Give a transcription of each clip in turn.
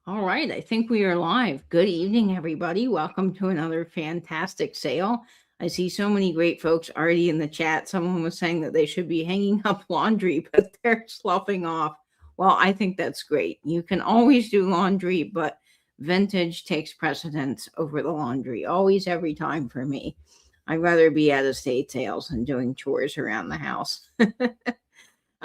All right, I think we are live. Good evening, everybody. Welcome to another fantastic sale. I see so many great folks already in the chat. Someone was saying that they should be hanging up laundry, but they're sloughing off. Well, I think that's great. You can always do laundry, but vintage takes precedence over the laundry, always, every time for me. I'd rather be at estate sales than doing chores around the house.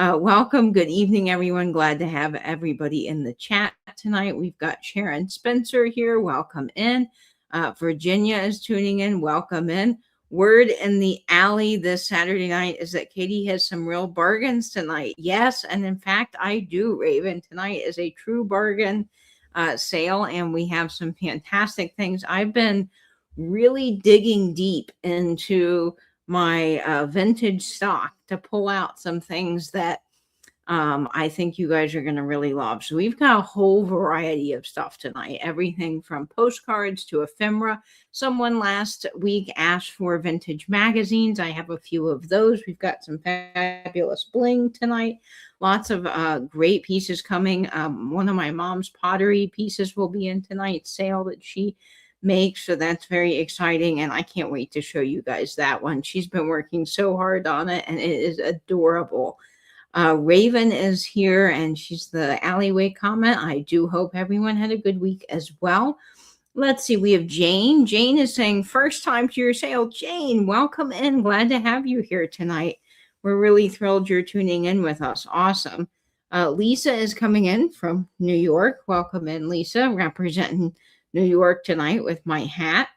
Welcome. Good evening, everyone. Glad to have everybody in the chat tonight. We've got Sharon Spencer here. Welcome in. Virginia is tuning in. Welcome in. Word in the alley this Saturday night is that Katie has some real bargains tonight. Yes, and in fact, I do, Raven. Tonight is a true bargain sale, and we have some fantastic things. I've been really digging deep into my vintage stock to pull out some things that I think you guys are going to really love. So we've got a whole variety of stuff tonight, everything from postcards to ephemera. Someone last week asked for vintage magazines. I have a few of those. We've got some fabulous bling tonight. Lots of great pieces coming. One of my mom's pottery pieces will be in tonight's sale that she makes, so that's very exciting, and I can't wait to show you guys that one. She's been working so hard on it, and it is adorable. Raven is here, and she's the alleyway comment. I do hope everyone had a good week as well. Let's see, we have Jane. Jane is saying, first time to your sale. Jane, welcome in. Glad to have you here tonight. We're really thrilled you're tuning in with us. Awesome. Lisa is coming in from New York. Welcome in, Lisa, representing New York tonight with my hat.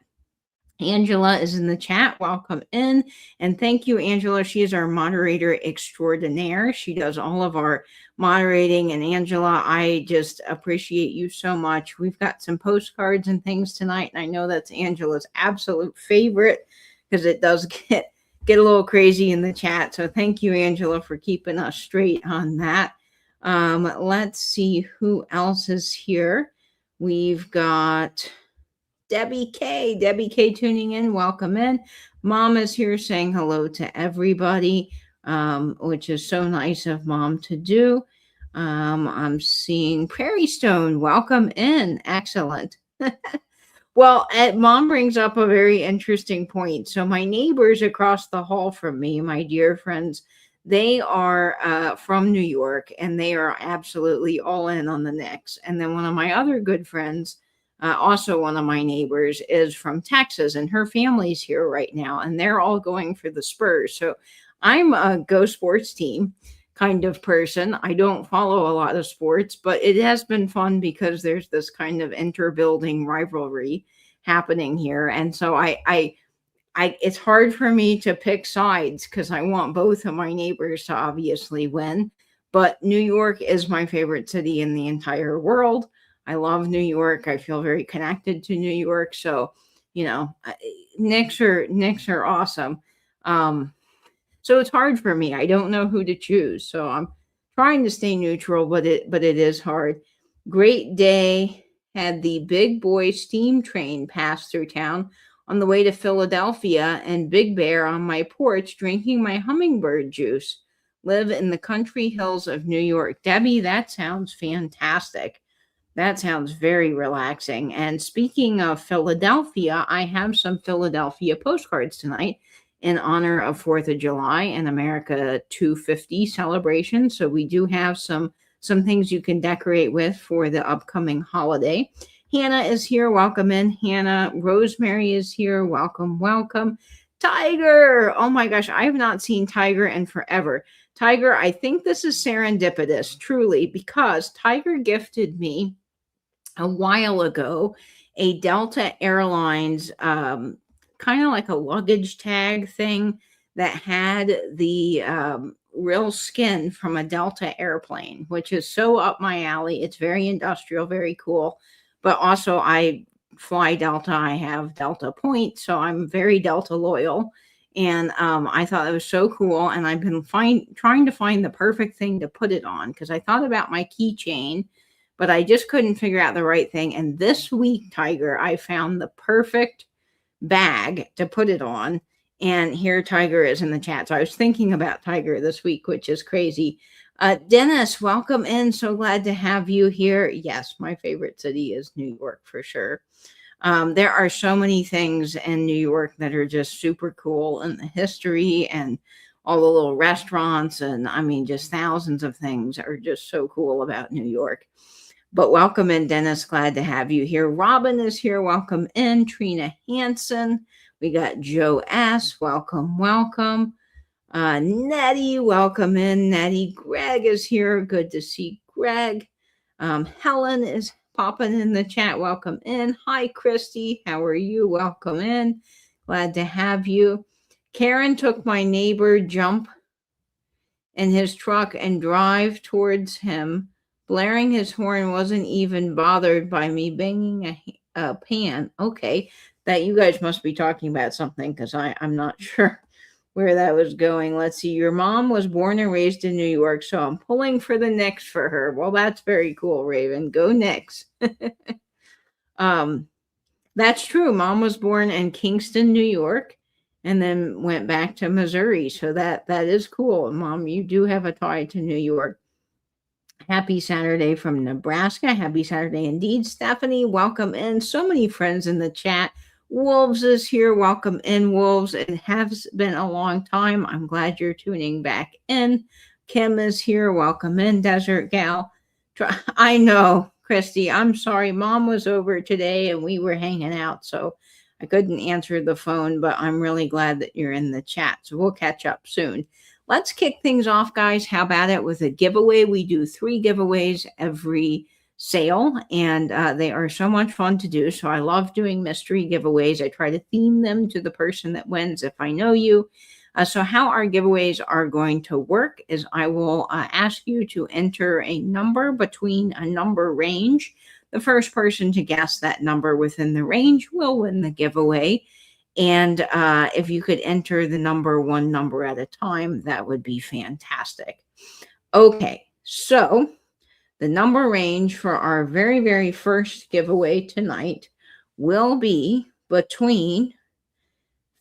Angela is in the chat. Welcome in. And thank you, Angela. She is our moderator extraordinaire. She does all of our moderating. And Angela, I just appreciate you so much. We've got some postcards and things tonight. And I know that's Angela's absolute favorite because it does get a little crazy in the chat. So thank you, Angela, for keeping us straight on that. Let's see who else is here. We've got Debbie K. Debbie K tuning in. Welcome in. Mom is here saying hello to everybody, which is so nice of Mom to do. I'm seeing Prairie Stone. Welcome in. Excellent. Well, Mom brings up a very interesting point. So my neighbors across the hall from me, my dear friends, they are from New York, and they are absolutely all in on the Knicks. And then one of my other good friends, also one of my neighbors, is from Texas, and her family's here right now, and they're all going for the Spurs. So I'm a go sports team kind of person. I don't follow a lot of sports, but it has been fun because there's this kind of inter-building rivalry happening here. And so I it's hard for me to pick sides because I want both of my neighbors to obviously win. But New York is my favorite city in the entire world. I love New York. I feel very connected to New York. So, Knicks are awesome. So it's hard for me. I don't know who to choose. So I'm trying to stay neutral, but it is hard. Great day. Had the big boy steam train pass through town on the way to Philadelphia, and Big Bear on my porch drinking my hummingbird juice. Live in the country hills of New York. Debbie, that sounds fantastic. That sounds very relaxing. And speaking of Philadelphia, I have some Philadelphia postcards tonight in honor of 4th of July and America 250 celebration. So we do have some things you can decorate with for the upcoming holiday. Hannah is here. Welcome in, Hannah. Rosemary is here. Welcome, welcome. Tiger. Oh my gosh, I have not seen Tiger in forever. Tiger, I think this is serendipitous, truly, because Tiger gifted me a while ago a Delta Airlines kind of like a luggage tag thing that had the real skin from a Delta airplane, which is so up my alley. It's very industrial, very cool. But also I fly Delta. I have Delta points, so I'm very Delta loyal. And I thought it was so cool. And I've been trying to find the perfect thing to put it on because I thought about my keychain, but I just couldn't figure out the right thing. And this week, Tiger, I found the perfect bag to put it on. And here Tiger is in the chat. So I was thinking about Tiger this week, which is crazy. Dennis, welcome in. So glad to have you here. Yes, my favorite city is New York for sure. There are so many things in New York that are just super cool, and the history and all the little restaurants. And I mean, just thousands of things are just so cool about New York. But welcome in, Dennis. Glad to have you here. Robin is here. Welcome in. Trina Hansen. We got Joe S. Welcome, welcome. Nettie, welcome in. Nettie, Greg is here. Good to see Greg. Helen is popping in the chat. Welcome in. Hi, Christy. How are you? Welcome in. Glad to have you. Karen took my neighbor jump in his truck and drive towards him. Blaring his horn, wasn't even bothered by me banging a pan. Okay, that you guys must be talking about something, because I'm not sure where that was going. Let's see. Your mom was born and raised in New York, so I'm pulling for the Knicks for her. Well, that's very cool, Raven. Go Knicks. That's true. Mom was born in Kingston, New York, and then went back to Missouri. So that is cool. Mom, you do have a tie to New York. Happy Saturday from Nebraska. Happy Saturday indeed. Stephanie, welcome in. So many friends in the chat. Wolves is here. Welcome in, Wolves. It has been a long time. I'm glad you're tuning back in. Kim is here. Welcome in, Desert Gal. I know, Christy. I'm sorry. Mom was over today and we were hanging out, so I couldn't answer the phone, but I'm really glad that you're in the chat. So we'll catch up soon. Let's kick things off, guys. How about it with a giveaway? We do 3 giveaways every sale, and they are so much fun to do. So I love doing mystery giveaways. I try to theme them to the person that wins if I know you. So how our giveaways are going to work is I will ask you to enter a number between a number range. The first person to guess that number within the range will win the giveaway. And if you could enter the number one number at a time, that would be fantastic. Okay, so the number range for our very, very first giveaway tonight will be between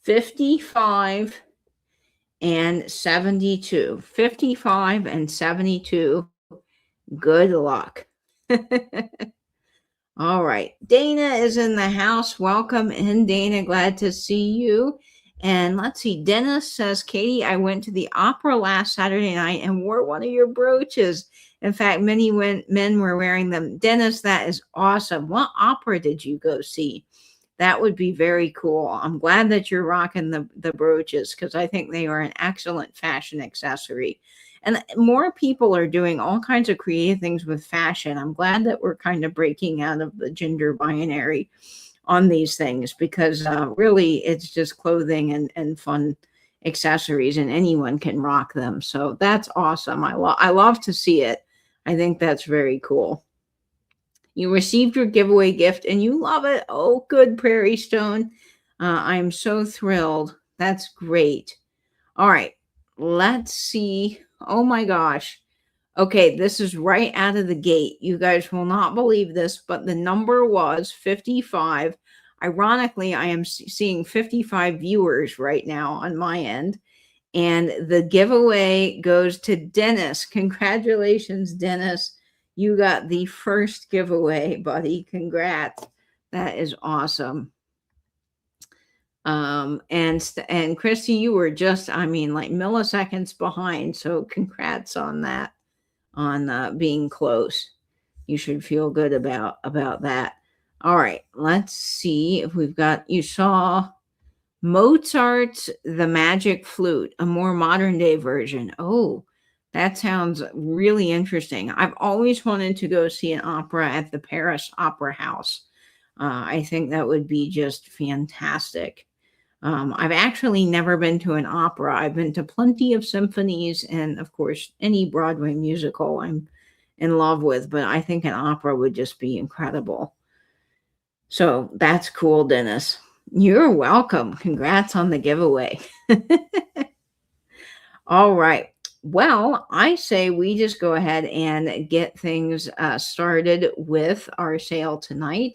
55 and 72. 55 and 72. Good luck. All right. Dana is in the house. Welcome in, Dana. Glad to see you. And let's see. Dennis says, Katie, I went to the opera last Saturday night and wore one of your brooches. In fact, many men were wearing them. Dennis, that is awesome. What opera did you go see? That would be very cool. I'm glad that you're rocking the brooches, because I think they are an excellent fashion accessory. And more people are doing all kinds of creative things with fashion. I'm glad that we're kind of breaking out of the gender binary on these things, because really it's just clothing and fun accessories, and anyone can rock them. So that's awesome. I love to see it. I think that's very cool. You received your giveaway gift and you love it. Oh, good, Prairie Stone. I'm so thrilled. That's great. All right, let's see. Oh my gosh. Okay, this is right out of the gate. You guys will not believe this, but the number was 55. Ironically, I am seeing 55 viewers right now on my end. And the giveaway goes to Dennis. Congratulations, Dennis. You got the first giveaway, buddy. Congrats. That is awesome. And Christy, you were just, like milliseconds behind. So congrats on that, on being close. You should feel good about that. All right, let's see if we've got, you saw Mozart's The Magic Flute, a more modern day version. Oh, that sounds really interesting. I've always wanted to go see an opera at the Paris Opera House. I think that would be just fantastic. I've actually never been to an opera. I've been to plenty of symphonies and, of course, any Broadway musical I'm in love with, but I think an opera would just be incredible. So that's cool, Dennis. You're welcome. Congrats on the giveaway. All right. Well, I say we just go ahead and get things started with our sale tonight.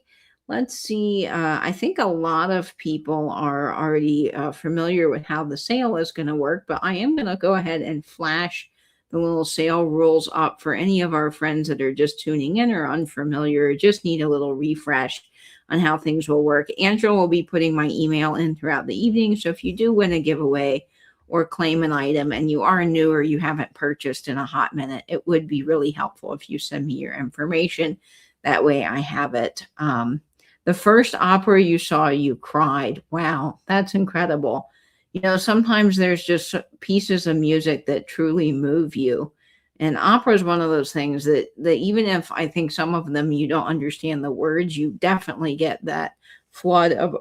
Let's see. I think a lot of people are already familiar with how the sale is going to work, but I am going to go ahead and flash the little sale rules up for any of our friends that are just tuning in or unfamiliar, just need a little refresh on how things will work. Angela will be putting my email in throughout the evening. So if you do win a giveaway or claim an item and you are new or you haven't purchased in a hot minute, it would be really helpful if you send me your information. That way I have it. The first opera you saw, you cried. Wow, that's incredible. You know, sometimes there's just pieces of music that truly move you. And opera is one of those things that even if I think some of them you don't understand the words, you definitely get that flood of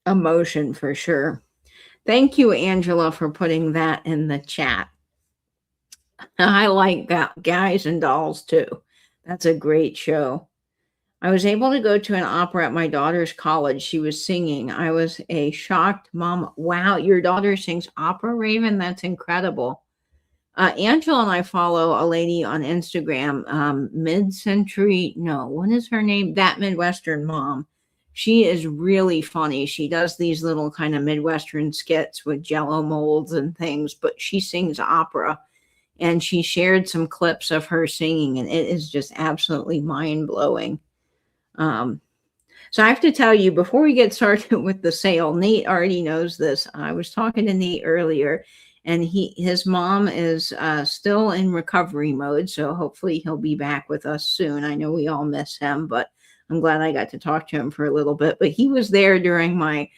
emotion for sure. Thank you, Angela, for putting that in the chat. I like Guys and Dolls too. That's a great show. I was able to go to an opera at my daughter's college. She was singing. I was a shocked mom. Wow, your daughter sings opera, Raven? That's incredible. Angela and I follow a lady on Instagram, mid-century, no, what is her name? That Midwestern Mom. She is really funny. She does these little kind of Midwestern skits with jello molds and things, but she sings opera. And she shared some clips of her singing, and it is just absolutely mind-blowing. So I have to tell you, before we get started with the sale, Nate already knows this. I was talking to Nate earlier, and his mom is still in recovery mode, so hopefully he'll be back with us soon. I know we all miss him, but I'm glad I got to talk to him for a little bit. But he was there during my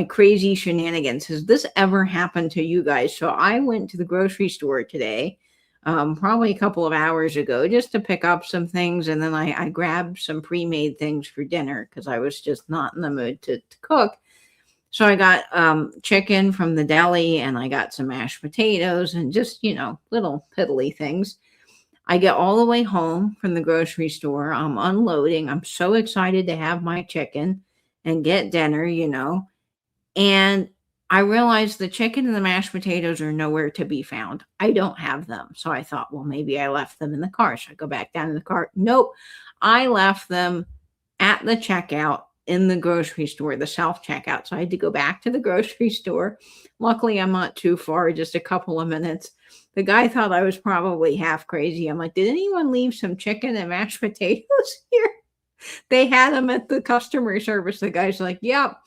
crazy shenanigans. Has this ever happened to you guys? So I went to the grocery store today, probably a couple of hours ago, just to pick up some things. And then I grabbed some pre-made things for dinner because I was just not in the mood to cook. So I got chicken from the deli, and I got some mashed potatoes and just, little piddly things. I get all the way home from the grocery store. I'm unloading. I'm so excited to have my chicken and get dinner, and I realized the chicken and the mashed potatoes are nowhere to be found. I don't have them. So I thought, well, maybe I left them in the car. So I go back down to the car. Nope. I left them at the checkout in the grocery store, the self checkout. So I had to go back to the grocery store. Luckily, I'm not too far, just a couple of minutes. The guy thought I was probably half crazy. I'm like, did anyone leave some chicken and mashed potatoes here? They had them at the customer service. The guy's like, yep.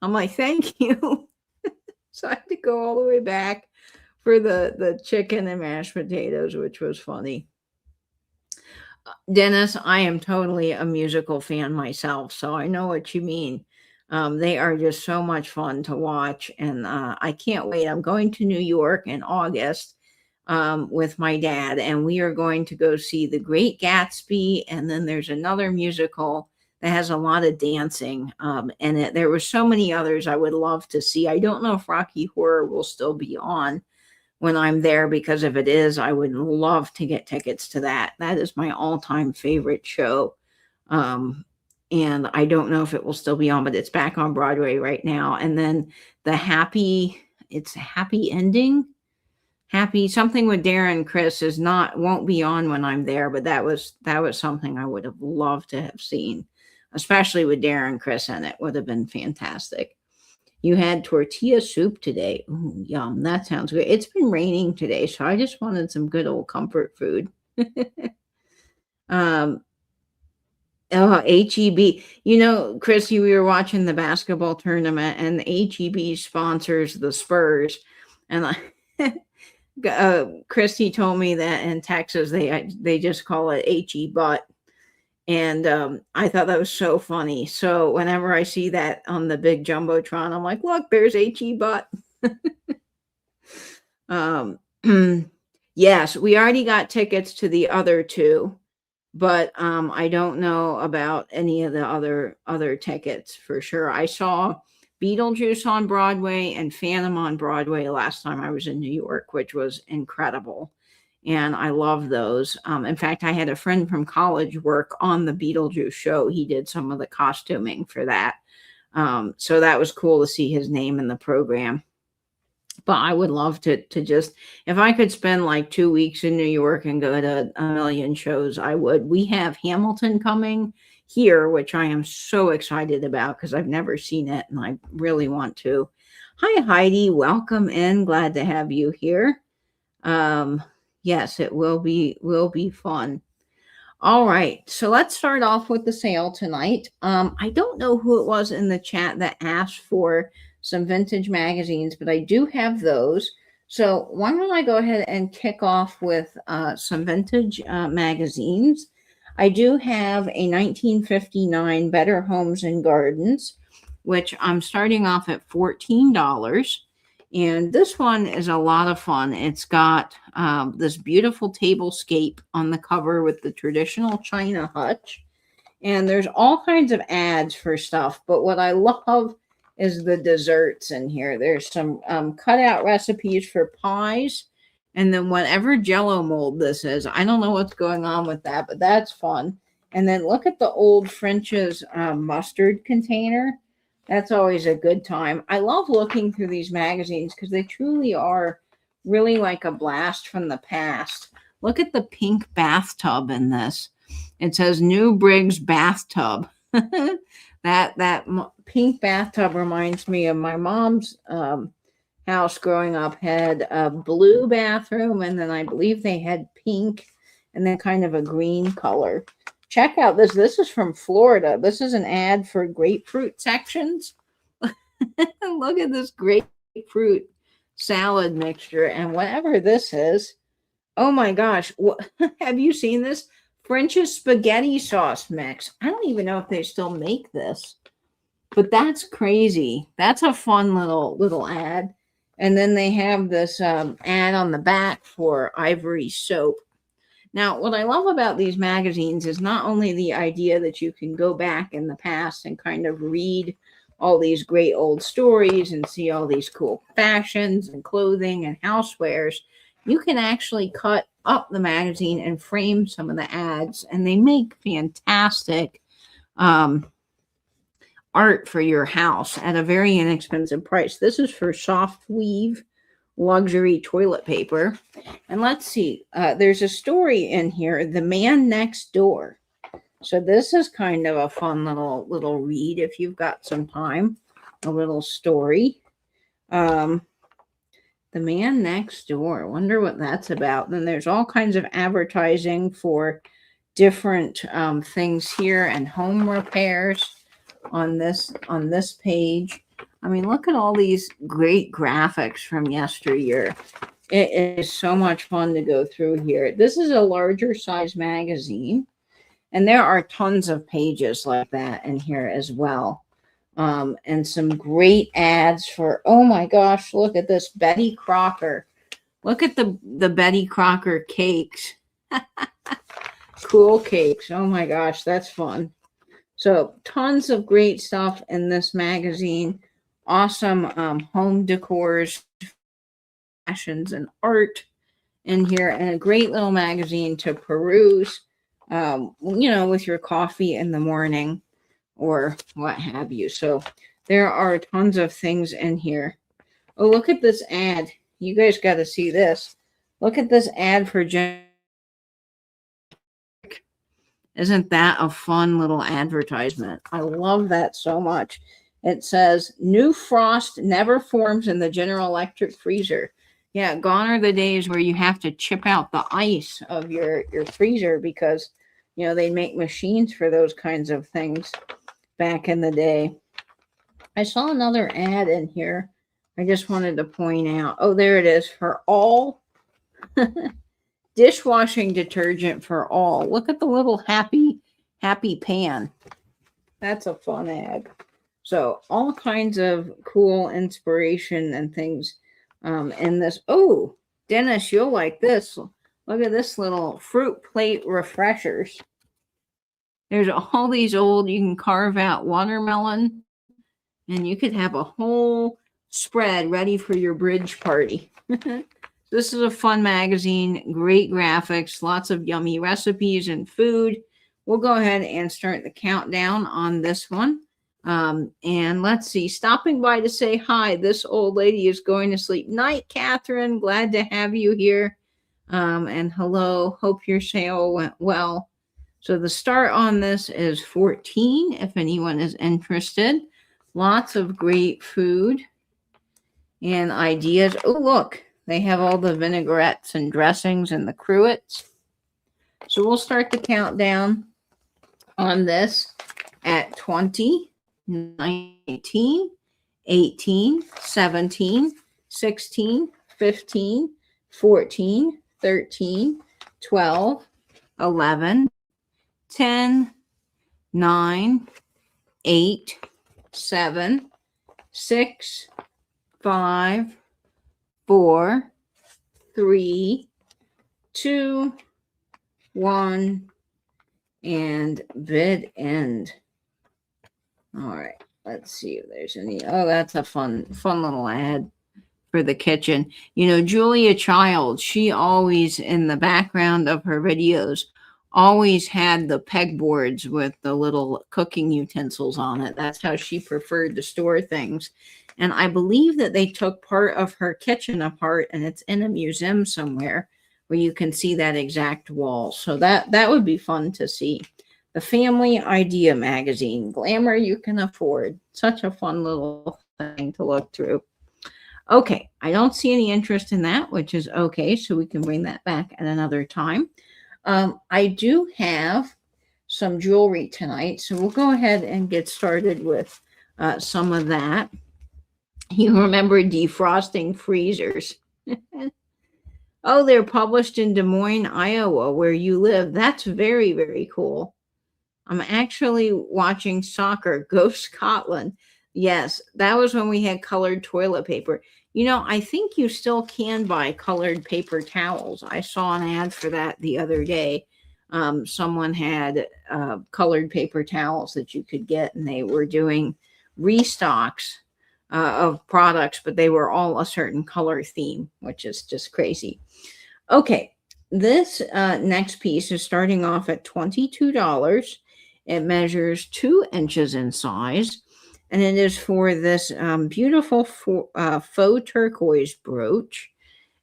I'm like, thank you. So I had to go all the way back for the chicken and mashed potatoes, which was funny. Dennis, I am totally a musical fan myself, so I know what you mean. They are just so much fun to watch, and I can't wait. I'm going to New York in August with my dad, and we are going to go see The Great Gatsby, and then there's another musical that has a lot of dancing, and there were so many others I would love to see. I don't know if Rocky Horror will still be on when I'm there, because if it is, I would love to get tickets to that. That is my all-time favorite show. And I don't know if it will still be on, but it's back on Broadway right now. And then it's Happy Ending. Happy something with Darren Criss won't be on when I'm there, but that was something I would have loved to have seen, especially with Darren Criss in it. Would have been fantastic. You had tortilla soup today. Ooh, yum. That sounds good. It's been raining today, so I just wanted some good old comfort food. HEB. Chrissy, we were watching the basketball tournament, and the HEB sponsors the Spurs. And Christy told me that in Texas, they just call it HE butt. And I thought that was so funny. So whenever I see that on the big Jumbotron, I'm like, look, there's HE butt. Yes, we already got tickets to the other two, but I don't know about any of the other tickets for sure. I saw Beetlejuice on Broadway and Phantom on Broadway last time I was in New York, which was incredible. And I love those. In fact, I had a friend from college work on the Beetlejuice show. He did some of the costuming for that. So that was cool to see his name in the program. But I would love to just, if I could spend like 2 weeks in New York and go to a million shows, I would. We have Hamilton coming here, which I am so excited about because I've never seen it and I really want to. Hi, Heidi. Welcome in. Glad to have you here. Um, yes, it will be fun. All right, so let's start off with the sale tonight. I don't know who it was in the chat that asked for some vintage magazines, but I do have those. So why don't I go ahead and kick off with some vintage magazines. I do have a 1959 Better Homes and Gardens, which I'm starting off at $14. And this one is a lot of fun. It's got this beautiful tablescape on the cover with the traditional China hutch. And there's all kinds of ads for stuff. But what I love is the desserts in here. There's some cutout recipes for pies. And then whatever Jello mold this is, I don't know what's going on with that, but that's fun. And then look at the old French's mustard container. That's always a good time. I love looking through these magazines because they truly are really like a blast from the past. Look at the pink bathtub in this. It says New Briggs bathtub. that pink bathtub reminds me of my mom's house growing up. Had a blue bathroom, and then I believe they had pink and then kind of a green color. Check out this. This is from Florida. This is an ad for grapefruit sections. Look at this grapefruit salad mixture and whatever this is. Oh my gosh. Have you seen this? French's spaghetti sauce mix. I don't even know if they still make this, but that's crazy. That's a fun little ad. And then they have this ad on the back for Ivory soap. Now, what I love about these magazines is not only the idea that you can go back in the past and kind of read all these great old stories and see all these cool fashions and clothing and housewares, you can actually cut up the magazine and frame some of the ads, and they make fantastic art for your house at a very inexpensive price. This is for soft weave luxury toilet paper. And let's see, there's a story in here, The Man Next Door. So this is kind of a fun little read if you've got some time, a little story. The Man Next Door, wonder what that's about. Then there's all kinds of advertising for different things here and home repairs on this page. I mean, look at all these great graphics from yesteryear. It is so much fun to go through here. This is a larger size magazine, and there are tons of pages like that in here as well. And some great ads for, oh my gosh, look at this Betty Crocker. Look at the Betty Crocker cakes. Cool cakes. Oh my gosh, that's fun. So tons of great stuff in this magazine. Awesome home decors, fashions, and art in here, and a great little magazine to peruse, with your coffee in the morning or what have you. So there are tons of things in here. Oh, look at this ad. You guys got to see this. Look at this ad for Isn't that a fun little advertisement? I love that so much. It says, new frost never forms in the General Electric freezer. Yeah, gone are the days where you have to chip out the ice of your freezer because, they make machines for those kinds of things back in the day. I saw another ad in here. I just wanted to point out. Oh, there it is, for all dishwashing detergent for all. Look at the little happy pan. That's a fun ad. So all kinds of cool inspiration and things in this. Oh, Dennis, you'll like this. Look at this little fruit plate refreshers. There's all these old, you can carve out watermelon, and you could have a whole spread ready for your bridge party. This is a fun magazine, great graphics, lots of yummy recipes and food. We'll go ahead and start the countdown on this one. And let's see, stopping by to say hi. This old lady is going to sleep. Night, Catherine. Glad to have you here. And hello. Hope your sale went well. So the start on this is 14 if anyone is interested. Lots of great food and ideas. Oh, look, they have all the vinaigrettes and dressings and the cruets. So we'll start the countdown on this at 20, 19, 18, 17, 16, 15, 14, 13, 12, 11, 10, 9, 8, 7, 6, 5, 4, 3, 2, 1, and bid end. All right, let's see if there's any. Oh, that's a fun little ad for the kitchen. You know, Julia Child, she always, in the background of her videos, always had the pegboards with the little cooking utensils on it. That's how she preferred to store things. And I believe that they took part of her kitchen apart, and it's in a museum somewhere where you can see that exact wall. So that would be fun to see. The Family Idea Magazine, Glamour You Can Afford. Such a fun little thing to look through. Okay, I don't see any interest in that, which is okay, so we can bring that back at another time. I do have some jewelry tonight, so we'll go ahead and get started with some of that. You remember defrosting freezers. Oh, they're published in Des Moines, Iowa, where you live. That's very, very cool. I'm actually watching soccer. Go Scotland. Yes, that was when we had colored toilet paper. You know, I think you still can buy colored paper towels. I saw an ad for that the other day. Someone had colored paper towels that you could get, and they were doing restocks of products, but they were all a certain color theme, which is just crazy. Okay, this next piece is starting off at $22. It measures 2 inches in size, and it is for this beautiful faux turquoise brooch.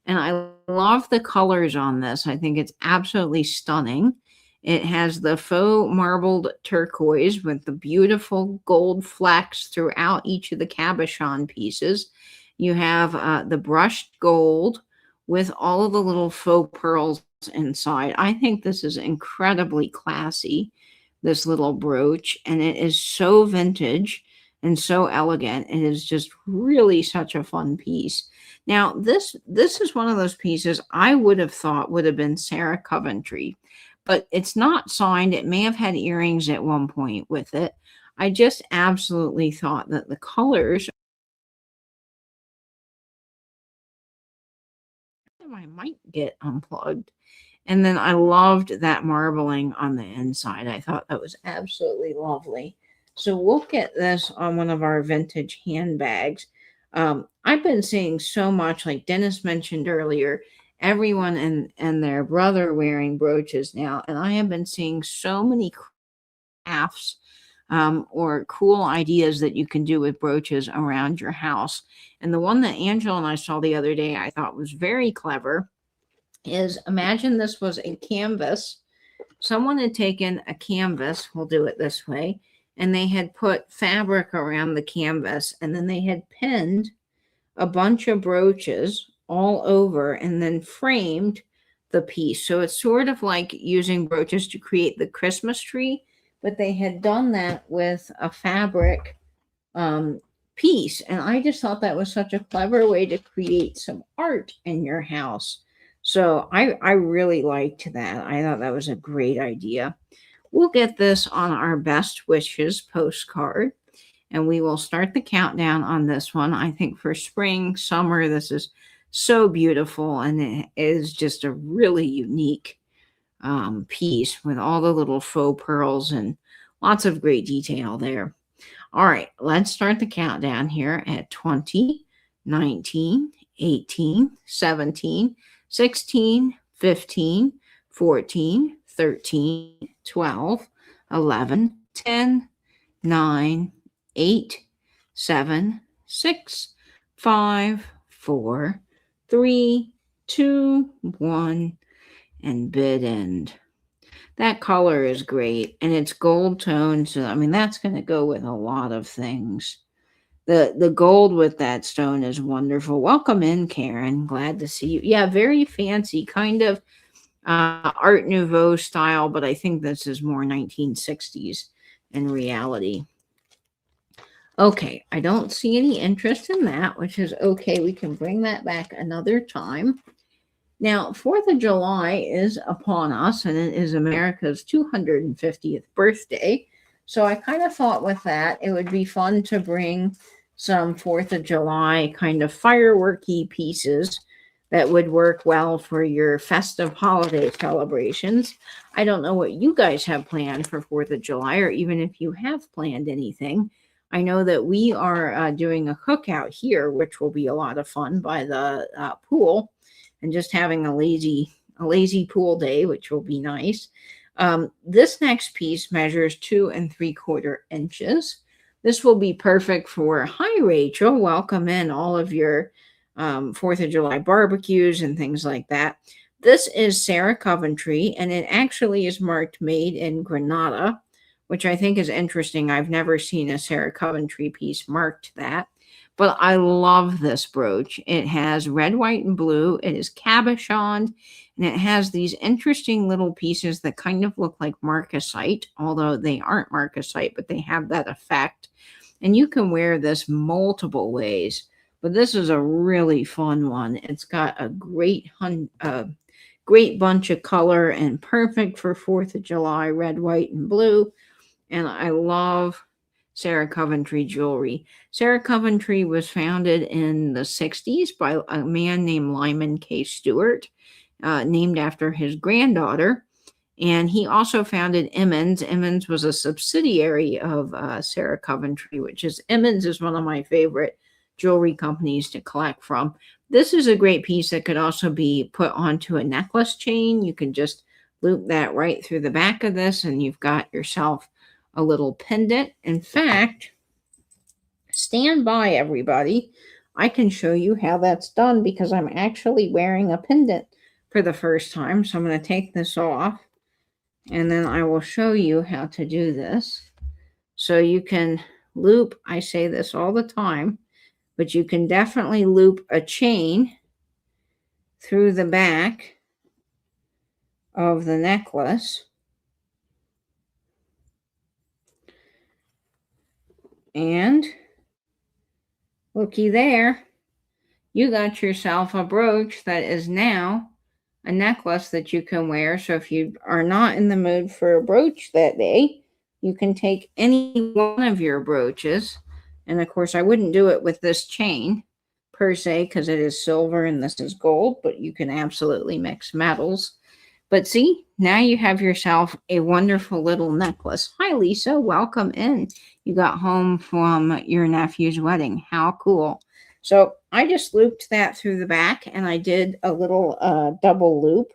And I love the colors on this. I think it's absolutely stunning. It has the faux marbled turquoise with the beautiful gold flecks throughout each of the cabochon pieces. You have the brushed gold with all of the little faux pearls inside. I think this is incredibly classy, this little brooch, and it is so vintage and so elegant. It is just really such a fun piece. Now, this is one of those pieces I would have thought would have been Sarah Coventry, but it's not signed. It may have had earrings at one point with it. I just absolutely thought that the colors. I might get unplugged. And then I loved that marbling on the inside. I thought that was absolutely lovely. So we'll get this on one of our vintage handbags. I've been seeing so much, like Dennis mentioned earlier, everyone and their brother wearing brooches now. And I have been seeing so many crafts or cool ideas that you can do with brooches around your house. And the one that Angela and I saw the other day, I thought was very clever is imagine this was a canvas. Someone had taken a canvas, we'll do it this way, and they had put fabric around the canvas, and then they had pinned a bunch of brooches all over and then framed the piece. So it's sort of like using brooches to create the Christmas tree, but they had done that with a fabric piece. And I just thought that was such a clever way to create some art in your house. So I really liked that. I thought that was a great idea. We'll get this on our best wishes postcard, and we will start the countdown on this one. I think for spring, summer, this is so beautiful, and it is just a really unique piece with all the little faux pearls and lots of great detail there. All right, let's start the countdown here at 20, 19, 18, 17, 16, 15, 14, 13, 12, 11, 10, 9, 8, 7, 6, 5, 4, 3, 2, 1, and bid end. That color is great, and it's gold tone, so I mean that's going to go with a lot of things. The gold with that stone is wonderful. Welcome in, Karen. Glad to see you. Yeah, very fancy, kind of Art Nouveau style, but I think this is more 1960s in reality. Okay, I don't see any interest in that, which is okay. We can bring that back another time. Now, 4th of July is upon us, and it is America's 250th birthday. So I kind of thought with that, it would be fun to bring some 4th of July kind of fireworky pieces that would work well for your festive holiday celebrations. I don't know what you guys have planned for 4th of July, or even if you have planned anything. I know that we are doing a cookout here, which will be a lot of fun by the pool, and just having a lazy pool day, which will be nice. This next piece measures 2 3/4 inches. This will be perfect for, hi Rachel, welcome in all of your 4th of July barbecues and things like that. This is Sarah Coventry, and it actually is marked made in Granada, which I think is interesting. I've never seen a Sarah Coventry piece marked that. But I love this brooch. It has red, white, and blue. It is cabochoned, and it has these interesting little pieces that kind of look like marcasite, although they aren't marcasite, but they have that effect. And you can wear this multiple ways. But this is a really fun one. It's got a great bunch of color and perfect for 4th of July, red, white, and blue. And I love Sarah Coventry jewelry. Sarah Coventry was founded in the 60s by a man named Lyman K. Stewart, named after his granddaughter. And he also founded Emmons. Emmons was a subsidiary of Sarah Coventry, which is Emmons is one of my favorite jewelry companies to collect from. This is a great piece that could also be put onto a necklace chain. You can just loop that right through the back of this, and you've got yourself a little pendant. In fact, stand by, everybody. I can show you how that's done because I'm actually wearing a pendant for the first time. So I'm going to take this off, and then I will show you how to do this. So you can loop, I say this all the time, but you can definitely loop a chain through the back of the necklace. And looky there, you got yourself a brooch that is now a necklace that you can wear. So if you are not in the mood for a brooch that day, you can take any one of your brooches. And of course, I wouldn't do it with this chain per se because it is silver and this is gold, but you can absolutely mix metals. But see, now you have yourself a wonderful little necklace. Hi, Lisa. Welcome in. You got home from your nephew's wedding. How cool. So I just looped that through the back, and I did a little double loop.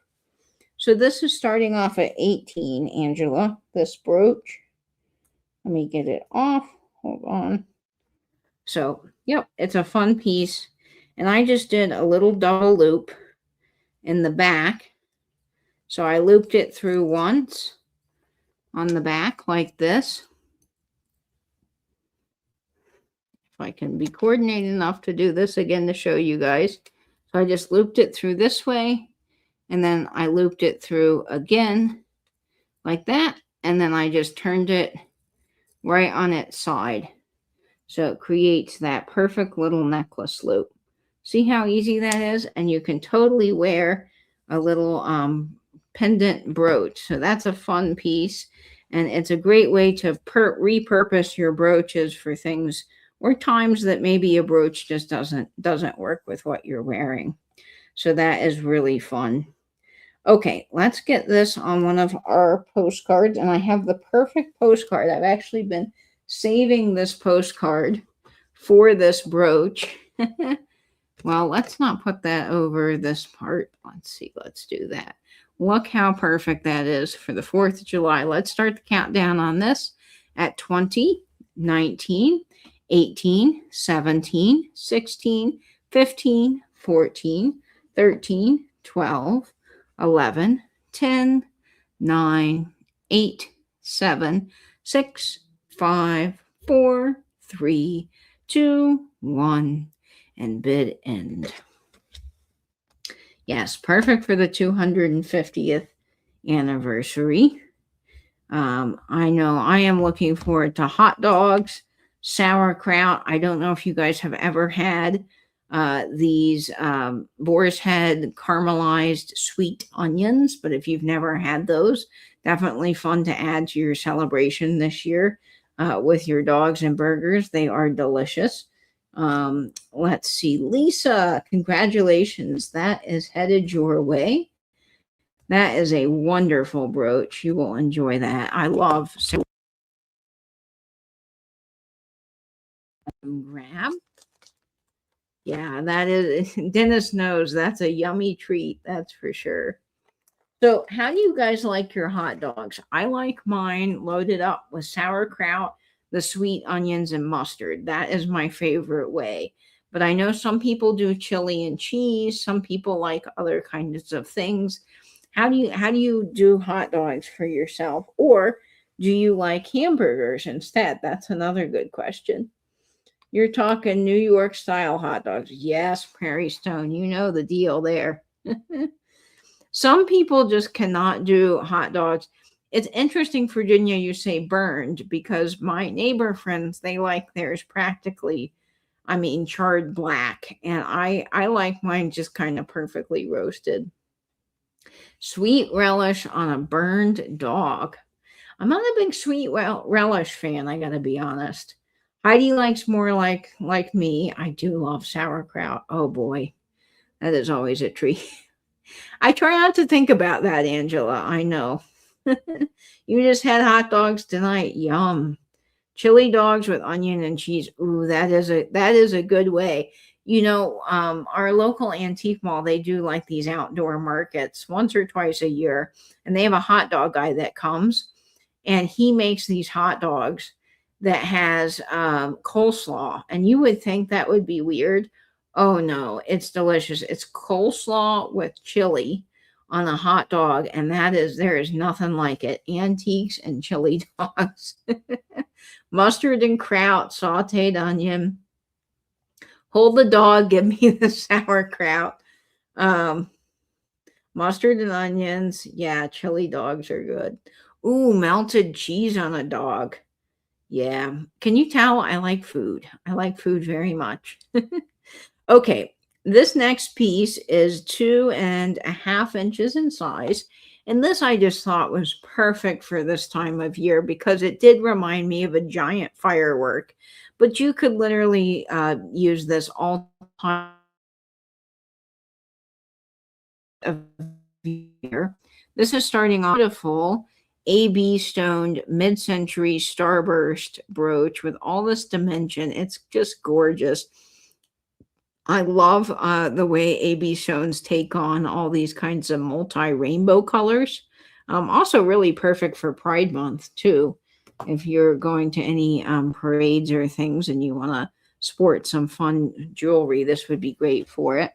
So this is starting off at 18, Angela, this brooch. Let me get it off. Hold on. So, yep, it's a fun piece. And I just did a little double loop in the back. So I looped it through once on the back like this. If I can be coordinated enough to do this again to show you guys. So I just looped it through this way, and then I looped it through again like that, and then I just turned it right on its side. So it creates that perfect little necklace loop. See how easy that is? And you can totally wear a little pendant brooch. So that's a fun piece, and it's a great way to repurpose your brooches for things or times that maybe a brooch just doesn't work with what you're wearing. So that is really fun. Okay, let's get this on one of our postcards, and I have the perfect postcard. I've actually been saving this postcard for this brooch. Well, let's not put that over this part. Let's see, let's do that. Look how perfect that is for the 4th of July. Let's start the countdown on this at 20, 19, 18, 17, 16, 15, 14, 13, 12, 11, 10, 9, 8, 7, 6, 5, 4, 3, 2, 1, and bid end. Yes, perfect for the 250th anniversary. I know I am looking forward to hot dogs, sauerkraut. I don't know if you guys have ever had these boar's head caramelized sweet onions, but if you've never had those, definitely fun to add to your celebration this year with your dogs and burgers. They are delicious. Let's see, Lisa, congratulations. That is headed your way. That is a wonderful brooch. You will enjoy that. I love grab. Yeah, that is Dennis knows that's a yummy treat, that's for sure. So, how do you guys like your hot dogs? I like mine loaded up with sauerkraut, the sweet onions, and mustard. That is my favorite way. But I know some people do chili and cheese. Some people like other kinds of things. How do you do hot dogs for yourself, or do you like hamburgers instead? That's another good question. You're talking New York style hot dogs. Yes, Prairie Stone. You know the deal there. Some people just cannot do hot dogs. It's interesting, Virginia, you say burned because my neighbor friends, they like theirs practically, I mean, charred black. And I like mine just kind of perfectly roasted. Sweet relish on a burned dog. I'm not a big sweet relish fan, I gotta be honest. Heidi likes more like me. I do love sauerkraut. Oh boy, that is always a treat. I try not to think about that, Angela. I know. You just had hot dogs tonight. Yum. Chili dogs with onion and cheese. Ooh, that is a good way. Our local antique mall, they do like these outdoor markets once or twice a year, and they have a hot dog guy that comes and he makes these hot dogs that has coleslaw, and you would think that would be weird. Oh no, it's delicious. It's coleslaw with chili on a hot dog, and there is nothing like it. Antiques and chili dogs. Mustard and kraut, sauteed onion. Hold the dog, give me the sauerkraut. Um, Mustard and onions. Yeah, chili dogs are good. Ooh, melted cheese on a dog. Yeah. Can you tell I like food? I like food very much. Okay. This next piece is 2.5 inches in size. And this I just thought was perfect for this time of year because it did remind me of a giant firework. But you could literally use this all time of year. This is starting off beautiful AB stoned mid-century starburst brooch with all this dimension. It's just gorgeous. I love the way AB stones take on all these kinds of multi-rainbow colors. Also really perfect for Pride Month too. If you're going to any parades or things and you want to sport some fun jewelry, this would be great for it.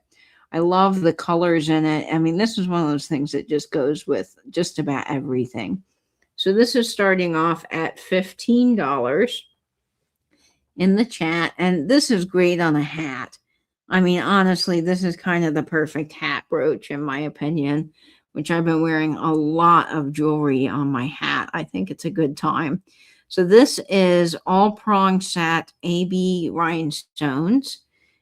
I love the colors in it. I mean, this is one of those things that just goes with just about everything. So this is starting off at $15 in the chat, and this is great on a hat. I mean, honestly, this is kind of the perfect hat brooch, in my opinion, which I've been wearing a lot of jewelry on my hat. I think it's a good time. So this is all prong set AB rhinestones.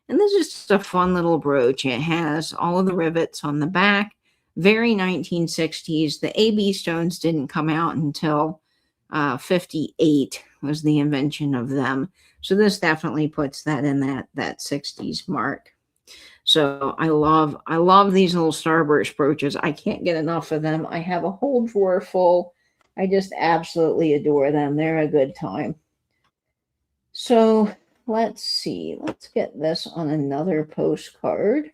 And this is just a fun little brooch. It has all of the rivets on the back, very 1960s. The AB stones didn't come out until 58 was the invention of them. So this definitely puts that in that 60s mark. So I love these little starburst brooches. I can't get enough of them. I have a whole drawer full. I just absolutely adore them. They're a good time. So let's see. Let's get this on another postcard.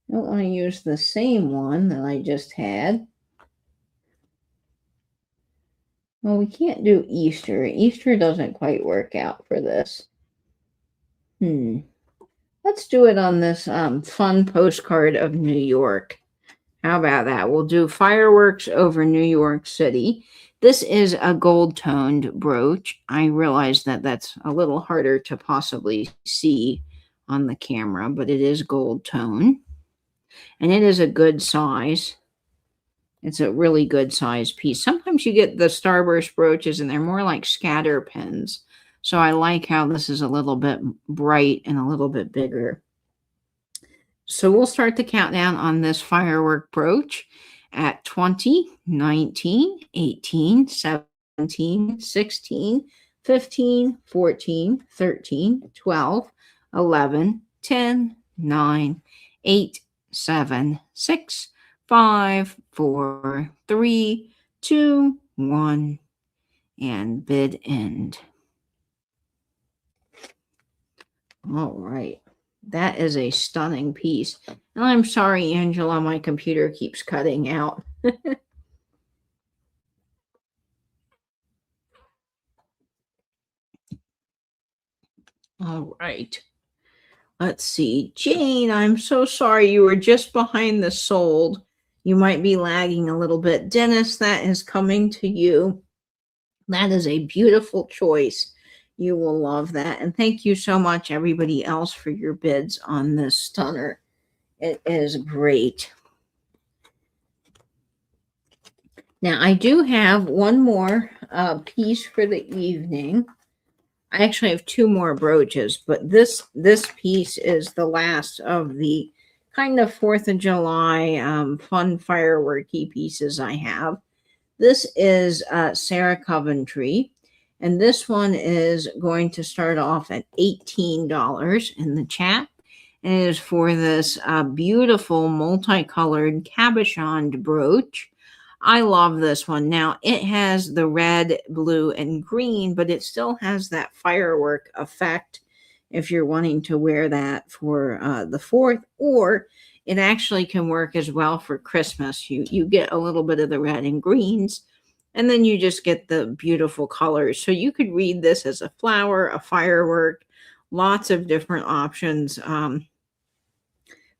I don't want to use the same one that I just had. Well, we can't do Easter. Easter doesn't quite work out for this. Let's do it on this fun postcard of New York. How about that? We'll do fireworks over New York City. This is a gold toned brooch. I realize that that's a little harder to possibly see on the camera, but it is gold tone and it is a good size. It's a really good size piece. Sometimes you get the starburst brooches and they're more like scatter pins. So I like how this is a little bit bright and a little bit bigger. So we'll start the countdown on this firework brooch at 20, 19, 18, 17, 16, 15, 14, 13, 12, 11, 10, 9, 8, 7, 6, 5, 4, 3, 2, 1, and bid end. All right. That is a stunning piece. And I'm sorry, Angela, my computer keeps cutting out. All right. Let's see. Jane, I'm so sorry you were just behind the sold. You might be lagging a little bit. Dennis, that is coming to you. That is a beautiful choice. You will love that. And thank you so much, everybody else, for your bids on this stunner. It is great. Now, I do have one more piece for the evening. I actually have two more brooches, but this piece is the last of the kind of 4th of July fun fireworky pieces I have. This is Sarah Coventry, and this one is going to start off at $18 in the chat. And it is for this beautiful multicolored cabochon brooch. I love this one. Now, it has the red, blue, and green, but it still has that firework effect if you're wanting to wear that for the 4th, or it actually can work as well for Christmas. You get a little bit of the red and greens, and then you just get the beautiful colors. So you could read this as a flower, a firework, lots of different options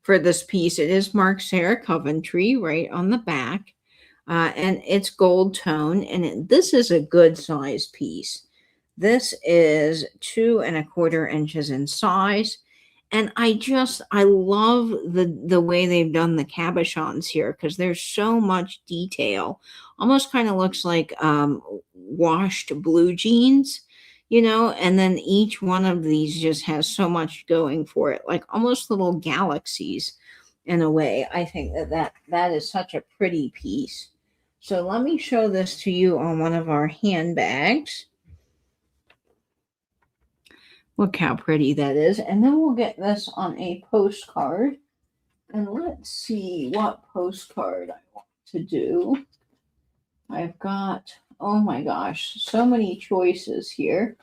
for this piece. It is marked Sarah Coventry right on the back. And it's gold tone, and this is a good size piece. This is 2¼ inches in size, and I love the way they've done the cabochons here because there's so much detail. Almost kind of looks like washed blue jeans, and then each one of these just has so much going for it, like almost little galaxies in a way. I think that is such a pretty piece. So let me show this to you on one of our handbags. Look how pretty that is. And then we'll get this on a postcard. And let's see what postcard I want to do. I've got, oh my gosh, so many choices here.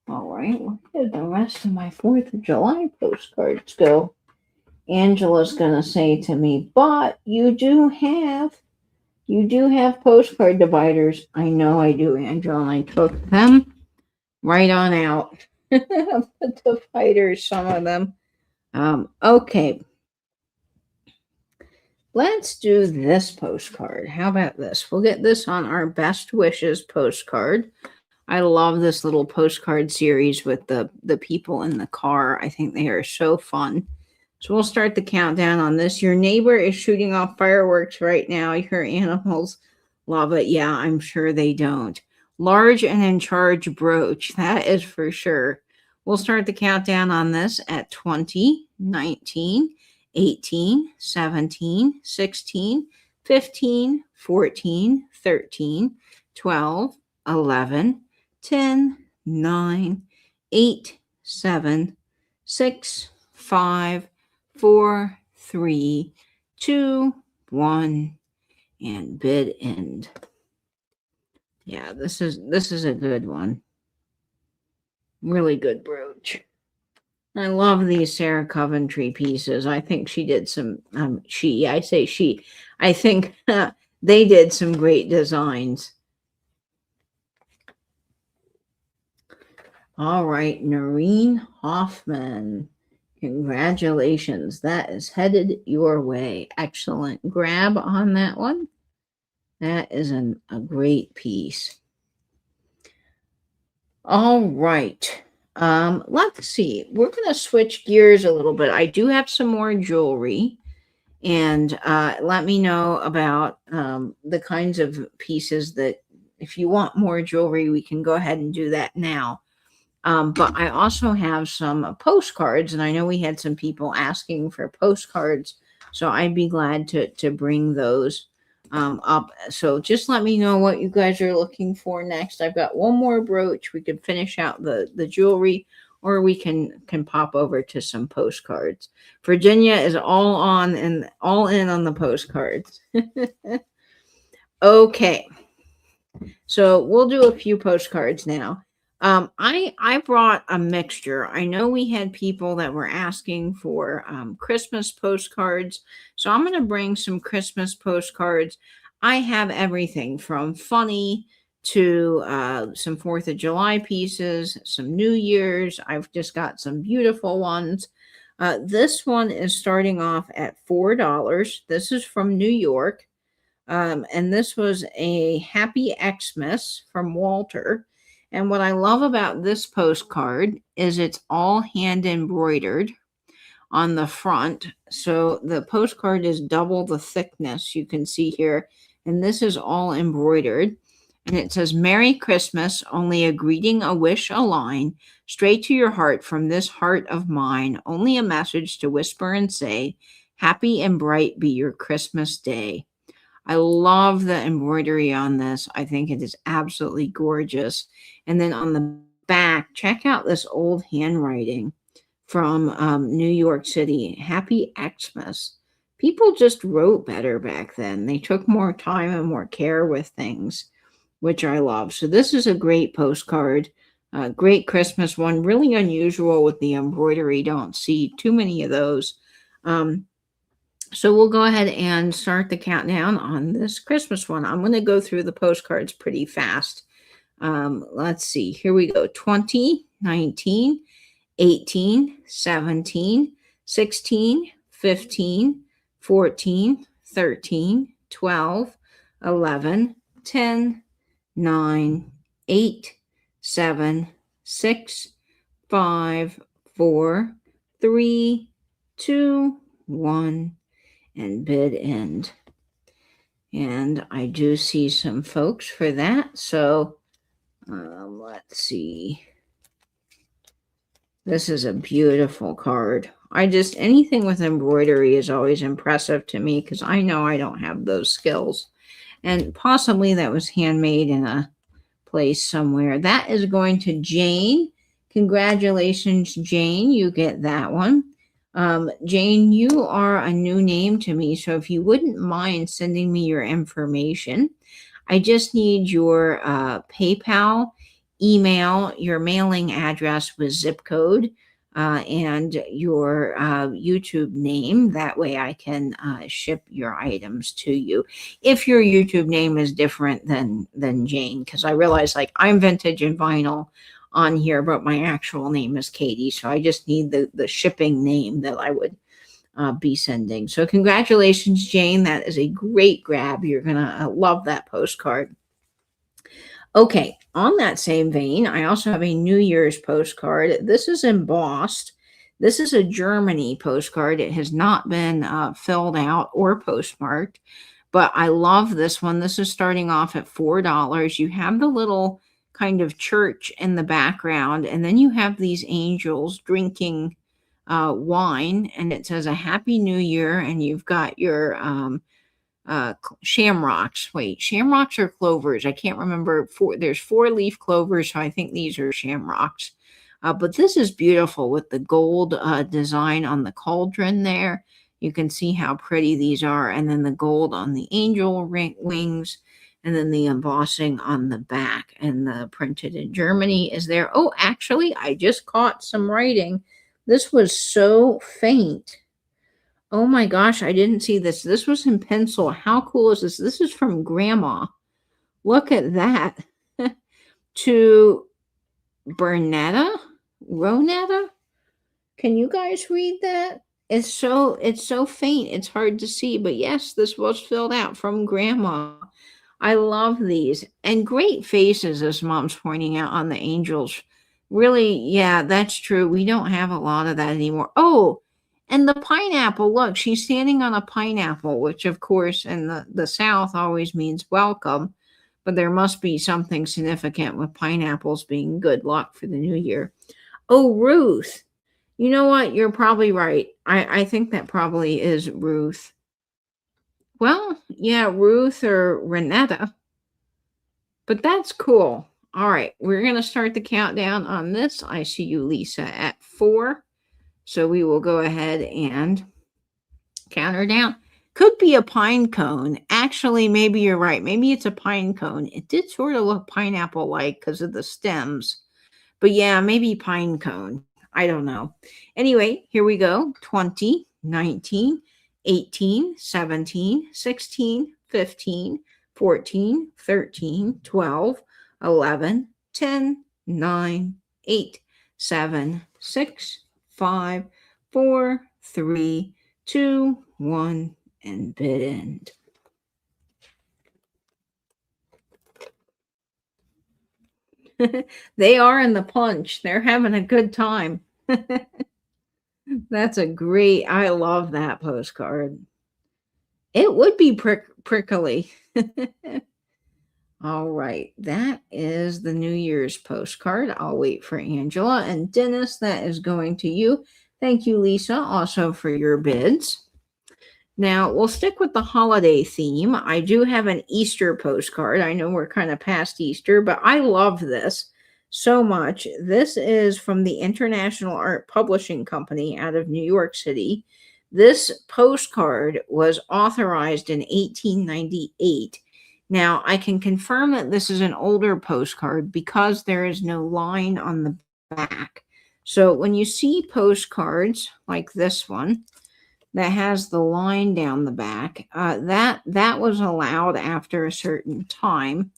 All right, where did the rest of my 4th of July postcards go? Angela's going to say to me, but you do have postcard dividers. I know I do, Angela, and I took them right on out. The dividers, some of them. Okay. Let's do this postcard. How about this? We'll get this on our best wishes postcard. I love this little postcard series with the people in the car. I think they are so fun. So we'll start the countdown on this. Your neighbor is shooting off fireworks right now. Your animals love it. Yeah, I'm sure they don't. Large and in charge brooch. That is for sure. We'll start the countdown on this at 20, 19, 18, 17, 16, 15, 14, 13, 12, 11, 10, 9, 8, 7, 6, 5, 4, 3, 2, 1, and bid end. Yeah, this is a good one. Really good brooch. I love these Sarah Coventry pieces. I think she did some I think they did some great designs. All right, Noreen Hoffman. Congratulations. That is headed your way. Excellent grab on that one. That is a great piece. All right. Let's see. We're going to switch gears a little bit. I do have some more jewelry, and let me know about the kinds of pieces that if you want more jewelry, we can go ahead and do that now. But I also have some postcards, and I know we had some people asking for postcards, so I'd be glad to bring those up. So just let me know what you guys are looking for next. I've got one more brooch. We could finish out the jewelry, or we can pop over to some postcards. Virginia is all in on the postcards. Okay. So we'll do a few postcards now. I brought a mixture. I know we had people that were asking for Christmas postcards, so I'm going to bring some Christmas postcards. I have everything from funny to some 4th of July pieces, some New Year's. I've just got some beautiful ones. This one is starting off at $4. This is from New York. And this was a Happy Xmas from Walter. And what I love about this postcard is it's all hand embroidered on the front. So the postcard is double the thickness you can see here. And this is all embroidered. And it says, Merry Christmas, only a greeting, a wish, a line, straight to your heart from this heart of mine, only a message to whisper and say, happy and bright be your Christmas day. I love the embroidery on this. I think it is absolutely gorgeous. And then on the back, check out this old handwriting from New York City. Happy Xmas. People just wrote better back then. They took more time and more care with things, which I love. So this is a great postcard. Great Christmas one. Really unusual with the embroidery. Don't see too many of those. So we'll go ahead and start the countdown on this Christmas one. I'm going to go through the postcards pretty fast. Let's see. Here we go. 20, 19, 18, 17, 16, 15, 14, 13, 12, 11, 10, 9, 8, 7, 6, 5, 4, 3, 2, 1. And bid end. And I do see some folks for that. So let's see. This is a beautiful card. Anything with embroidery is always impressive to me because I know I don't have those skills. And possibly that was handmade in a place somewhere. That is going to Jane. Congratulations, Jane. You get that one. Jane, you are a new name to me, so if you wouldn't mind sending me your information, I just need your PayPal, email, your mailing address with zip code, and your YouTube name. That way I can ship your items to you. If your YouTube name is different than Jane, because I realize I'm Vintage and Vinyl on here, but my actual name is Katie. So I just need the shipping name that I would be sending. So congratulations, Jane. That is a great grab. You're going to love that postcard. Okay, on that same vein, I also have a New Year's postcard. This is embossed. This is a Germany postcard. It has not been filled out or postmarked, but I love this one. This is starting off at $4. You have the little kind of church in the background, and then you have these angels drinking wine, and it says a Happy New Year, and you've got your shamrocks. Wait, shamrocks or clovers? I can't remember. There's 4-leaf clovers, so I think these are shamrocks. But this is beautiful with the gold design on the cauldron there. You can see how pretty these are, and then the gold on the angel wings, and then the embossing on the back, and the printed in Germany is there. Oh, actually, I just caught some writing. This was so faint. Oh my gosh, I didn't see this. This was in pencil. How cool is this? This is from Grandma. Look at that. To Ronetta? Can you guys read that? It's so faint. It's hard to see, but yes, this was filled out from Grandma. I love these. And great faces, as Mom's pointing out on the angels. Really, yeah, that's true. We don't have a lot of that anymore. Oh, and the pineapple. Look, she's standing on a pineapple, which, of course, in the South always means welcome. But there must be something significant with pineapples being good luck for the new year. Oh, Ruth. You know what? You're probably right. I think that probably is Ruth. Well, yeah, Ruth or Renetta. But that's cool. All right, we're going to start the countdown on this. I see you, Lisa, at 4. So we will go ahead and count her down. Could be a pine cone. Actually, maybe you're right. Maybe it's a pine cone. It did sort of look pineapple like because of the stems. But yeah, maybe pine cone. I don't know. Anyway, here we go. 20, 19, 18, 17, 16, 15, 14, 13, 12, 11, 10, 9, 8, 7, 6, 5, 4, 3, 2, 1, and bid end. They are in the punch. They're having a good time. That's a great, I love that postcard. It would be prickly. All right, that is the New Year's postcard. I'll wait for Angela and Dennis. That is going to you. Thank you, Lisa, also for your bids. Now, we'll stick with the holiday theme. I do have an Easter postcard. I know we're kind of past Easter, but I love this so much. This is from the International Art Publishing Company out of New York City. This postcard was authorized in 1898. Now, I can confirm that this is an older postcard because there is no line on the back. So when you see postcards like this one, that has the line down the back. That was allowed after a certain time.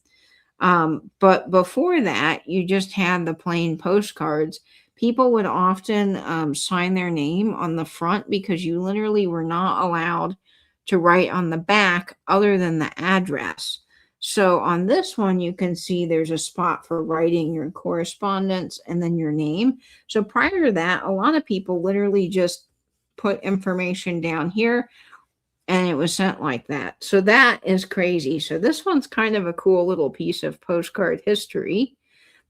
But before that, you just had the plain postcards. People would often sign their name on the front because you literally were not allowed to write on the back other than the address. So on this one, you can see there's a spot for writing your correspondence and then your name. So prior to that, a lot of people literally just put information down here and it was sent like that. So that is crazy. So this one's kind of a cool little piece of postcard history.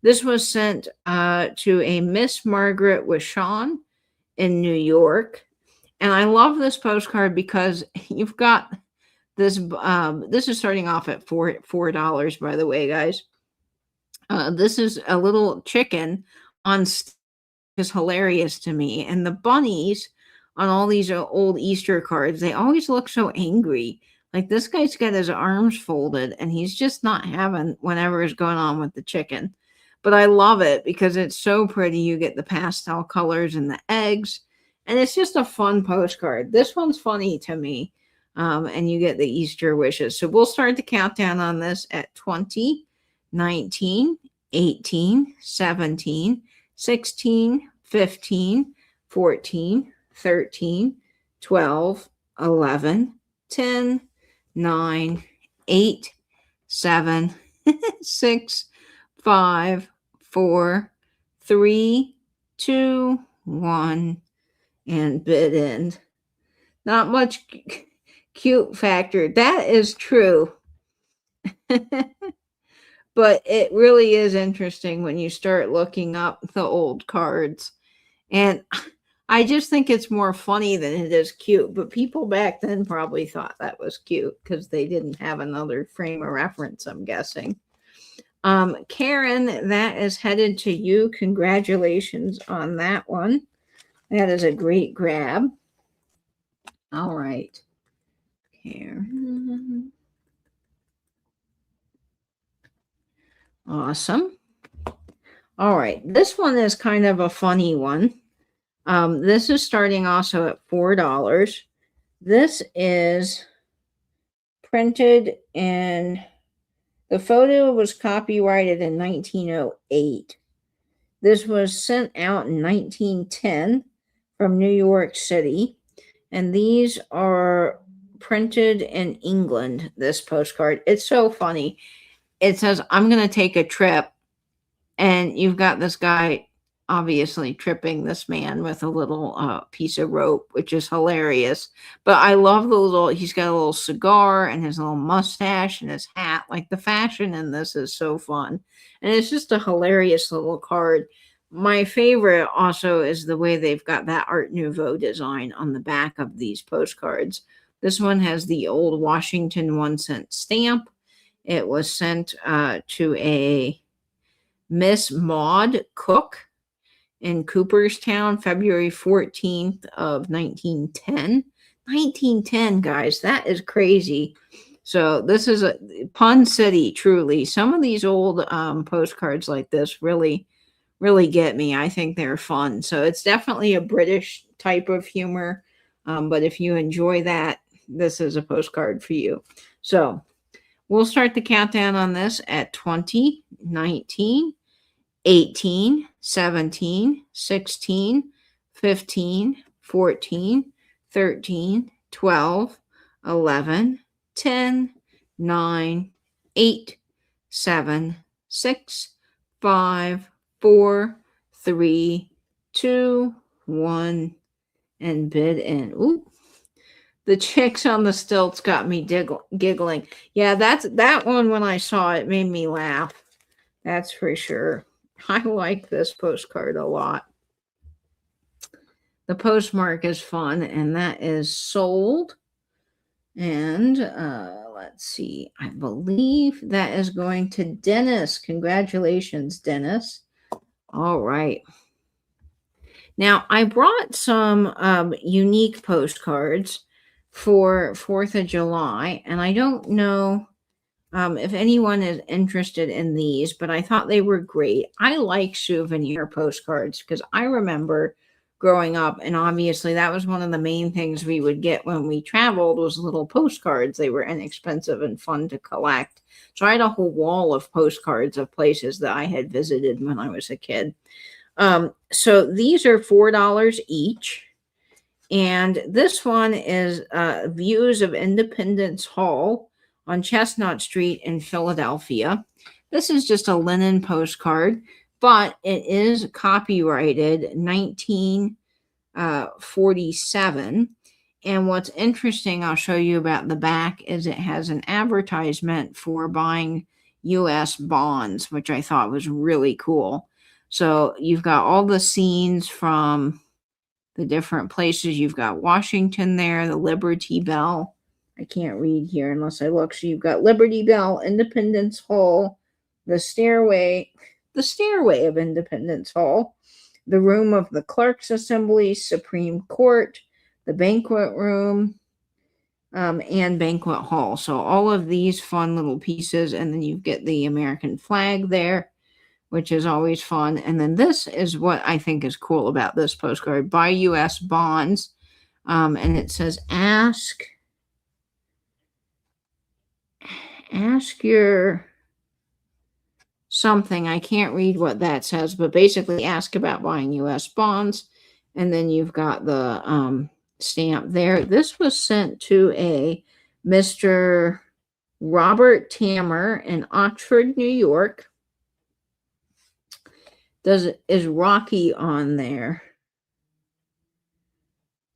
This was sent to a Miss Margaret Wishon in New York. And I love this postcard because you've got this. This is starting off at $4, by the way, guys. This is a little chicken on is hilarious to me. And the bunnies on all these old Easter cards, they always look so angry. Like this guy's got his arms folded and he's just not having whatever is going on with the chicken. But I love it because it's so pretty. You get the pastel colors and the eggs, and it's just a fun postcard. This one's funny to me. And you get the Easter wishes. So we'll start the countdown on this at 20, 19, 18, 17, 16, 15, 14, 13, 12, 11, 10, 9, 8, 7, 6, 5, 4, 3, 2, 1, and bid end. Not much cute factor. That is true. But it really is interesting when you start looking up the old cards. And I just think it's more funny than it is cute. But people back then probably thought that was cute because they didn't have another frame of reference, I'm guessing. Karen, that is headed to you. Congratulations on that one. That is a great grab. All right. Karen. Awesome. All right. This one is kind of a funny one. This is starting also at $4. This is printed in, the photo was copyrighted in 1908. This was sent out in 1910 from New York City. And these are printed in England, this postcard. It's so funny. It says, I'm going to take a trip. And you've got this guy obviously tripping this man with a little piece of rope, which is hilarious. But I love the little, he's got a little cigar and his little mustache and his hat. Like the fashion in this is so fun. And it's just a hilarious little card. My favorite also is the way they've got that Art Nouveau design on the back of these postcards. This one has the old Washington 1-cent stamp. It was sent to a Miss Maud Cook in Cooperstown, February 14th of 1910. 1910, guys, that is crazy. So this is a Pun City, truly. Some of these old postcards like this really, really get me. I think they're fun. So it's definitely a British type of humor. But if you enjoy that, this is a postcard for you. So we'll start the countdown on this at 20, 19, 18, 17, 16, 15, 14, 13, 12, 11, 10, 9, 8, 7, 6, 5, 4, 3, 2, 1, and bid in. Ooh, the chicks on the stilts got me giggling. Yeah, that one when I saw it made me laugh. That's for sure. I like this postcard a lot. The postmark is fun, and that is sold. And let's see. I believe that is going to Dennis. Congratulations, Dennis. All right. Now, I brought some unique postcards for 4th of July, and I don't know if anyone is interested in these, but I thought they were great. I like souvenir postcards because I remember growing up, and obviously that was one of the main things we would get when we traveled was little postcards. They were inexpensive and fun to collect. So I had a whole wall of postcards of places that I had visited when I was a kid. So these are $4 each. And this one is views of Independence Hall on Chestnut Street in Philadelphia. This is just a linen postcard, but it is copyrighted 1947. And what's interesting, I'll show you about the back, is it has an advertisement for buying U.S. bonds, which I thought was really cool. So you've got all the scenes from the different places. You've got Washington there, the Liberty Bell. I can't read here unless I look. So you've got Liberty Bell, Independence Hall, the stairway of Independence Hall, the room of the Clerks Assembly, Supreme Court, the banquet room, and banquet hall. So all of these fun little pieces, and then you get the American flag there, which is always fun. And then this is what I think is cool about this postcard: buy U.S. bonds. And it says, ask your something. I can't read what that says, but basically ask about buying U.S. bonds. And then you've got the stamp there. This was sent to a Mr. Robert Tammer in Oxford, New York. Is Rocky on there?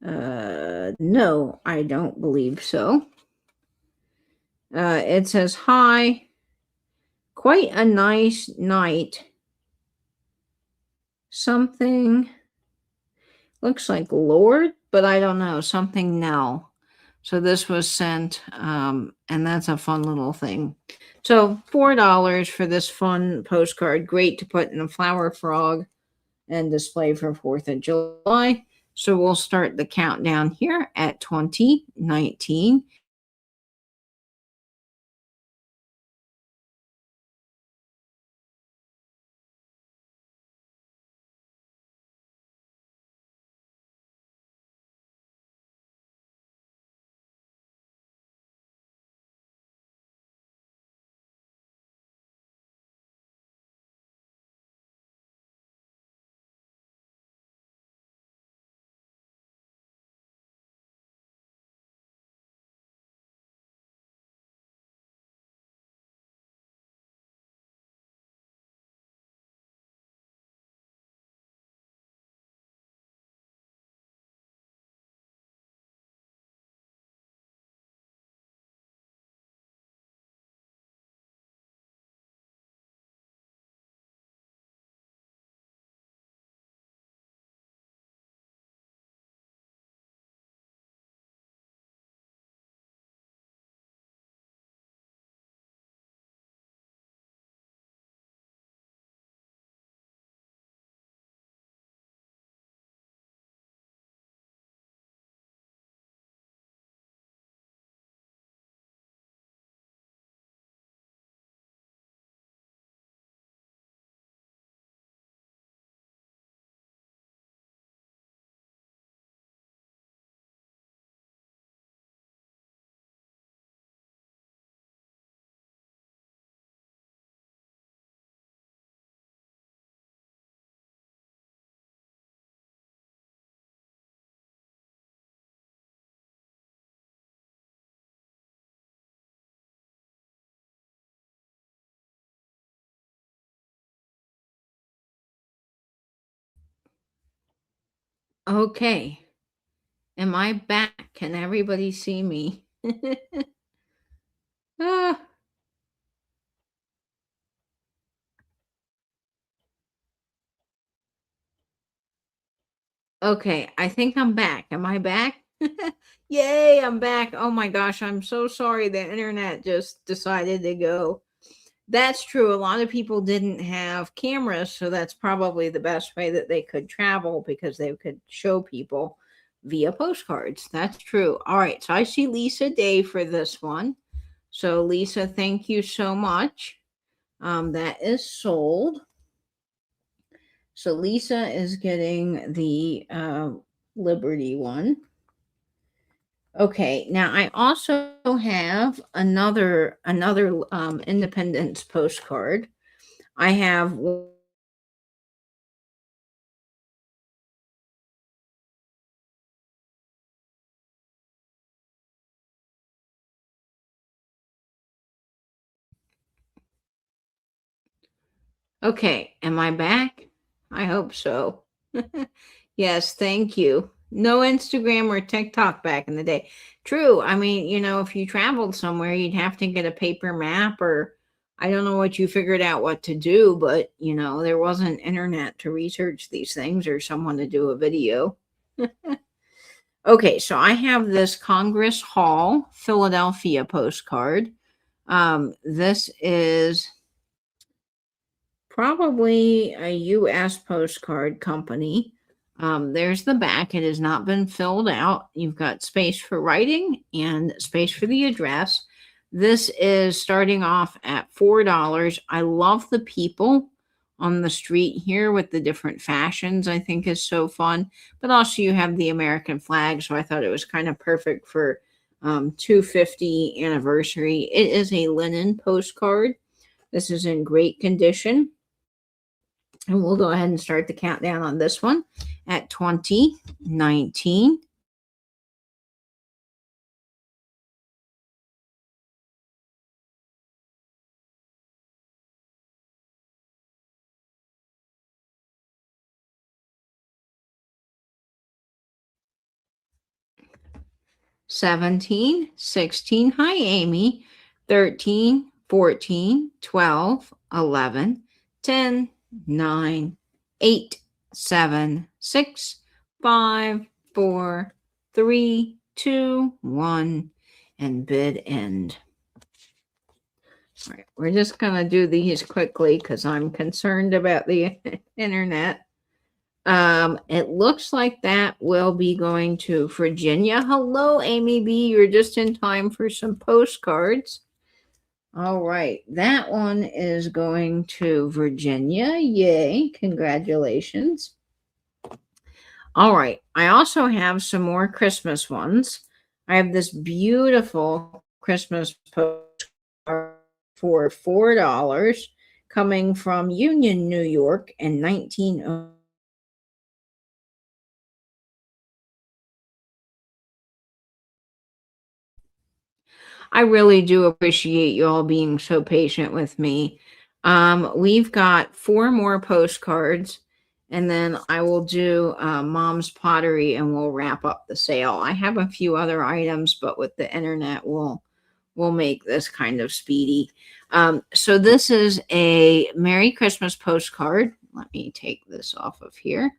No, I don't believe so. It says, hi, quite a nice night. Something looks like Lord, but I don't know, something Nell. So this was sent, and that's a fun little thing. So $4 for this fun postcard. Great to put in a flower frog and display for 4th of July. So we'll start the countdown here at 20, 19, Okay. Am I back? Can everybody see me? Ah, okay, I think I'm back. Am I back? Yay, I'm back. Oh my gosh, I'm so sorry the internet just decided to go. That's true. A lot of people didn't have cameras, so that's probably the best way that they could travel because they could show people via postcards. That's true. All right, so I see Lisa Day for this one. So, Lisa, thank you so much. That is sold. So, Lisa is getting the Liberty one. Okay, now I also have another Independence postcard. I have. Okay, am I back? I hope so. Yes, thank you. No Instagram or TikTok back in the day. True. I mean, if you traveled somewhere, you'd have to get a paper map, or I don't know what you figured out what to do, but there wasn't internet to research these things or someone to do a video. Okay, so I have this Congress Hall, Philadelphia postcard. This is probably a US postcard company. There's the back. It has not been filled out. You've got space for writing and space for the address. This is starting off at $4. I love the people on the street here with the different fashions. I think is so fun. But also you have the American flag, so I thought it was kind of perfect for 250 anniversary. It is a linen postcard. This is in great condition. And we'll go ahead and start the countdown on this one at 20, 19, 17, 16. Hi, Amy. 13, 14, 12, 11, 10, 9, 8, 7, 6, 5, 4, 3, 2, 1, and bid end. All right, we're just going to do these quickly because I'm concerned about the internet. It looks like that will be going to Virginia. Hello, Amy B. You're just in time for some postcards. All right, that one is going to Virginia. Yay, congratulations. All right, I also have some more Christmas ones. I have this beautiful Christmas postcard for $4 coming from Union, New York in 1900. I really do appreciate you all being so patient with me. We've got four more postcards, and then I will do Mom's Pottery, and we'll wrap up the sale. I have a few other items, but with the internet, we'll make this kind of speedy. So this is a Merry Christmas postcard. Let me take this off of here.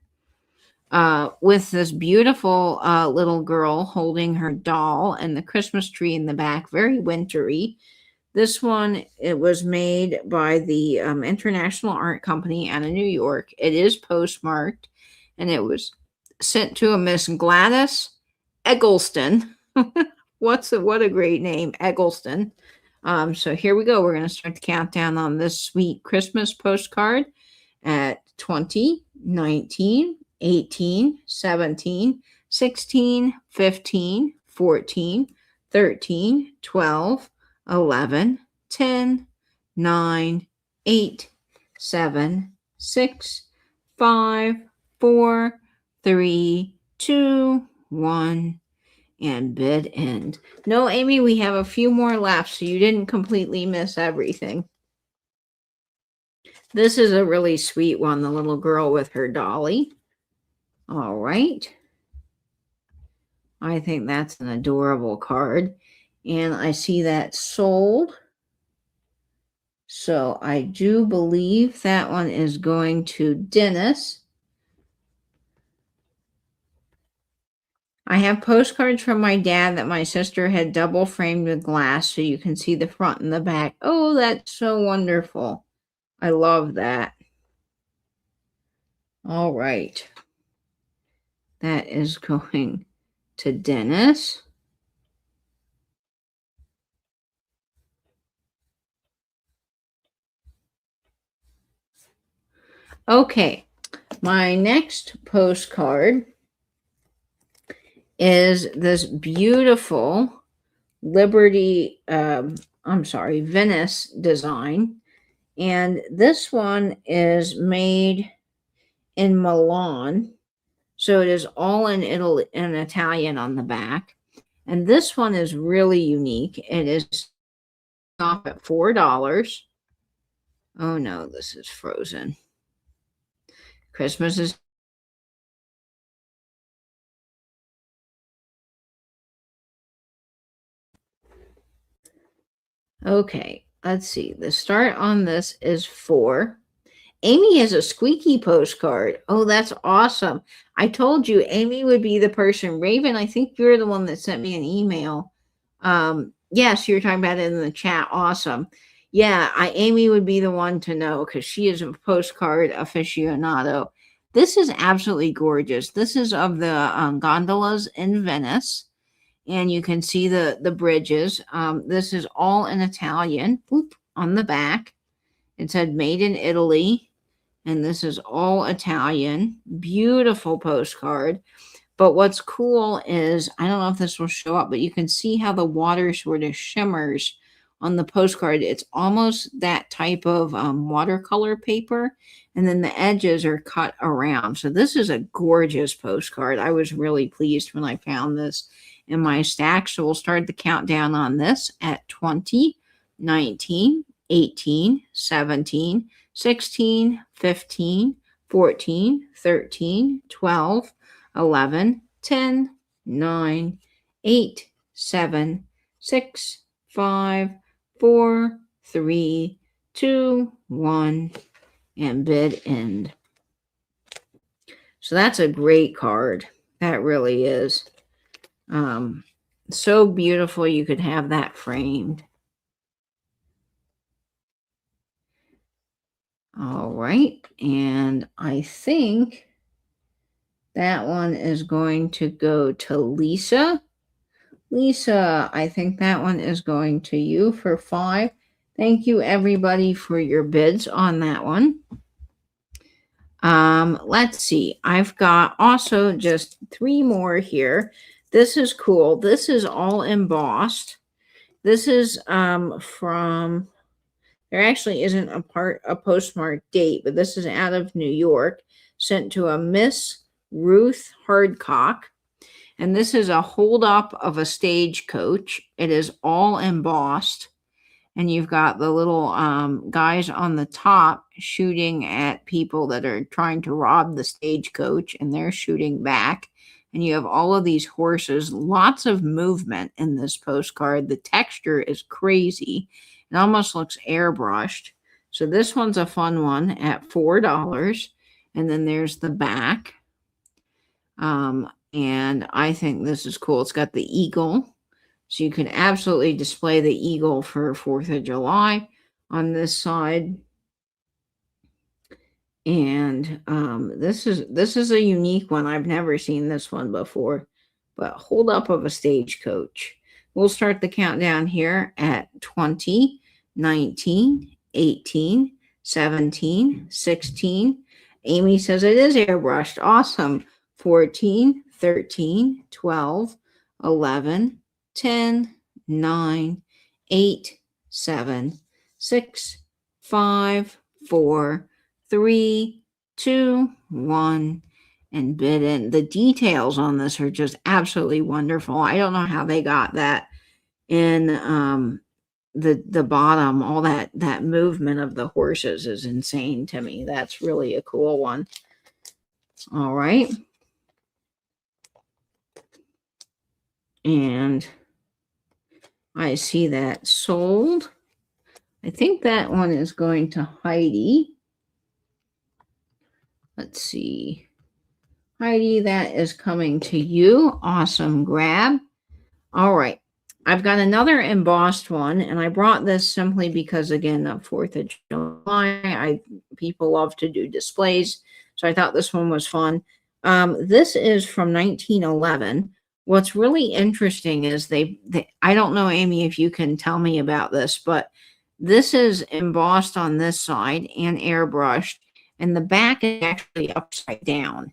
With this beautiful little girl holding her doll and the Christmas tree in the back, very wintry. This one, it was made by the International Art Company out of New York. It is postmarked, and it was sent to a Miss Gladys Eggleston. What a great name, Eggleston. So here we go. We're going to start the countdown on this sweet Christmas postcard at 20, 19, 18, 17, 16, 15, 14, 13, 12, 11, 10, 9, 8, 7, 6, 5, 4, 3, 2, 1, and bid end. No, Amy, we have a few more left, so you didn't completely miss everything. This is a really sweet one, the little girl with her dolly. All right. I think that's an adorable card. And I see that sold. So I do believe that one is going to Dennis. I have postcards from my dad that my sister had double framed with glass so you can see the front and the back. Oh, that's so wonderful. I love that. All right. That is going to Dennis. Okay. My next postcard is this beautiful Venice design. And this one is made in Milan. So it is all in Italy, in Italian on the back. And this one is really unique. It is off at $4. Oh no, this is frozen. Christmas is okay. Let's see. The start on this is 4. Amy has a squeaky postcard. Oh, that's awesome. I told you Amy would be the person. Raven, I think you're the one that sent me an email. Yes, you're talking about it in the chat. Awesome. Yeah, Amy would be the one to know because she is a postcard aficionado. This is absolutely gorgeous. This is of the gondolas in Venice, and you can see the bridges. This is all in Italian. Oop, on the back. It said made in Italy, and this is all Italian. Beautiful postcard. But what's cool is, I don't know if this will show up, but you can see how the water sort of shimmers on the postcard. It's almost that type of watercolor paper, and then the edges are cut around. So this is a gorgeous postcard. I was really pleased when I found this in my stack. So we'll start the countdown on this at 20, 19, 18, 17, 16, 15, 14, 13, 12, 11, 10, 9, 8, 7, 6, 5, 4, 3, 2, 1, and bid end. So that's a great card. That really is. So beautiful you could have that framed. All right. And I think that one is going to go to Lisa. Lisa, I think that one is going to you for 5. Thank you, everybody, for your bids on that one. Let's see. I've got also just 3 more here. This is cool. This is all embossed. This is from, there actually isn't a postmark date, but this is out of New York, sent to a Miss Ruth Hardcock. And this is a hold up of a stagecoach. It is all embossed. And you've got the little guys on the top shooting at people that are trying to rob the stagecoach, and they're shooting back. And you have all of these horses, lots of movement in this postcard. The texture is crazy. It almost looks airbrushed. So this one's a fun one at $4. And then there's the back. And I think this is cool. It's got the eagle. So you can absolutely display the eagle for 4th of July on this side. And this is a unique one. I've never seen this one before. But hold up of a stagecoach. We'll start the countdown here at 20, 19, 18, 17, 16. Amy says it is airbrushed. Awesome. 14, 13, 12, 11, 10, 9, 8, 7, 6, 5, 4, 3, 2, 1, and bid in. The details on this are just absolutely wonderful. I don't know how they got that in the bottom. All that movement of the horses is insane to me. That's really a cool one. All right. And I see that sold. I think that one is going to Heidi. Let's see. Heidi, that is coming to you. Awesome grab. All right. I've got another embossed one, and I brought this simply because, again, the 4th of July, people love to do displays, so I thought this one was fun. This is from 1911. What's really interesting is I don't know, Amy, if you can tell me about this, but this is embossed on this side and airbrushed, and the back is actually upside down.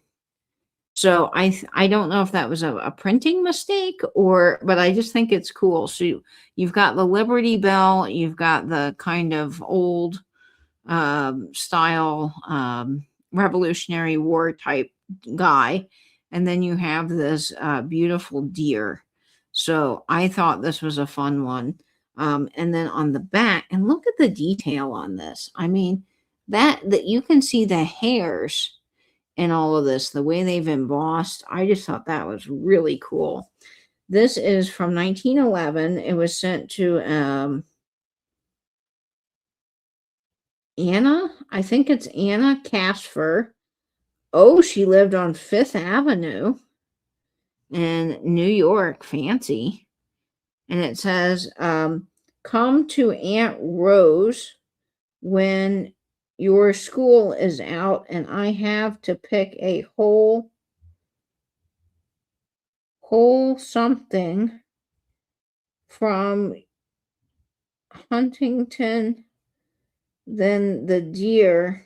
So I don't know if that was a printing mistake but I just think it's cool. So you've got the Liberty Bell, you've got the kind of old style Revolutionary War type guy, and then you have this beautiful deer. So I thought this was a fun one. And then on the back, and look at the detail on this. I mean, that you can see the hairs in all of this, the way they've embossed. I just thought that was really cool. This is from 1911. It was sent to Anna. I think it's Anna Casper. Oh, she lived on 5th Avenue in New York. Fancy. And it says, come to Aunt Rose when your school is out and I have to pick a whole something from Huntington, then the deer,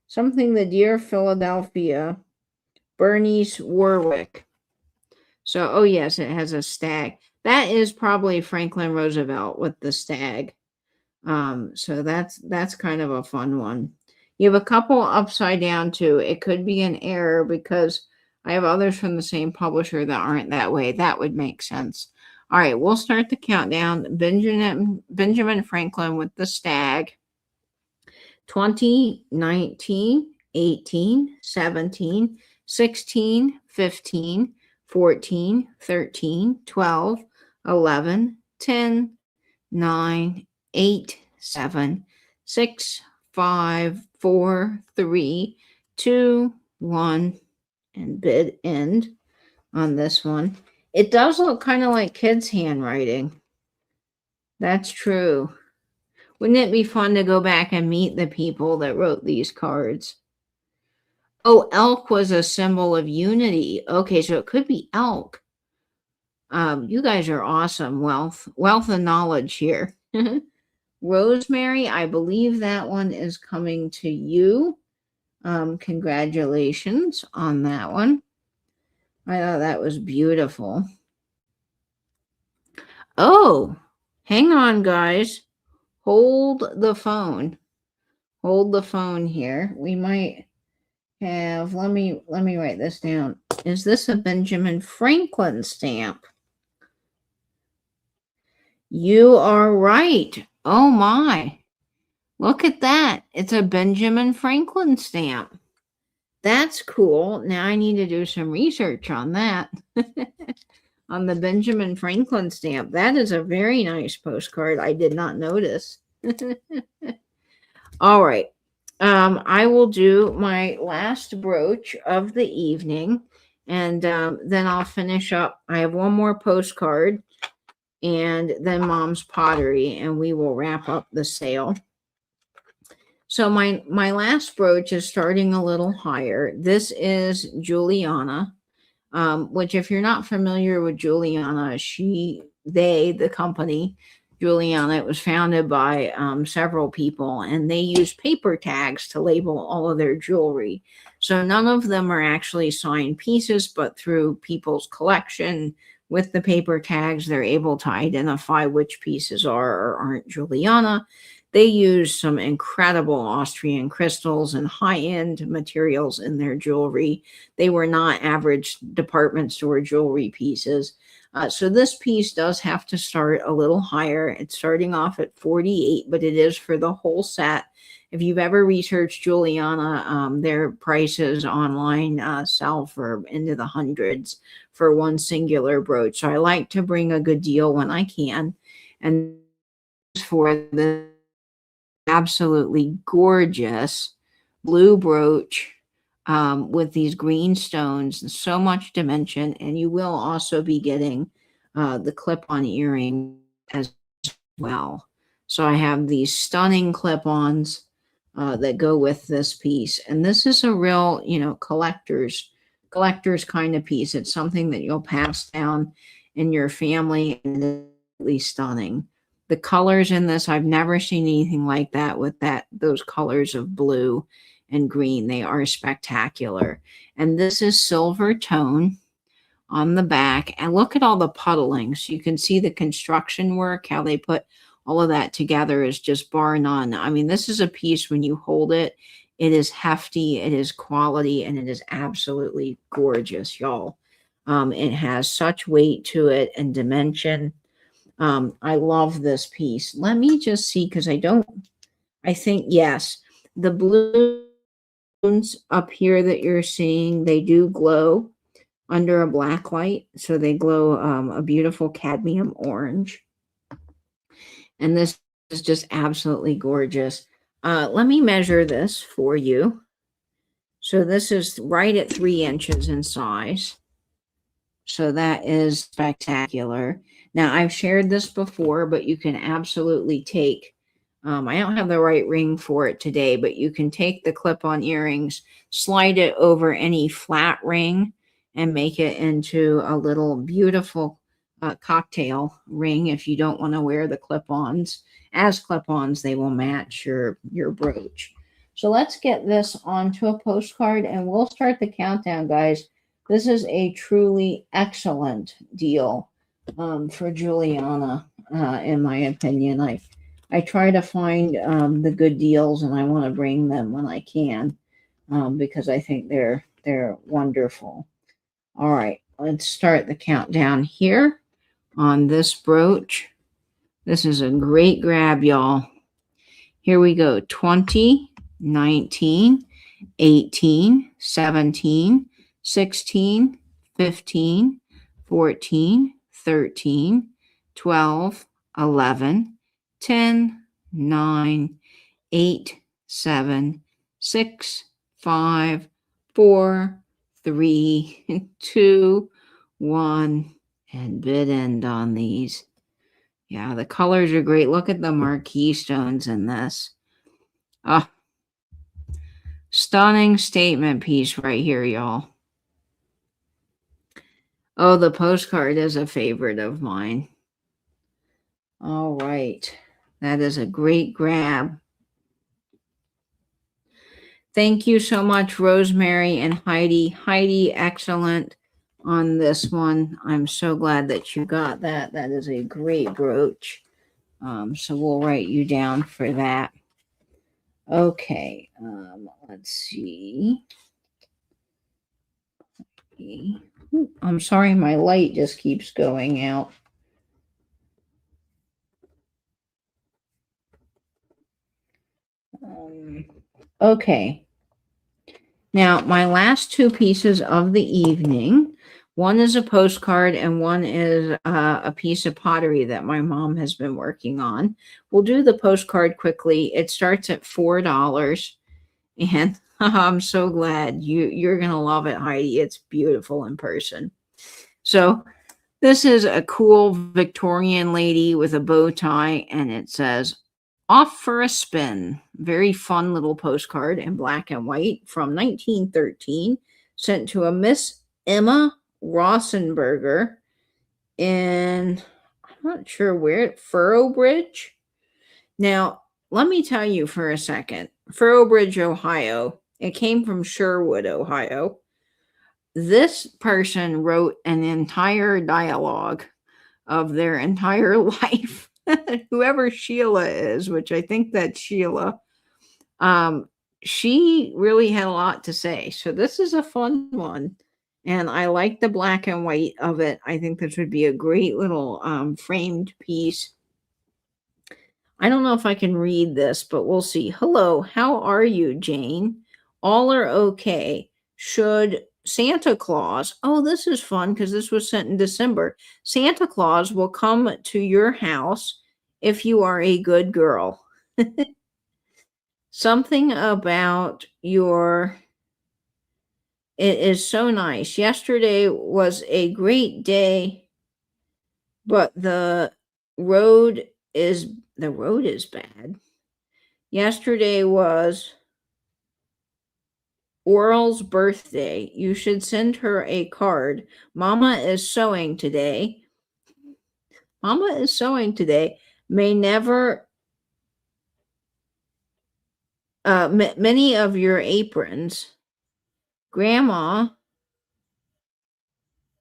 something the deer Philadelphia, Bernice Warwick. So, oh yes, it has a stag. That is probably Franklin Roosevelt with the stag. So that's kind of a fun one. You have a couple upside down too. It could be an error because I have others from the same publisher that aren't that way. That would make sense. All right, we'll start the countdown. Benjamin Franklin with the stag. 20, 19, 18, 17, 16, 15, 14, 13, 12, 11, 10, 9, 8, 7, 6, 5, 4, 3, 2, 1, and bid end on this one. It does look kind of like kids' handwriting. That's true. Wouldn't it be fun to go back and meet the people that wrote these cards? Oh, elk was a symbol of unity. Okay, so it could be elk. You guys are awesome. Wealth of knowledge here. Rosemary, I believe that one is coming to you. Congratulations on that one. I thought that was beautiful. Oh, hang on, guys. Hold the phone. Hold the phone here. We might have, let me write this down. Is this a Benjamin Franklin stamp? You are right. Oh my. Look at that. It's a Benjamin Franklin stamp. That's cool. Now I need to do some research on that. On the Benjamin Franklin stamp. That is a very nice postcard. I did not notice. All right. I will do my last brooch of the evening, and then I'll finish up. I have one more postcard, and then Mom's pottery, and we will wrap up the sale. So my last brooch is starting a little higher. This is Juliana, which if you're not familiar with Juliana, the company, Juliana, it was founded by several people, and they use paper tags to label all of their jewelry. So none of them are actually signed pieces, but through people's collection with the paper tags, they're able to identify which pieces are or aren't Juliana. They use some incredible Austrian crystals and high-end materials in their jewelry. They were not average department store jewelry pieces. So this piece does have to start a little higher. It's starting off at 48, but it is for the whole set. if you've ever researched Juliana, their prices online sell for into the hundreds for one singular brooch. So I like to bring a good deal when I can. And for the absolutely gorgeous blue brooch with these green stones and so much dimension. And you will also be getting the clip-on earring as well. So I have these stunning clip-ons that go with this piece. And this is a real, collector's kind of piece. It's something that you'll pass down in your family, and it's really stunning. The colors in this, I've never seen anything like that with those colors of blue and green. They are spectacular. And this is silver tone on the back. And look at all the puddling. So you can see the construction work, how they put all of that together is just bar none. I mean, this is a piece when you hold it, it is hefty, it is quality, and it is absolutely gorgeous, y'all. It has such weight to it and dimension. I love this piece. Let me just see, because I think, yes, the balloons up here that you're seeing, they do glow under a black light. So they glow a beautiful cadmium orange. And this is just absolutely gorgeous. Let me measure this for you. So this is right at 3 inches in size. So that is spectacular. Now, I've shared this before, but you can absolutely take, I don't have the right ring for it today, but you can take the clip-on earrings, slide it over any flat ring, and make it into a little beautiful cocktail ring. If you don't want to wear the clip-ons, as clip-ons, they will match your brooch. So let's get this onto a postcard, and we'll start the countdown, guys. This is a truly excellent deal for Juliana, in my opinion. I try to find the good deals, and I want to bring them when I can, because I think they're wonderful. All right, let's start the countdown here on this brooch. This is a great grab, y'all. Here we go. 20, 19, 18, 17, 16, 15, 14, 13, 12, 11, 10, 9, 8, 7, 6, 5, 4, 3, 2, 1, and bid end on these. Yeah, the colors are great. Look at the marquee stones in this. Ah, stunning statement piece right here, y'all. Oh, the postcard is a favorite of mine. All right. That is a great grab. Thank you so much, Rosemary and Heidi. Heidi, excellent on this one. I'm so glad that you got that. That is a great brooch. So we'll write you down for that. Okay. Let's see. I'm sorry, my light just keeps going out. Okay. Now, my last two pieces of the evening, one is a postcard and one is a piece of pottery that my mom has been working on. We'll do the postcard quickly. It starts at $4, and I'm so glad you're going to love it, Heidi. It's beautiful in person. So this is a cool Victorian lady with a bow tie, and it says, "Off for a spin." Very fun little postcard in black and white from 1913, sent to a Miss Emma Rossenberger in, I'm not sure where, Furrowbridge. Now, let me tell you for a second, Furrowbridge, Ohio. It came from Sherwood, Ohio. This person wrote an entire dialogue of their entire life. Whoever Sheila is, which I think that's Sheila, she really had a lot to say. So this is a fun one. And I like the black and white of it. I think this would be a great little framed piece. I don't know if I can read this, but we'll see. Hello, how are you, Jane? All are okay. Should Santa Claus, oh, this is fun because this was sent in December. Santa Claus will come to your house if you are a good girl. Something about your, it is so nice. Yesterday was a great day, but road the road is bad. Yesterday was Oral's birthday. You should send her a card. Mama is sewing today. Mama is sewing today. May never many of your aprons. Grandma,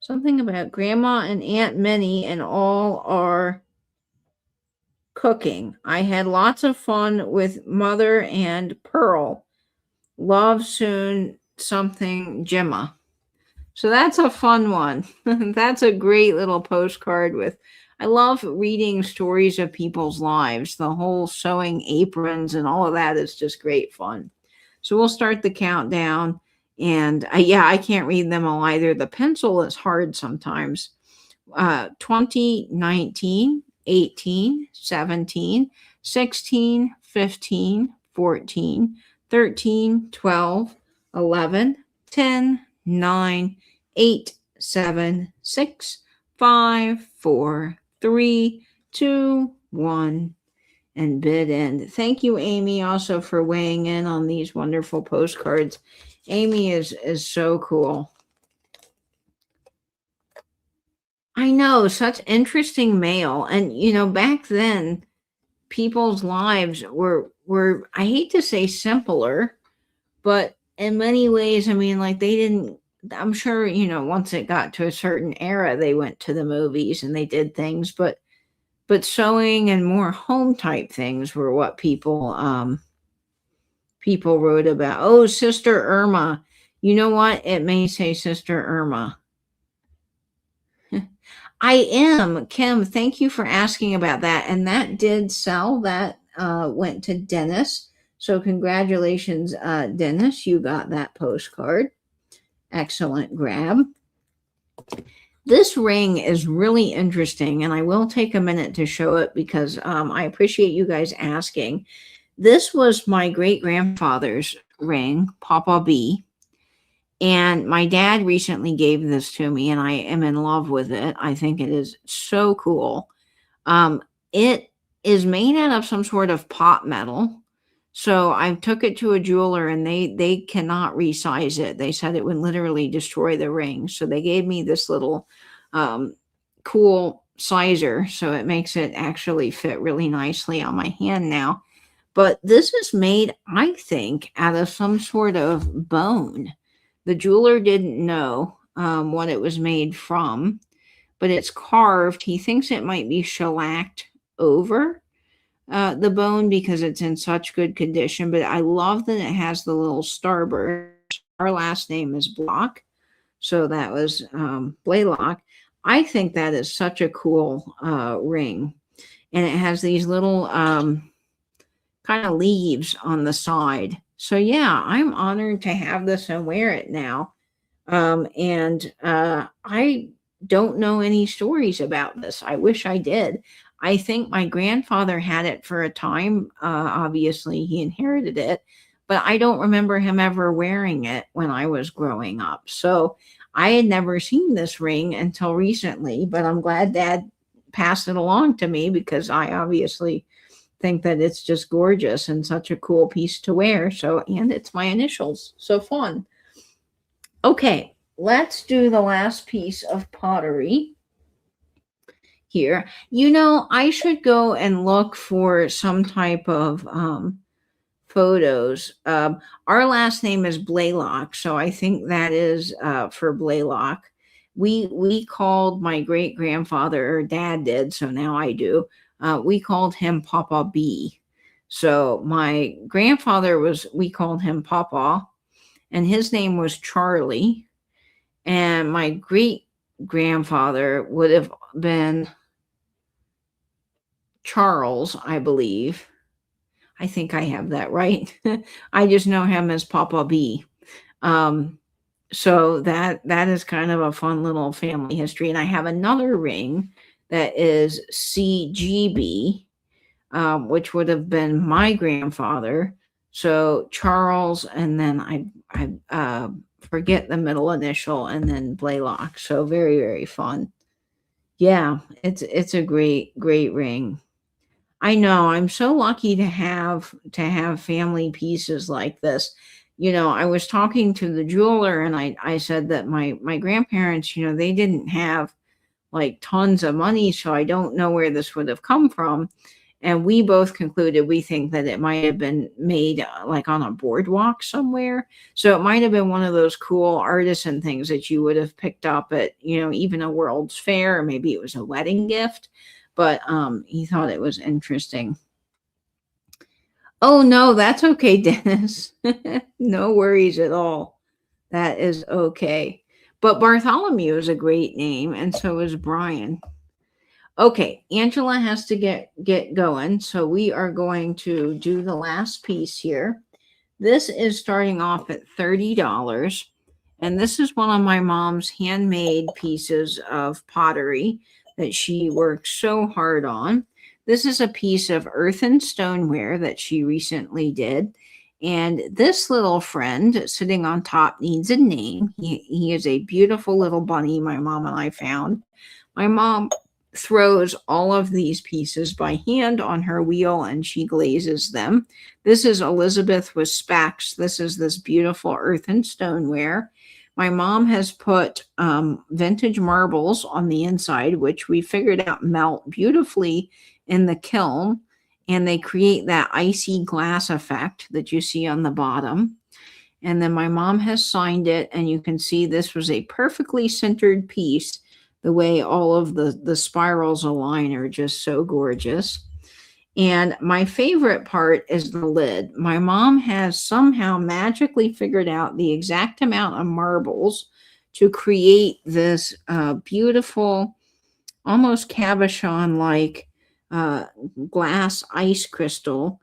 something about Grandma and Aunt Minnie and all are cooking. I had lots of fun with Mother and Pearl. Love soon, something Gemma. So that's a fun one. That's a great little postcard with, I love reading stories of people's lives. The whole sewing aprons and all of that is just great fun. So we'll start the countdown. And yeah, I can't read them all either. The pencil is hard sometimes. 20, 19, 18, 17, 16, 15, 14, 13, 12, 11, 10, 9, 8, 7, 6, 5, 4, 3, 2, 1, and bid end. Thank you, Amy, also for weighing in on these wonderful postcards. Amy is so cool. I know, such interesting mail. And back then people's lives were I hate to say simpler, but in many ways, I mean, like they didn't, I'm sure, once it got to a certain era, they went to the movies and they did things, but sewing and more home type things were what people wrote about. Oh, Sister Irma. You know what? It may say Sister Irma. I am. Kim, thank you for asking about that. And that did sell. That went to Dennis. So congratulations, Dennis. You got that postcard. Excellent grab. This ring is really interesting, and I will take a minute to show it because I appreciate you guys asking. This was my great-grandfather's ring, Papa B. And my dad recently gave this to me, and I am in love with it. I think it is so cool. It is made out of some sort of pot metal. So I took it to a jeweler, and they cannot resize it. They said it would literally destroy the ring. So they gave me this little cool sizer, so it makes it actually fit really nicely on my hand now. But this is made, I think, out of some sort of bone. The jeweler didn't know what it was made from, but it's carved. He thinks it might be shellacked over the bone because it's in such good condition. But I love that it has the little starburst. Our last name is Block, so that was Blaylock. I think that is such a cool ring. And it has these little kind of leaves on the side. So yeah, I'm honored to have this and wear it now. I don't know any stories about this. I wish I did. I think my grandfather had it for a time. Obviously, he inherited it, but I don't remember him ever wearing it when I was growing up. So I had never seen this ring until recently, but I'm glad Dad passed it along to me because I obviously think that it's just gorgeous and such a cool piece to wear. So, and it's my initials. So fun. Okay, let's do the last piece of pottery here. I should go and look for some type of photos. Our last name is Blaylock, so I think that is for Blaylock. We called my great grandfather, or Dad did, so now I do. We called him Papa B. So my grandfather we called him Papa, and his name was Charlie. And my great grandfather would have been Charles, I believe. I think I have that right. I just know him as Papa B. Um, so that is kind of a fun little family history. And I have another ring that is CGB, which would have been my grandfather. So Charles, and then I forget the middle initial, and then Blaylock. So very, very fun. Yeah, it's a great ring. I know, I'm so lucky to have family pieces like this. I was talking to the jeweler, and I said that my grandparents, they didn't have like tons of money, so I don't know where this would have come from. And we both concluded we think that it might have been made like on a boardwalk somewhere. So it might have been one of those cool artisan things that you would have picked up at, even a World's Fair, or maybe it was a wedding gift. But he thought it was interesting. Oh no, that's okay, Dennis. No worries at all. That is okay. But Bartholomew is a great name, and so is Brian. Okay, Angela has to get going, so we are going to do the last piece here. This is starting off at $30, and this is one of my mom's handmade pieces of pottery that she worked so hard on. This is a piece of earthen stoneware that she recently did. And this little friend sitting on top needs a name. He is a beautiful little bunny my mom and I found. My mom throws all of these pieces by hand on her wheel, and she glazes them. This is Elizabeth with Spax. This is this beautiful earthen stoneware. My mom has put vintage marbles on the inside, which we figured out melt beautifully in the kiln, and they create that icy glass effect that you see on the bottom. And then my mom has signed it, and you can see this was a perfectly centered piece. The way all of the spirals align are just so gorgeous. And my favorite part is the lid. My mom has somehow magically figured out the exact amount of marbles to create this beautiful, almost cabochon like glass ice crystal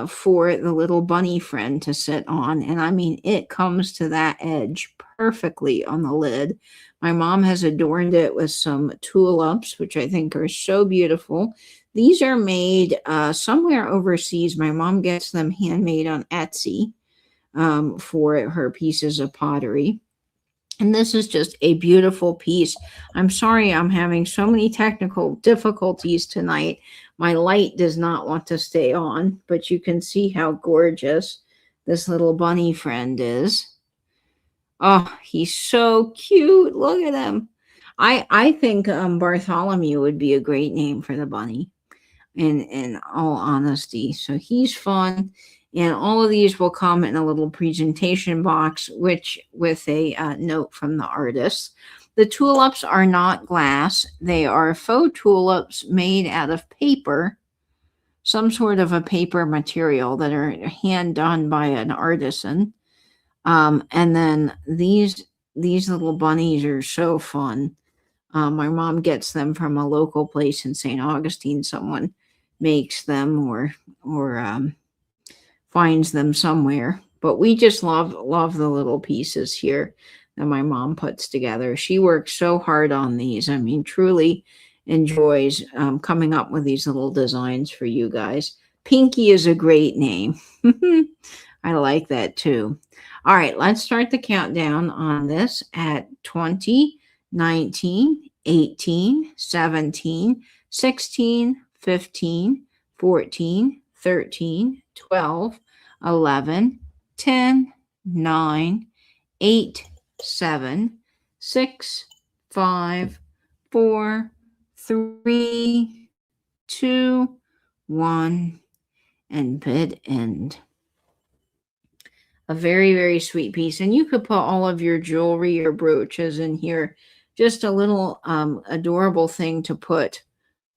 for the little bunny friend to sit on. And I mean, it comes to that edge perfectly on the lid. My mom has adorned it with some tulips, which I think are so beautiful. These are made somewhere overseas. My mom gets them handmade on Etsy for her pieces of pottery. And this is just a beautiful piece. I'm sorry I'm having so many technical difficulties tonight. My light does not want to stay on, but you can see how gorgeous this little bunny friend is. Oh, he's so cute. Look at him. I think Bartholomew would be a great name for the bunny, in all honesty. So he's fun. And all of these will come in a little presentation box, which with a note from the artist. The tulips are not glass. They are faux tulips made out of paper, some sort of a paper material that are hand done by an artisan. And then these little bunnies are so fun. My mom gets them from a local place in St. Augustine. Someone makes them or finds them somewhere. But we just love the little pieces here that my mom puts together. She works so hard on these. I mean, truly enjoys coming up with these little designs for you guys. Pinky is a great name. I like that too. All right, let's start the countdown on this at 20, 19, 18, 17, 16, 15, 14, 13, 12, 11, 10, 9, 8, 7, 6, 5, 4, 3, 2, 1, and bid end. A very, very sweet piece. And you could put all of your jewelry or brooches in here. Just a little adorable thing to put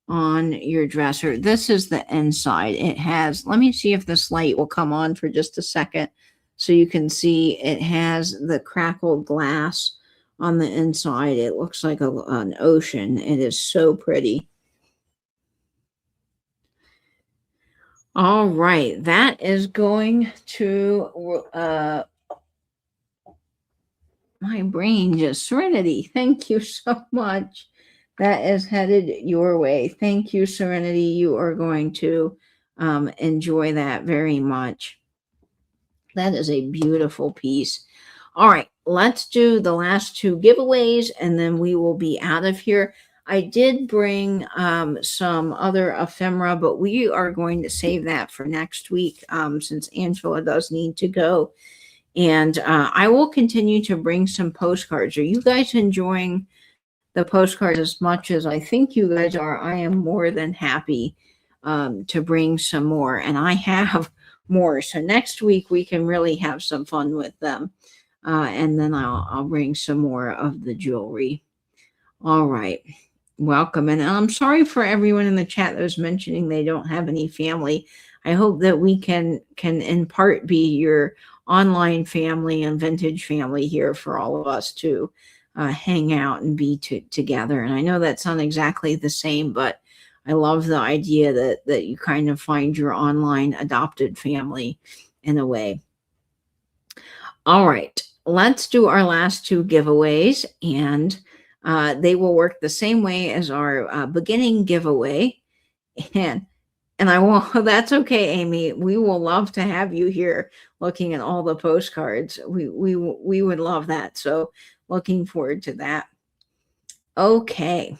on your dresser. This is the inside. It has, let me see if this light will come on for just a second so you can see it has the crackled glass on the inside. It looks like an ocean. It is so pretty. All right, that is going to my brain just Serenity. Thank you so much. That is headed your way. Thank you, Serenity. You are going to enjoy that very much. That is a beautiful piece. All right, let's do the last two giveaways and then we will be out of here. I did bring some other ephemera, but we are going to save that for next week since Angela does need to go. And I will continue to bring some postcards. Are you guys enjoying the postcards as much as I think you guys are? I am more than happy to bring some more. And I have more. So next week we can really have some fun with them. And then I'll bring some more of the jewelry. All right. Welcome. And I'm sorry for everyone in the chat that was mentioning they don't have any family. I hope that we can in part be your online family and vintage family here for all of us to hang out and be together. And I know that's not exactly the same, but I love the idea that you kind of find your online adopted family in a way. All right, let's do our last two giveaways, and they will work the same way as our beginning giveaway. And I will, that's okay, Amy. We will love to have you here looking at all the postcards. We would love that. So looking forward to that. Okay.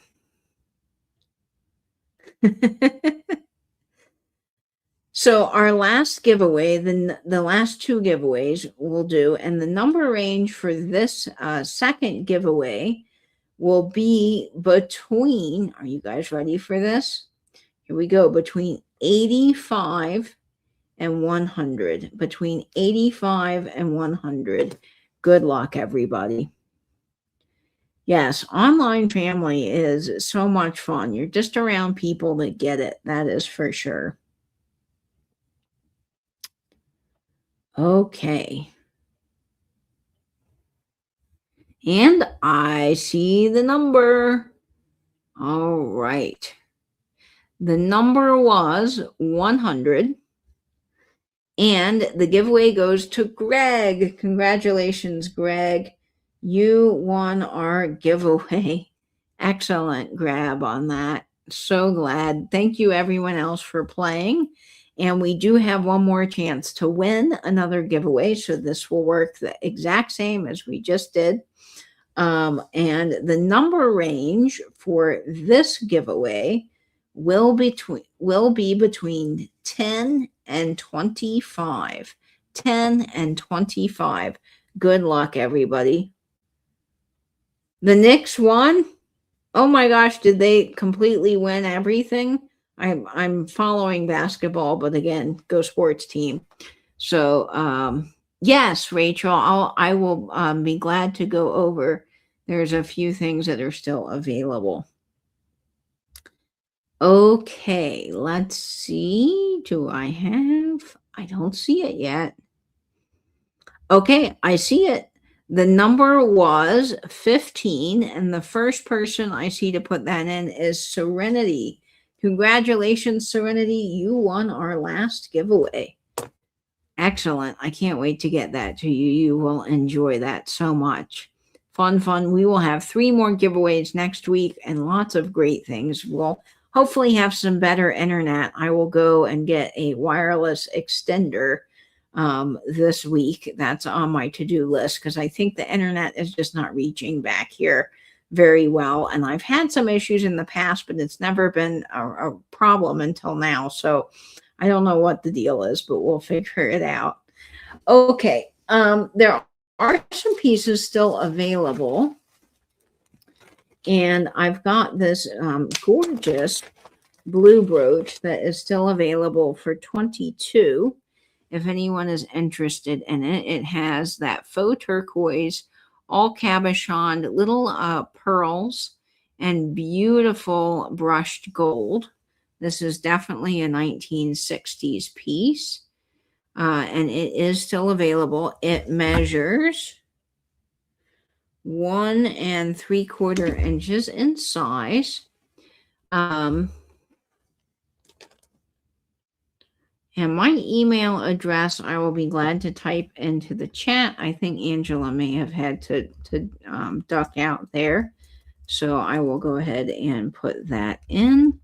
So our last giveaway, the last two giveaways we'll do, and the number range for this second giveaway will be between, are you guys ready for this? Here we go, between 85 and 100. Between 85 and 100. Good luck, everybody. Yes, online family is so much fun. You're just around people that get it. That is for sure. Okay. And I see the number. All right. The number was 100. And the giveaway goes to Greg. Congratulations, Greg. You won our giveaway. Excellent grab on that. So glad. Thank you, everyone else, for playing. And we do have one more chance to win another giveaway. So this will work the exact same as we just did. And the number range for this giveaway will be between 10 and 25. 10 and 25. Good luck, everybody. The next one, oh my gosh, did they completely win everything? I'm following basketball, but again, go sports team. So yes, Rachel, I will be glad to go over. There's a few things that are still available. Okay, let's see. Do I have? I don't see it yet. Okay, I see it. The number was 15, and the first person I see to put that in is Serenity. Congratulations, Serenity. You won our last giveaway. Excellent. I can't wait to get that to you. You will enjoy that so much. Fun. We will have 3 more giveaways next week and lots of great things. We'll hopefully have some better internet. I will go and get a wireless extender this week. That's on my to-do list because I think the internet is just not reaching back here very well. And I've had some issues in the past, but it's never been a problem until now. So I don't know what the deal is, but we'll figure it out. Okay. There are some pieces still available. And I've got this gorgeous blue brooch that is still available for $22. If anyone is interested in it, it has that faux turquoise, all cabochoned little pearls and beautiful brushed gold. This is definitely a 1960s piece, and it is still available. It measures 1 3/4 inches in size. And my email address, I will be glad to type into the chat. I think Angela may have had to duck out there. So I will go ahead and put that in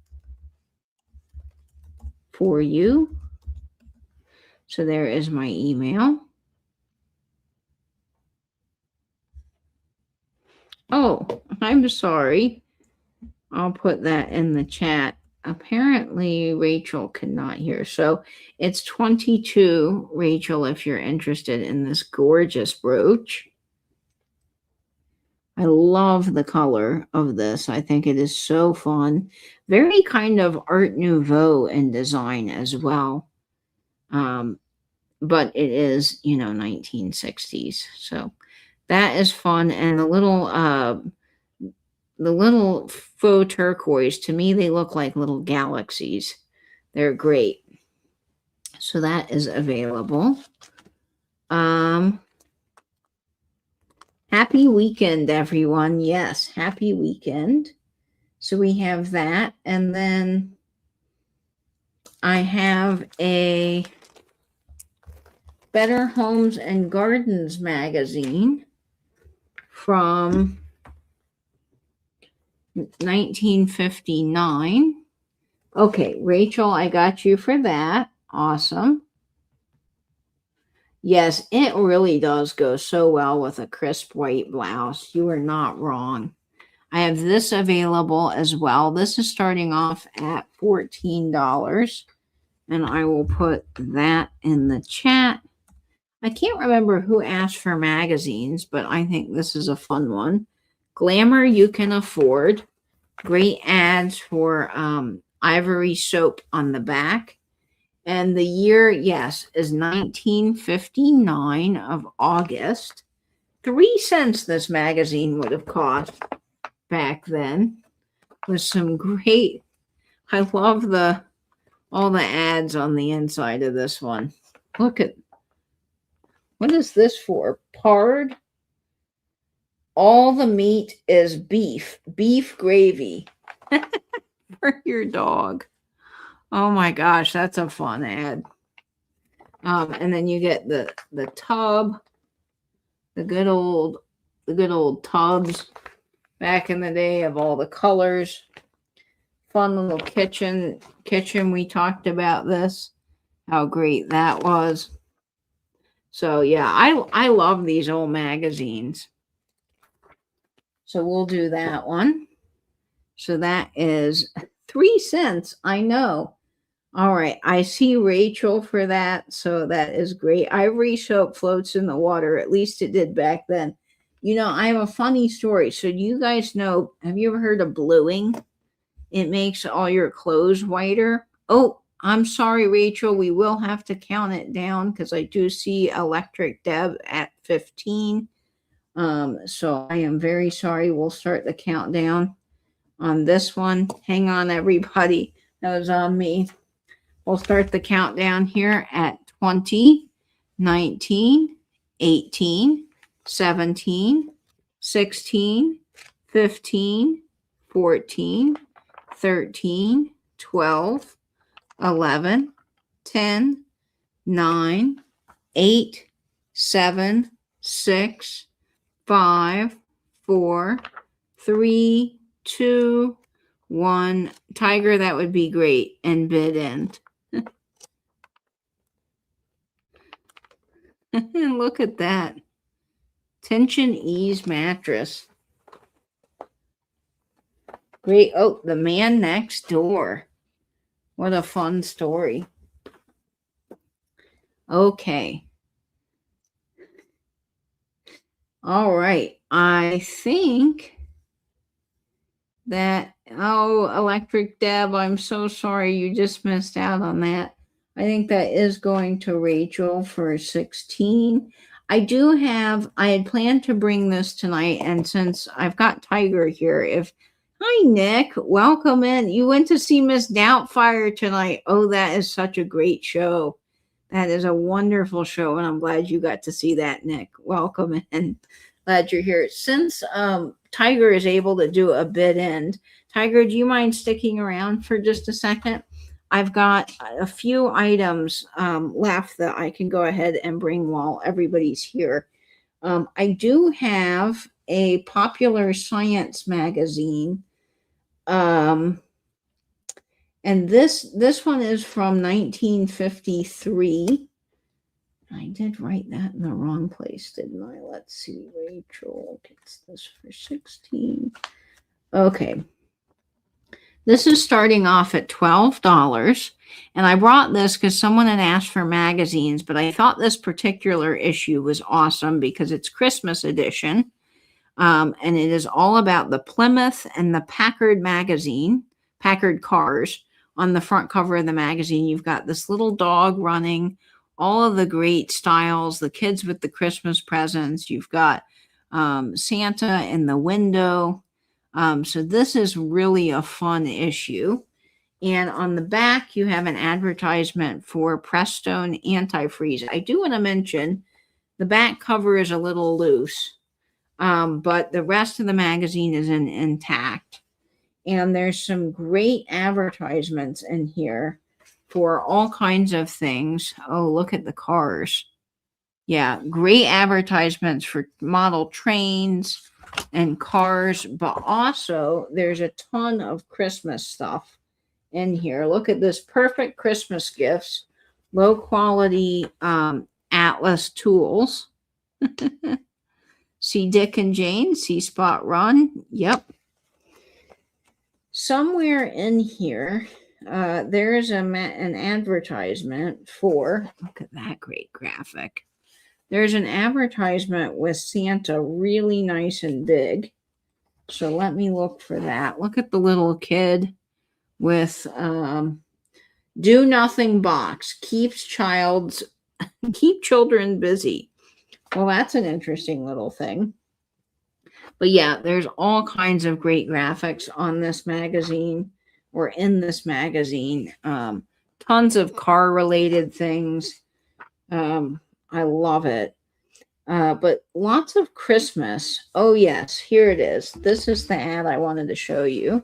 for you. So there is my email. Oh, I'm sorry. I'll put that in the chat. Apparently, Rachel cannot hear. So it's 22, Rachel, if you're interested in this gorgeous brooch. I love the color of this. I think it is so fun. Very kind of Art Nouveau in design as well. But it is, 1960s. So that is fun. And the little faux turquoise, to me, they look like little galaxies. They're great. So that is available. Happy weekend, everyone. Yes, happy weekend. So we have that. And then I have a Better Homes and Gardens magazine from 1959. Okay, Rachel, I got you for that. Awesome. Yes, it really does go so well with a crisp white blouse. You are not wrong. I have this available as well. This is starting off at $14, and I will put that in the chat. I can't remember who asked for magazines, but I think this is a fun one. Glamour You Can Afford. Great ads for Ivory soap on the back. And the year, yes, is 1959 of August. 3 cents this magazine would have cost back then. With some great, I love all the ads on the inside of this one. Look at, what is this for? Pard. All the meat is beef gravy for your dog. Oh my gosh, that's a fun ad. And then you get the tub, the good old tubs back in the day of all the colors. Fun little kitchen. We talked about this, how great that was. So yeah, I love these old magazines. So we'll do that one. So that is 3 cents. I know. All right. I see Rachel for that. So that is great. Ivory soap floats in the water. At least it did back then. I have a funny story. So do you guys know, have you ever heard of bluing? It makes all your clothes whiter. Oh, I'm sorry, Rachel. We will have to count it down because I do see Electric Deb at 15. So I am very sorry. We'll start the countdown on this one. Hang on, everybody. That was on me. We'll start the countdown here at 20, 19, 18, 17, 16, 15, 14, 13, 12, 11, 10, 9, 8, 7, 6, 5, 4, 3, 2, 1. Tiger, that would be great. And bid end. Look at that. Tension ease mattress. Great. Oh, The Man Next Door. What a fun story. Okay. All right. I think that, Electric Deb, I'm so sorry you just missed out on that. I think that is going to Rachel for 16. I had planned to bring this tonight, and since I've got Tiger here, hi, Nick, welcome in. You went to see Miss Doubtfire tonight. Oh, that is such a great show. That is a wonderful show, and I'm glad you got to see that, Nick. Welcome in. Glad you're here. Since Tiger is able to do a bid end, Tiger, do you mind sticking around for just a second? I've got a few items left that I can go ahead and bring while everybody's here. I do have a popular science magazine. And this one is from 1953. I did write that in the wrong place, didn't I? Let's see. Rachel gets this for 16. Okay. This is starting off at $12. And I brought this because someone had asked for magazines, but I thought this particular issue was awesome because it's Christmas edition. And it is all about the Plymouth and the Packard magazine, Packard cars. On the front cover of the magazine, you've got this little dog running, all of the great styles, the kids with the Christmas presents. You've got Santa in the window. So this is really a fun issue. And on the back, you have an advertisement for Prestone antifreeze. I do want to mention the back cover is a little loose, but the rest of the magazine is intact. And there's some great advertisements in here for all kinds of things. Oh, look at the cars. Yeah, great advertisements for model trains and cars, but also there's a ton of Christmas stuff in here. Look at this perfect Christmas gifts, low quality Atlas tools. See Dick and Jane, see Spot Run. Yep. Somewhere in here, there's an advertisement for, look at that great graphic. There's an advertisement with Santa really nice and big. So let me look for that. Look at the little kid with do nothing box, keep children busy. Well, that's an interesting little thing. But yeah, there's all kinds of great graphics on this magazine or in this magazine. Tons of car related things. I love it. But lots of Christmas. Oh, yes, here it is. This is the ad I wanted to show you.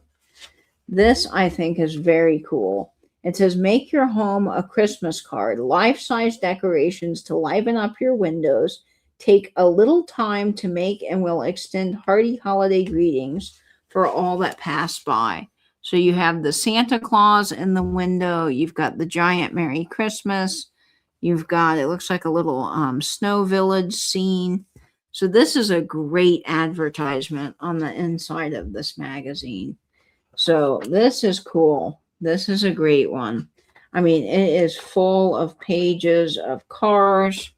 This, I think, is very cool. It says, make your home a Christmas card. Life-size decorations to liven up your windows. Take a little time to make and will extend hearty holiday greetings for all that pass by. So you have the Santa Claus in the window. You've got the giant Merry Christmas. You've got, it looks like a little snow village scene. So this is a great advertisement on the inside of this magazine. So this is cool. This is a great one. I mean, it is full of pages of cars,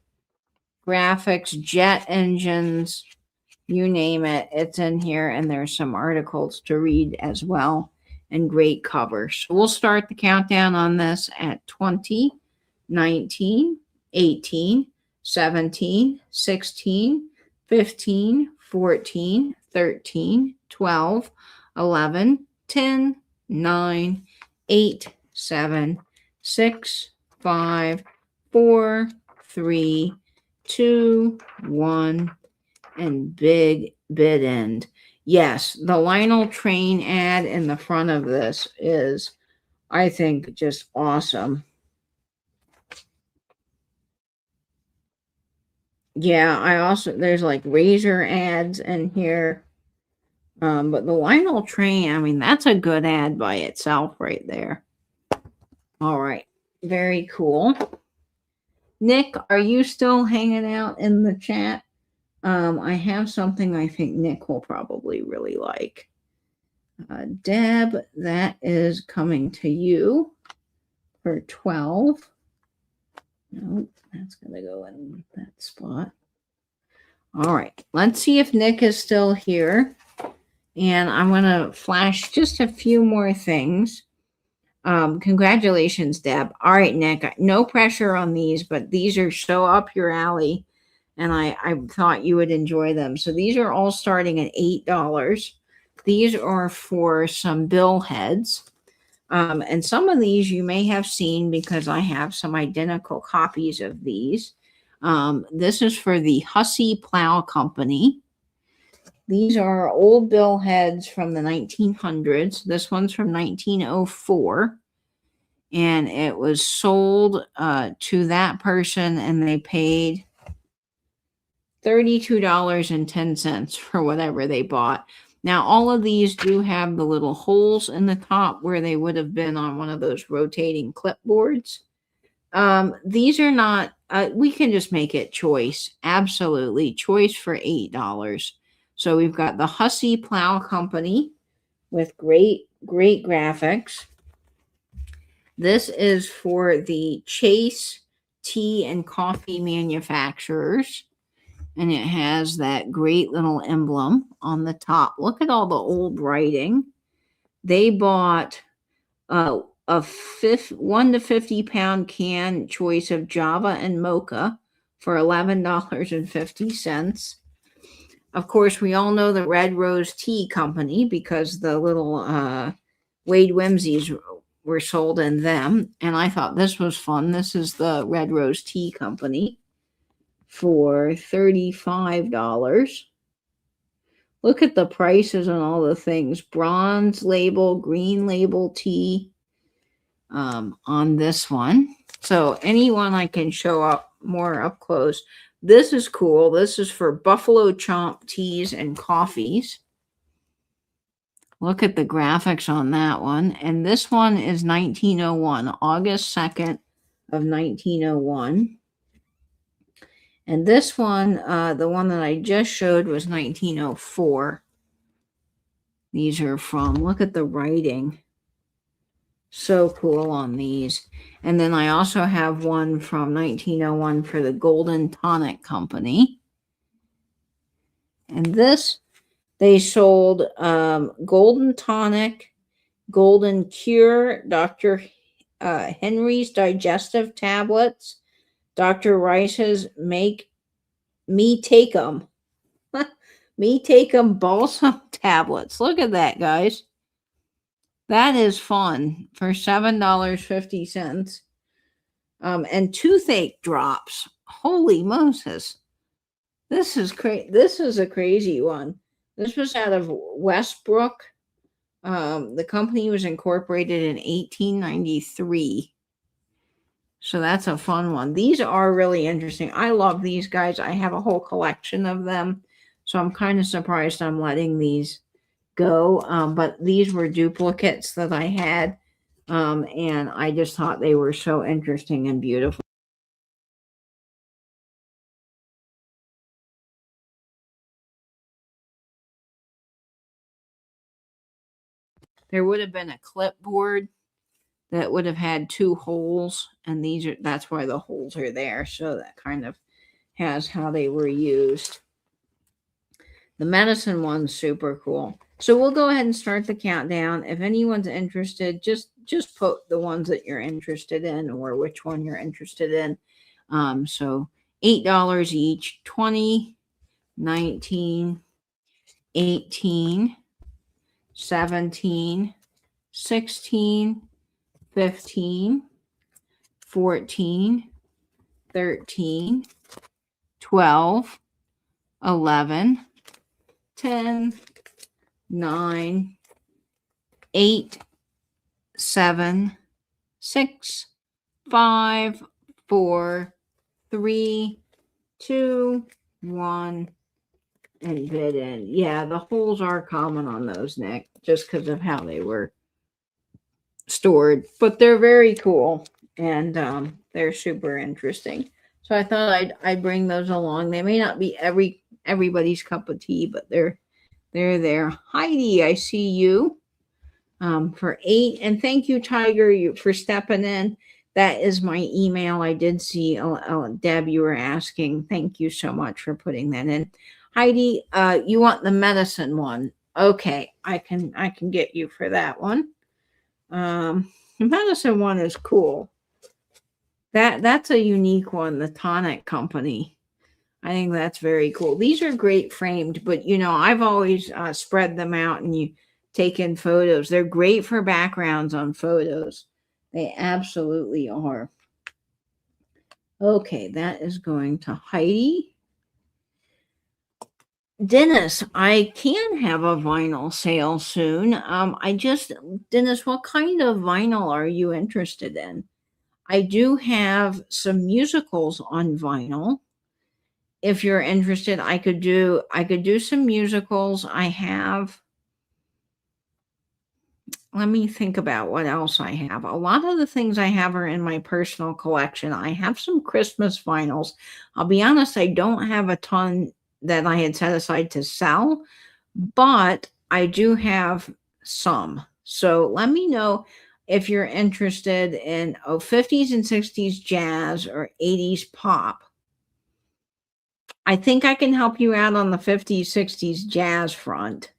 graphics, jet engines, you name it. It's in here, and there's some articles to read as well, and great covers. So we'll start the countdown on this at 20, 19, 18, 17, 16, 15, 14, 13, 12, 11, 10, 9, 8, 7, 6, 5, 4, 3, 2, 1, and big bid end. Yes, the Lionel Train ad in the front of this is, I think, just awesome. Yeah, I also, there's like razor ads in here. But the Lionel Train, I mean, that's a good ad by itself right there. All right, very cool. Nick, are you still hanging out in the chat? I have something I think Nick will probably really like. Deb, that is coming to you for 12. Nope, that's going to go in that spot. All right, let's see if Nick is still here. And I'm going to flash just a few more things. Congratulations, Deb. All right, Nick, no pressure on these, but these are so up your alley, and I thought you would enjoy them. So these are all starting at $8. These are for some bill heads. And some of these you may have seen because I have some identical copies of these. This is for the Hussey Plow Company. These are old bill heads from the 1900s. This one's from 1904. and it was sold to that person, and they paid $32.10 for whatever they bought. Now, all of these do have the little holes in the top where they would have been on one of those rotating clipboards. These are not, we can just make it choice. Absolutely. Choice for $8. So we've got the Hussey Plow Company with great graphics. This is for the Chase Tea and Coffee Manufacturers. And it has that great little emblem on the top. Look at all the old writing. They bought a 1 to 50 pound can choice of Java and Mocha for $11.50. Of course, we all know the Red Rose Tea Company because the little Wade Whimsies were sold in them. And I thought this was fun. This is the Red Rose Tea Company for $35. Look at the prices on all the things. Bronze label, green label tea on this one. So anyone I can show up more up close. This is cool. This is for Buffalo Chomp teas and coffees. Look at the graphics on that one. And this one is 1901, August 2nd of 1901. And this one, the one that I just showed, was 1904. These are from, look at the writing. So cool on these. And then I also have one from 1901 for the Golden Tonic Company. And this, they sold Golden Tonic, Golden Cure, Dr. Henry's Digestive Tablets, Dr. Rice's Make Me Take 'em. Me Take 'em Balsam Tablets. Look at that, guys. That is fun for $7.50. And toothache drops. Holy Moses. This is crazy. This is a crazy one. This was out of Westbrook. The company was incorporated in 1893. So that's a fun one. These are really interesting. I love these guys. I have a whole collection of them. So I'm kind of surprised I'm letting these go. But these were duplicates that I had. And I just thought they were so interesting and beautiful. There would have been a clipboard that would have had two holes, and that's why the holes are there. So that kind of has how they were used. The medicine one's super cool. So we'll go ahead and start the countdown. If anyone's interested, just put the ones that you're interested in or which one you're interested in. So $8 each, 20, 19, 18, 17, 16, 15, 14, 13, 12, 11, 10, 9, 8, 7, 6, 5, 4, 3, 2, 1, and bid in. Yeah, the holes are common on those, Nick, just because of how they were stored. But they're very cool, and they're super interesting. So I thought I'd bring those along. They may not be everybody's cup of tea, but they're there. Heidi, I see you for 8. And thank you, Tiger, for stepping in. That is my email. I did see, Deb, you were asking. Thank you so much for putting that in. Heidi, you want the medicine one. Okay, I can get you for that one. The medicine one is cool. That's a unique one, the Tonic Company. I think that's very cool. These are great framed, but I've always spread them out and you take in photos. They're great for backgrounds on photos. They absolutely are. Okay, that is going to Heidi. Dennis, I can have a vinyl sale soon. Dennis, what kind of vinyl are you interested in? I do have some musicals on vinyl. If you're interested, I could do some musicals. Let me think about what else I have. A lot of the things I have are in my personal collection. I have some Christmas vinyls. I'll be honest, I don't have a ton that I had set aside to sell, but I do have some. So let me know if you're interested in 50s and 60s jazz or 80s pop. I think I can help you out on the 50s, 60s jazz front.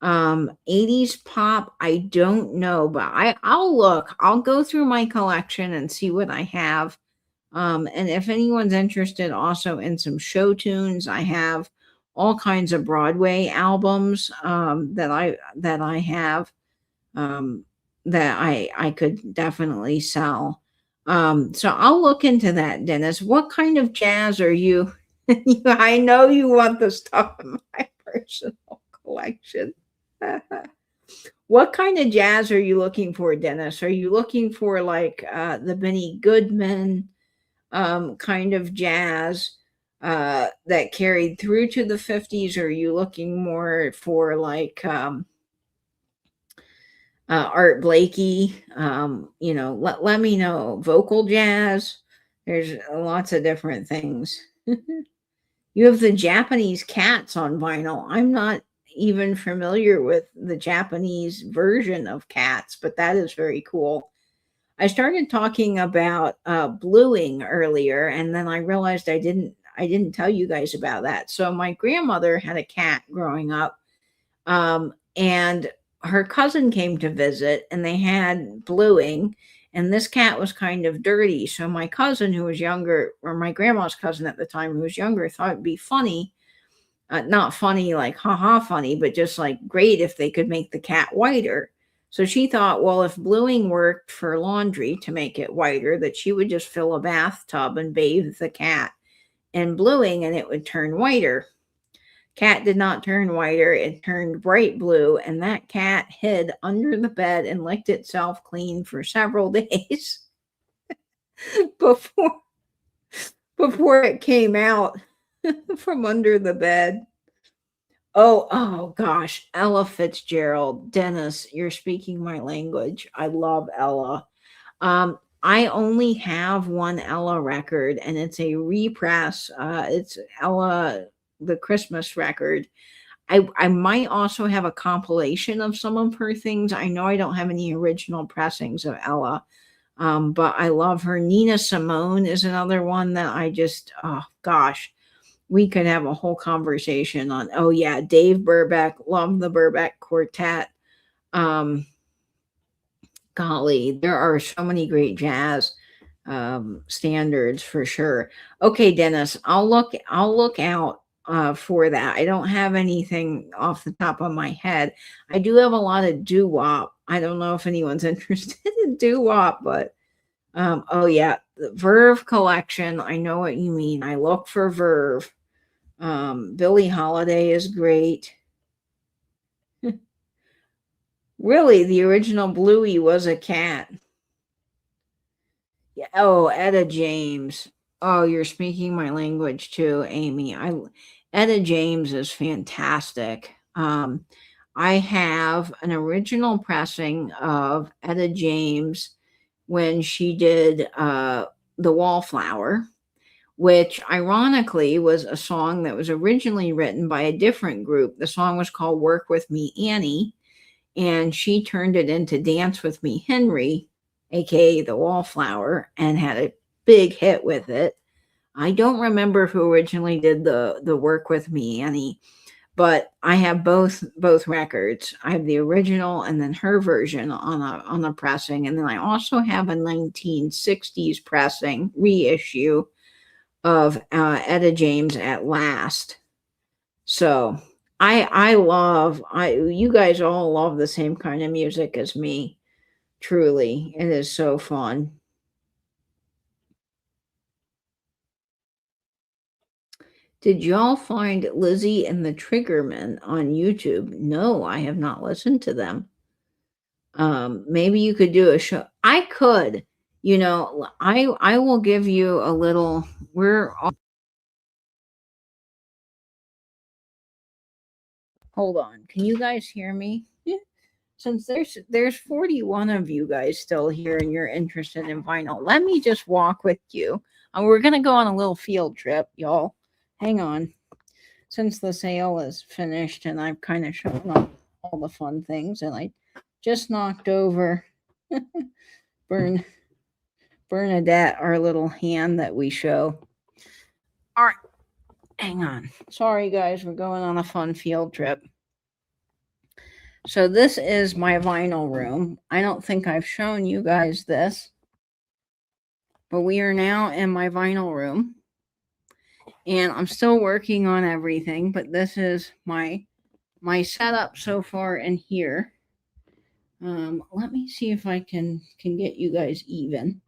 80s pop, I don't know, but I'll look. I'll go through my collection and see what I have. And if anyone's interested also in some show tunes, I have all kinds of Broadway albums that I have um, that I could definitely sell. So I'll look into that, Dennis. What kind of jazz are you? I know you want the stuff in my personal collection. What kind of jazz are you looking for, Dennis? Are you looking for like the Benny Goodman kind of jazz that carried through to the 50s? Or are you looking more for like Art Blakey? Let me know. Vocal jazz. There's lots of different things. You have the Japanese cats on vinyl. I'm not even familiar with the Japanese version of cats, but that is very cool. I started talking about bluing earlier, and then I realized I didn't tell you guys about that. So my grandmother had a cat growing up, and her cousin came to visit, and they had bluing, and this cat was kind of dirty. So my cousin, who was younger, or my grandma's cousin at the time, who was younger, thought it'd be funny, not funny like haha funny, but just like great if they could make the cat whiter. So she thought, well, if bluing worked for laundry to make it whiter, that she would just fill a bathtub and bathe the cat in bluing and it would turn whiter. Cat did not turn whiter, it turned bright blue, and that cat hid under the bed and licked itself clean for several days before before it came out from under the bed. Oh gosh, Ella Fitzgerald. Dennis, you're speaking my language. I love Ella. I only have one Ella record, and it's a repress. It's Ella, the Christmas record. I might also have a compilation of some of her things. I know I don't have any original pressings of Ella, but I love her. Nina Simone is another one that oh gosh, we could have a whole conversation on. Oh yeah, Dave Burbeck, love the Burbeck Quartet. Um, Golly, there are so many great jazz standards for sure. Okay, Dennis, I'll look out for that. I don't have anything off the top of my head. I do have a lot of doo wop. I don't know if anyone's interested in doo wop, but oh yeah, the Verve collection. I know what you mean. I look for Verve. Billie Holiday is great. Really, the original Bluey was a cat. Yeah. Oh, Etta James. Oh, you're speaking my language too, Amy. Etta James is fantastic. I have an original pressing of Etta James when she did The Wallflower, which ironically was a song that was originally written by a different group. The song was called Work With Me, Annie, and she turned it into Dance With Me, Henry, aka The Wallflower, and had a big hit with it. I don't remember who originally did the Work With Me, Annie, but I have both records. I have the original and then her version on a pressing, and then I also have a 1960s pressing reissue of Etta James at Last. So I love I you guys all love the same kind of music as me. Truly, it is so fun. Did y'all find Lizzie and the Triggermen on YouTube? No, I have not listened to them. Maybe you could do a show. I could, I will give you a little. We're all, hold on. Can you guys hear me? Since there's 41 of you guys still here and you're interested in vinyl, let me just walk with you. We're gonna go on a little field trip, y'all. Hang on. Since the sale is finished and I've kind of shown off all the fun things, and I just knocked over Bernadette, our little hand that we show. All right, hang on. Sorry, guys, we're going on a fun field trip. So this is my vinyl room. I don't think I've shown you guys this, but we are now in my vinyl room. And I'm still working on everything, but this is my setup so far in here. Let me see if I can get you guys even.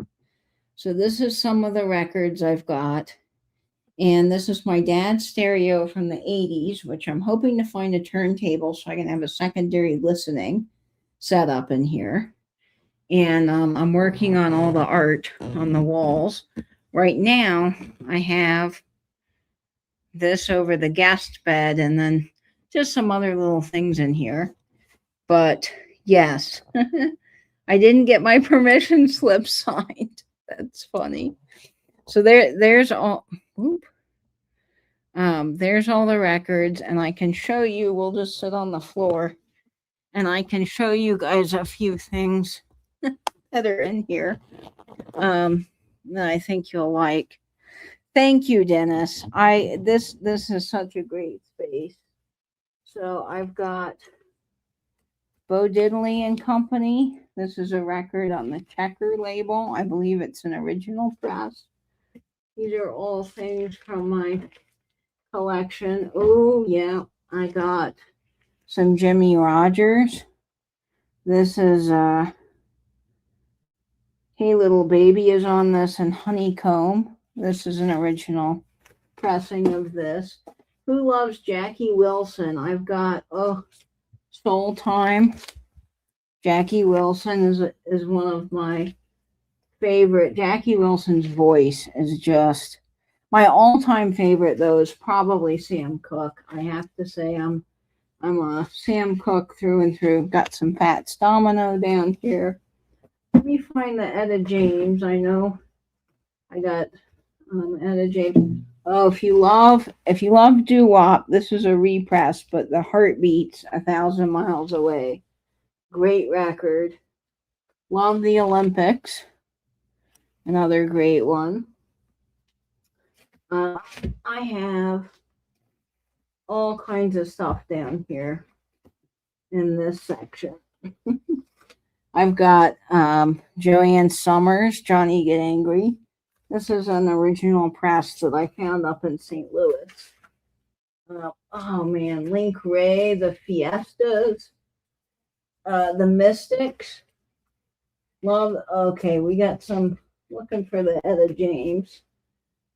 So this is some of the records I've got. And this is my dad's stereo from the 80s, which I'm hoping to find a turntable so I can have a secondary listening set up in here. And I'm working on all the art on the walls. Right now, I have this over the guest bed and then just some other little things in here. But yes, I didn't get my permission slip signed. That's funny. So there's all. There's all the records, and I can show you. We'll just sit on the floor, and I can show you guys a few things that are in here. That I think you'll like. Thank you, Dennis. This is such a great space. So I've got Bo Diddley and Company. This is a record on the Checker label. I believe it's an original press. These are all things from my collection. Oh, yeah. I got some Jimmy Rogers. This is Hey Little Baby is on this, and Honeycomb. This is an original pressing of this. Who loves Jackie Wilson? I've got Soul Time. Jackie Wilson is one of my favorite. Jackie Wilson's voice is just my all-time favorite, though, is probably Sam Cooke. I have to say I'm a Sam Cooke through and through. Got some Fats Domino down here. Let me find the Etta James. I know I got Etta James. Oh, if you love doo-wop, this is a repress, but the Heartbeats 1,000 Miles Away. Great record. Love the Olympics. Another great one. I have all kinds of stuff down here in this section. I've got Joanne Summers, Johnny Get Angry. This is an original press that I found up in St. Louis. Oh man, Link Ray, the Fiestas, the Mystics. Love. Okay, we got some. Looking for the Etta James.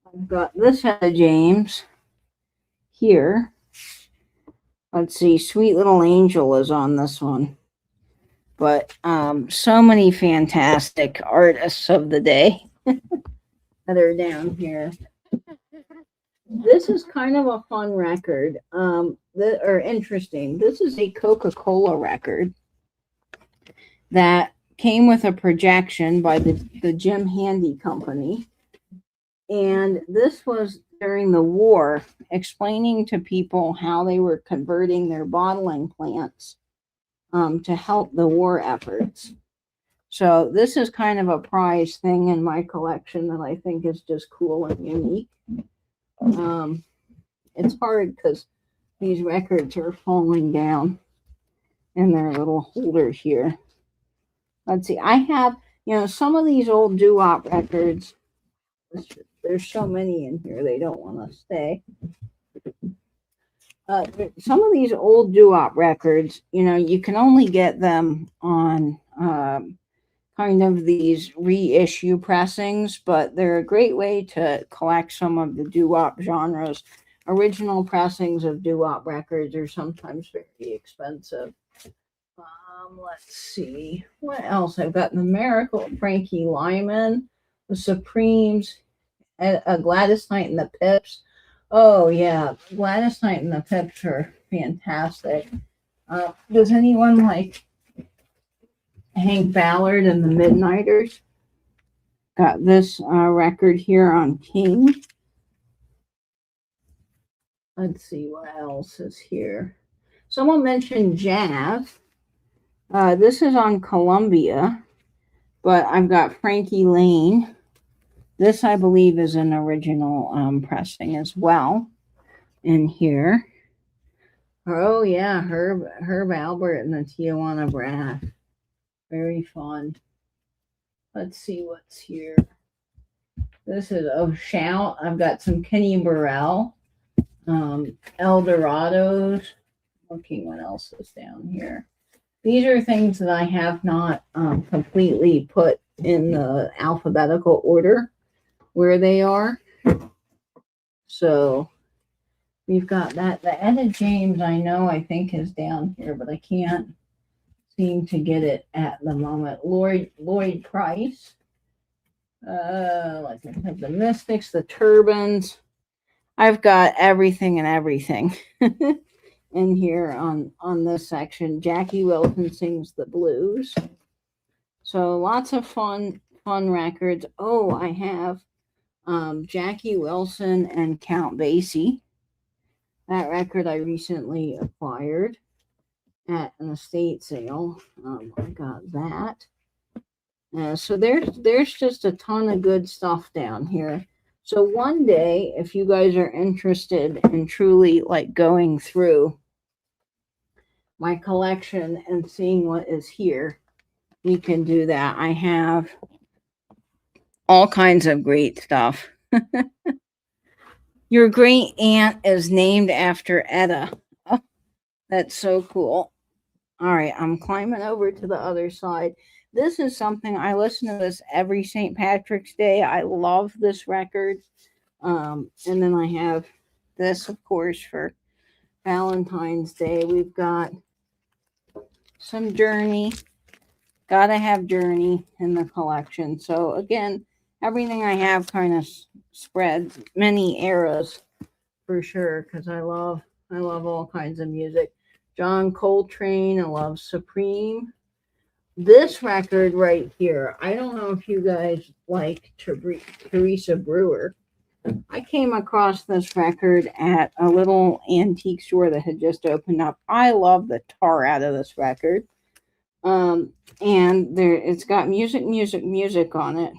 I've got this Etta James here. Let's see, Sweet Little Angel is on this one. But so many fantastic artists of the day that are down here. This is kind of a fun record, or interesting. This is a Coca-Cola record that came with a projection by the Jim Handy Company. And this was during the war, explaining to people how they were converting their bottling plants to help the war efforts. So this is kind of a prize thing in my collection that I think is just cool and unique. It's hard because these records are falling down in their little holder here. Let's see, I have, some of these old doo-wop records. There's so many in here, they don't want to stay. Some of these old doo-wop records, you can only get them on kind of these reissue pressings, but they're a great way to collect some of the doo-wop genres original pressings of doo-wop records are sometimes very expensive. Let's see. What else? I've got the Miracle, Frankie Lyman, the Supremes, Gladys Knight and the Pips. Oh, yeah. Gladys Knight and the Pips are fantastic. Does anyone like Hank Ballard and the Midnighters? Got this record here on King. Let's see what else is here. Someone mentioned jazz. This is on Columbia, but I've got Frankie Lane. This, I believe, is an original pressing as well in here. Oh, yeah, Herb Albert and the Tijuana Brass. Very fun. Let's see what's here. This is Shout. I've got some Kenny Burrell, El Dorados. Looking what else is down here. These are things that I have not completely put in the alphabetical order where they are. So we've got that. The Etta James, I think is down here, but I can't seem to get it at the moment. Lloyd Price. Like I said, the Mystics, the Turbans. I've got everything and everything in here on this section. Jackie Wilson Sings the Blues. So lots of fun records. Oh, I have Jackie Wilson and Count Basie. That record I recently acquired at an estate sale. I got that. So there's just a ton of good stuff down here. So one day, if you guys are interested in truly like going through my collection and seeing what is here, we can do that. I have all kinds of great stuff. Your great aunt is named after Etta. Oh, that's so cool. All right, I'm climbing over to the other side. This is something I listen to this every St. Patrick's Day. I love this record. And then I have this, of course, for Valentine's Day. We've got some Journey. Gotta have Journey in the collection. So again, everything I have kind of spreads many eras for sure, because I love all kinds of music. John Coltrane, I love Supreme. This record right here, I don't know if you guys like Teresa Brewer. I came across this record at a little antique store that had just opened up. I love the tar out of this record. And it's got music on it.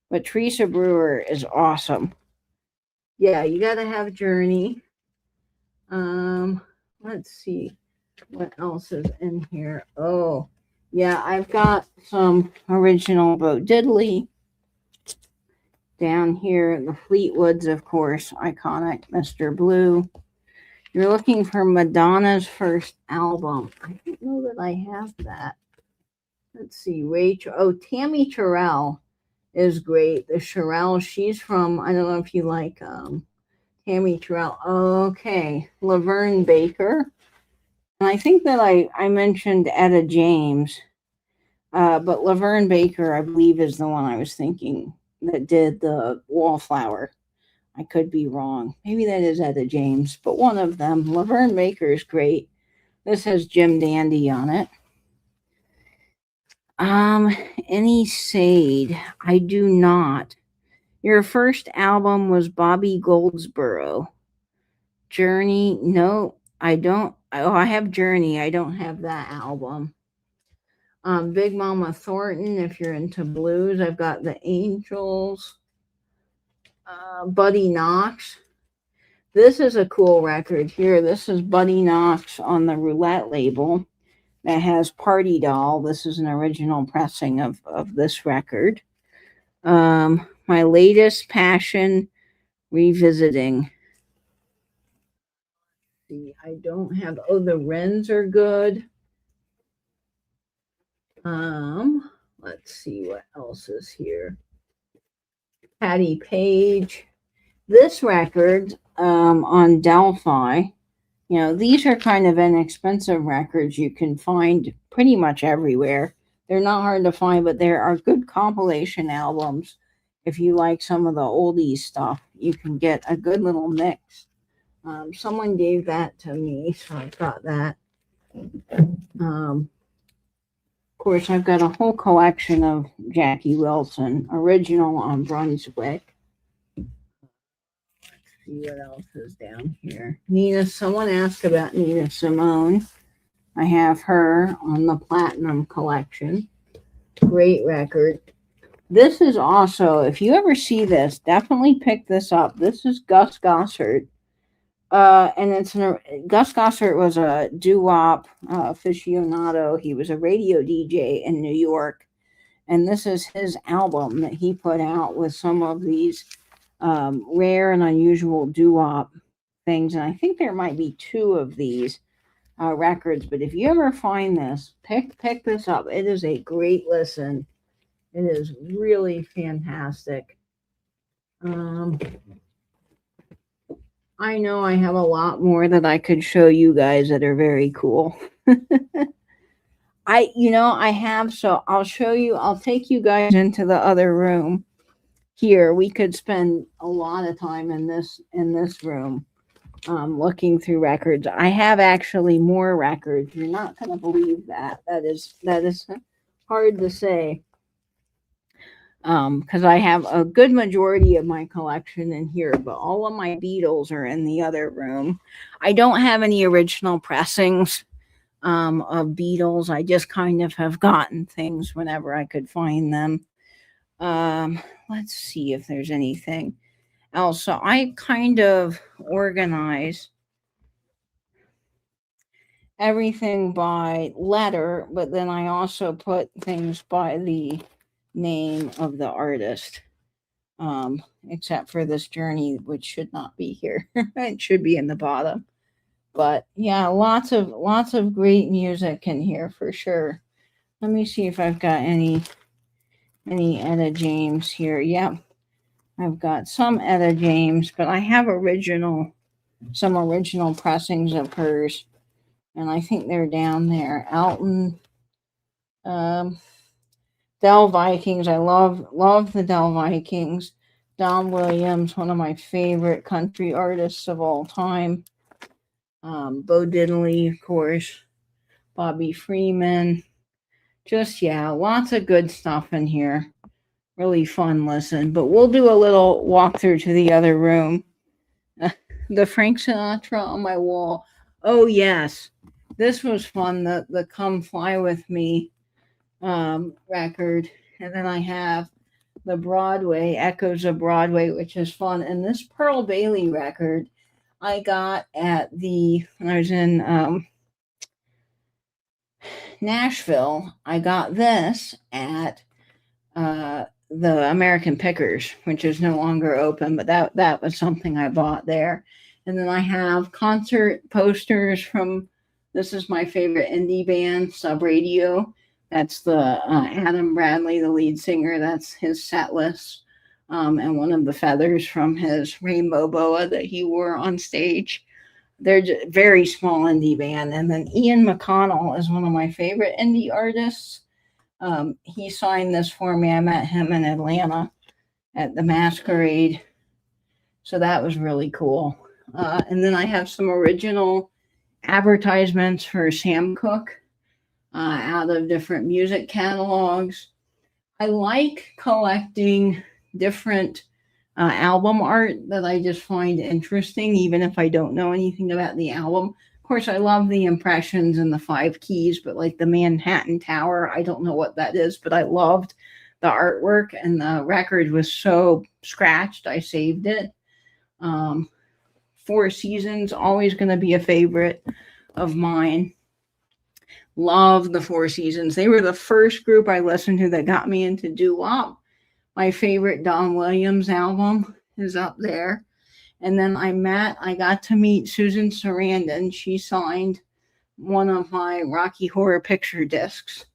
But Teresa Brewer is awesome. Yeah, you gotta have Journey. Let's see what else is in here. Oh, yeah, I've got some original Bo Diddley down here. The Fleetwoods, of course, iconic Mr. Blue. You're looking for Madonna's first album. I don't know that I have that. Let's see, Rachel. Oh, Tammy Terrell is great. The Sherelle, she's from, I don't know if you like Tammy Terrell. Okay, Laverne Baker. And I think that I mentioned Etta James, but Laverne Baker, I believe, is the one I was thinking that did the Wallflower. I could be wrong. Maybe that is Etta James, but one of them. Laverne Baker is great. This has Jim Dandy on it. Any Sade? I do not. Your first album was Bobby Goldsboro. Journey? No, I don't. Oh, I have Journey. I don't have that album. Big Mama Thornton, if you're into blues. I've got the Angels. Buddy Knox. This is a cool record here. This is Buddy Knox on the Roulette label that has Party Doll. This is an original pressing of this record. My Latest Passion Revisiting. See, I don't have. Oh, the Wrens are good. Let's see what else is here. Patty Page. This record on Delphi, these are kind of inexpensive records you can find pretty much everywhere. They're not hard to find, but there are good compilation albums. If you like some of the oldies stuff, you can get a good little mix. Someone gave that to me, so I've got that. Of course, I've got a whole collection of Jackie Wilson, original on Brunswick. Let's see what else is down here. Someone asked about Nina Simone. I have her on the Platinum Collection. Great record. This is also, if you ever see this, definitely pick this up. This is Gus Gossard. Gus Gossard was a doo-wop aficionado. He was a radio DJ in New York. And this is his album that he put out with some of these rare and unusual doo-wop things. And I think there might be 2 of these records. But if you ever find this, pick this up. It is a great listen. It is really fantastic. I know I have a lot more that I could show you guys that are very cool. I have, so I'll show you, I'll take you guys into the other room here. We could spend a lot of time in this room looking through records. I have actually more records. You're not going to believe that. That is hard to say. Because I have a good majority of my collection in here, but all of my Beatles are in the other room. I don't have any original pressings of Beatles. I just kind of have gotten things whenever I could find them. Let's see if there's anything else. So I kind of organize everything by letter, but then I also put things by the name of the artist, except for this journey, which should not be here. It should be in the bottom. But yeah, lots of great music in here for sure. Let me see if I've got any Etta James here. Yep, I've got some Etta James, but I have some original pressings of hers, and I think they're down there. Elton, Del Vikings. I love the Del Vikings. Don Williams, one of my favorite country artists of all time. Bo Diddley, of course. Bobby Freeman. Just, lots of good stuff in here. Really fun listen. But we'll do a little walkthrough to the other room. The Frank Sinatra on my wall. Oh, yes. This was fun. The Come Fly With Me record. And then I have the Broadway, Echoes of Broadway, which is fun. And this Pearl Bailey record I got when I was in Nashville. I got this at the American Pickers, which is no longer open, but that was something I bought there. And then I have concert posters from, this is my favorite indie band, Sub Radio. That's the Adam Bradley, the lead singer. That's his set list. And one of the feathers from his rainbow boa that he wore on stage. They're just very small indie band. And then Ian McConnell is one of my favorite indie artists. He signed this for me. I met him in Atlanta at the Masquerade. So that was really cool. And then I have some original advertisements for Sam Cooke out of different music catalogs. I like collecting different album art that I just find interesting, even if I don't know anything about the album. Of course, I love the impressions and the 5 keys, but like the Manhattan Tower, I don't know what that is, but I loved the artwork, and the record was so scratched, I saved it. Four Seasons, always going to be a favorite of mine. Love the Four Seasons. They were the first group I listened to that got me into doo-wop. My favorite Don Williams album is up there. And then I got to meet Susan Sarandon. She signed one of my Rocky Horror Picture discs.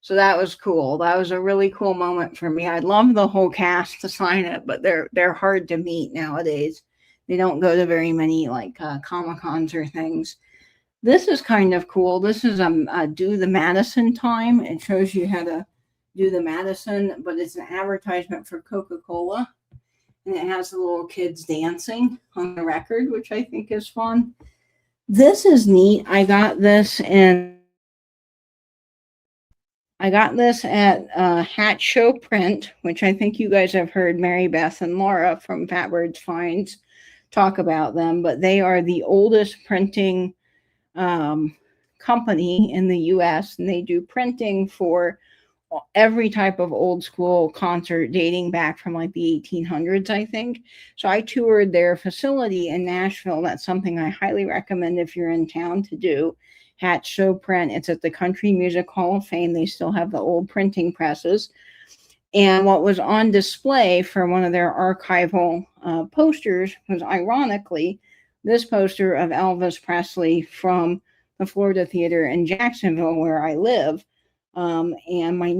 So that was cool. That was a really cool moment for me. I'd love the whole cast to sign it, but they're hard to meet nowadays. They don't go to very many like Comic Cons or things. This is kind of cool. This is do the Madison time. It shows you how to do the Madison, but it's an advertisement for Coca-Cola, and it has the little kids dancing on the record, which I think is fun. This is neat. I got this at Hat Show Print, which I think you guys have heard Mary Beth and Laura from Fatbirds Finds talk about them, but they are the oldest printing company in the US, and they do printing for every type of old school concert dating back from like the 1800s, I think. So I toured their facility in Nashville. That's something I highly recommend if you're in town to do. Hat Show Print. It's at the Country Music Hall of Fame. They still have the old printing presses. And what was on display for one of their archival posters was, ironically, this poster of Elvis Presley from the Florida Theater in Jacksonville, where I live. And my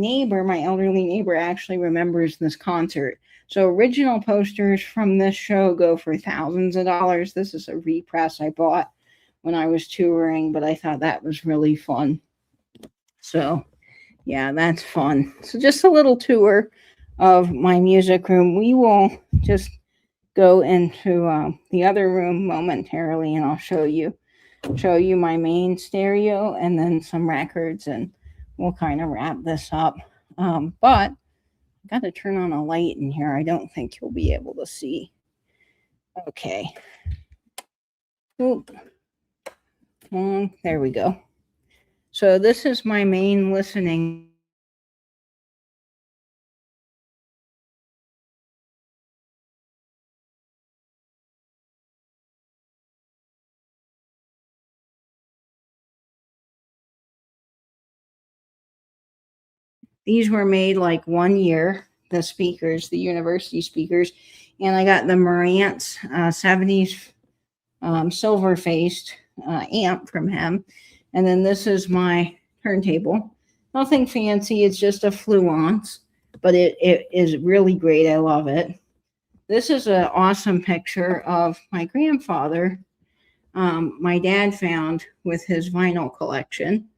elderly neighbor, actually remembers this concert. So original posters from this show go for thousands of dollars. This is a repress I bought when I was touring, but I thought that was really fun. So yeah, that's fun. So just a little tour of my music room. We will just go into the other room momentarily, and I'll show you my main stereo and then some records, and we'll kind of wrap this up. But I got to turn on a light in here. I don't think you'll be able to see. Okay. Oop. There we go. So this is my main listening. These were made like 1 year, the speakers, the university speakers, and I got the Marantz 70s silver-faced amp from him. And then this is my turntable. Nothing fancy, it's just a Fluence, but it is really great. I love it. This is an awesome picture of my grandfather. My dad found with his vinyl collection.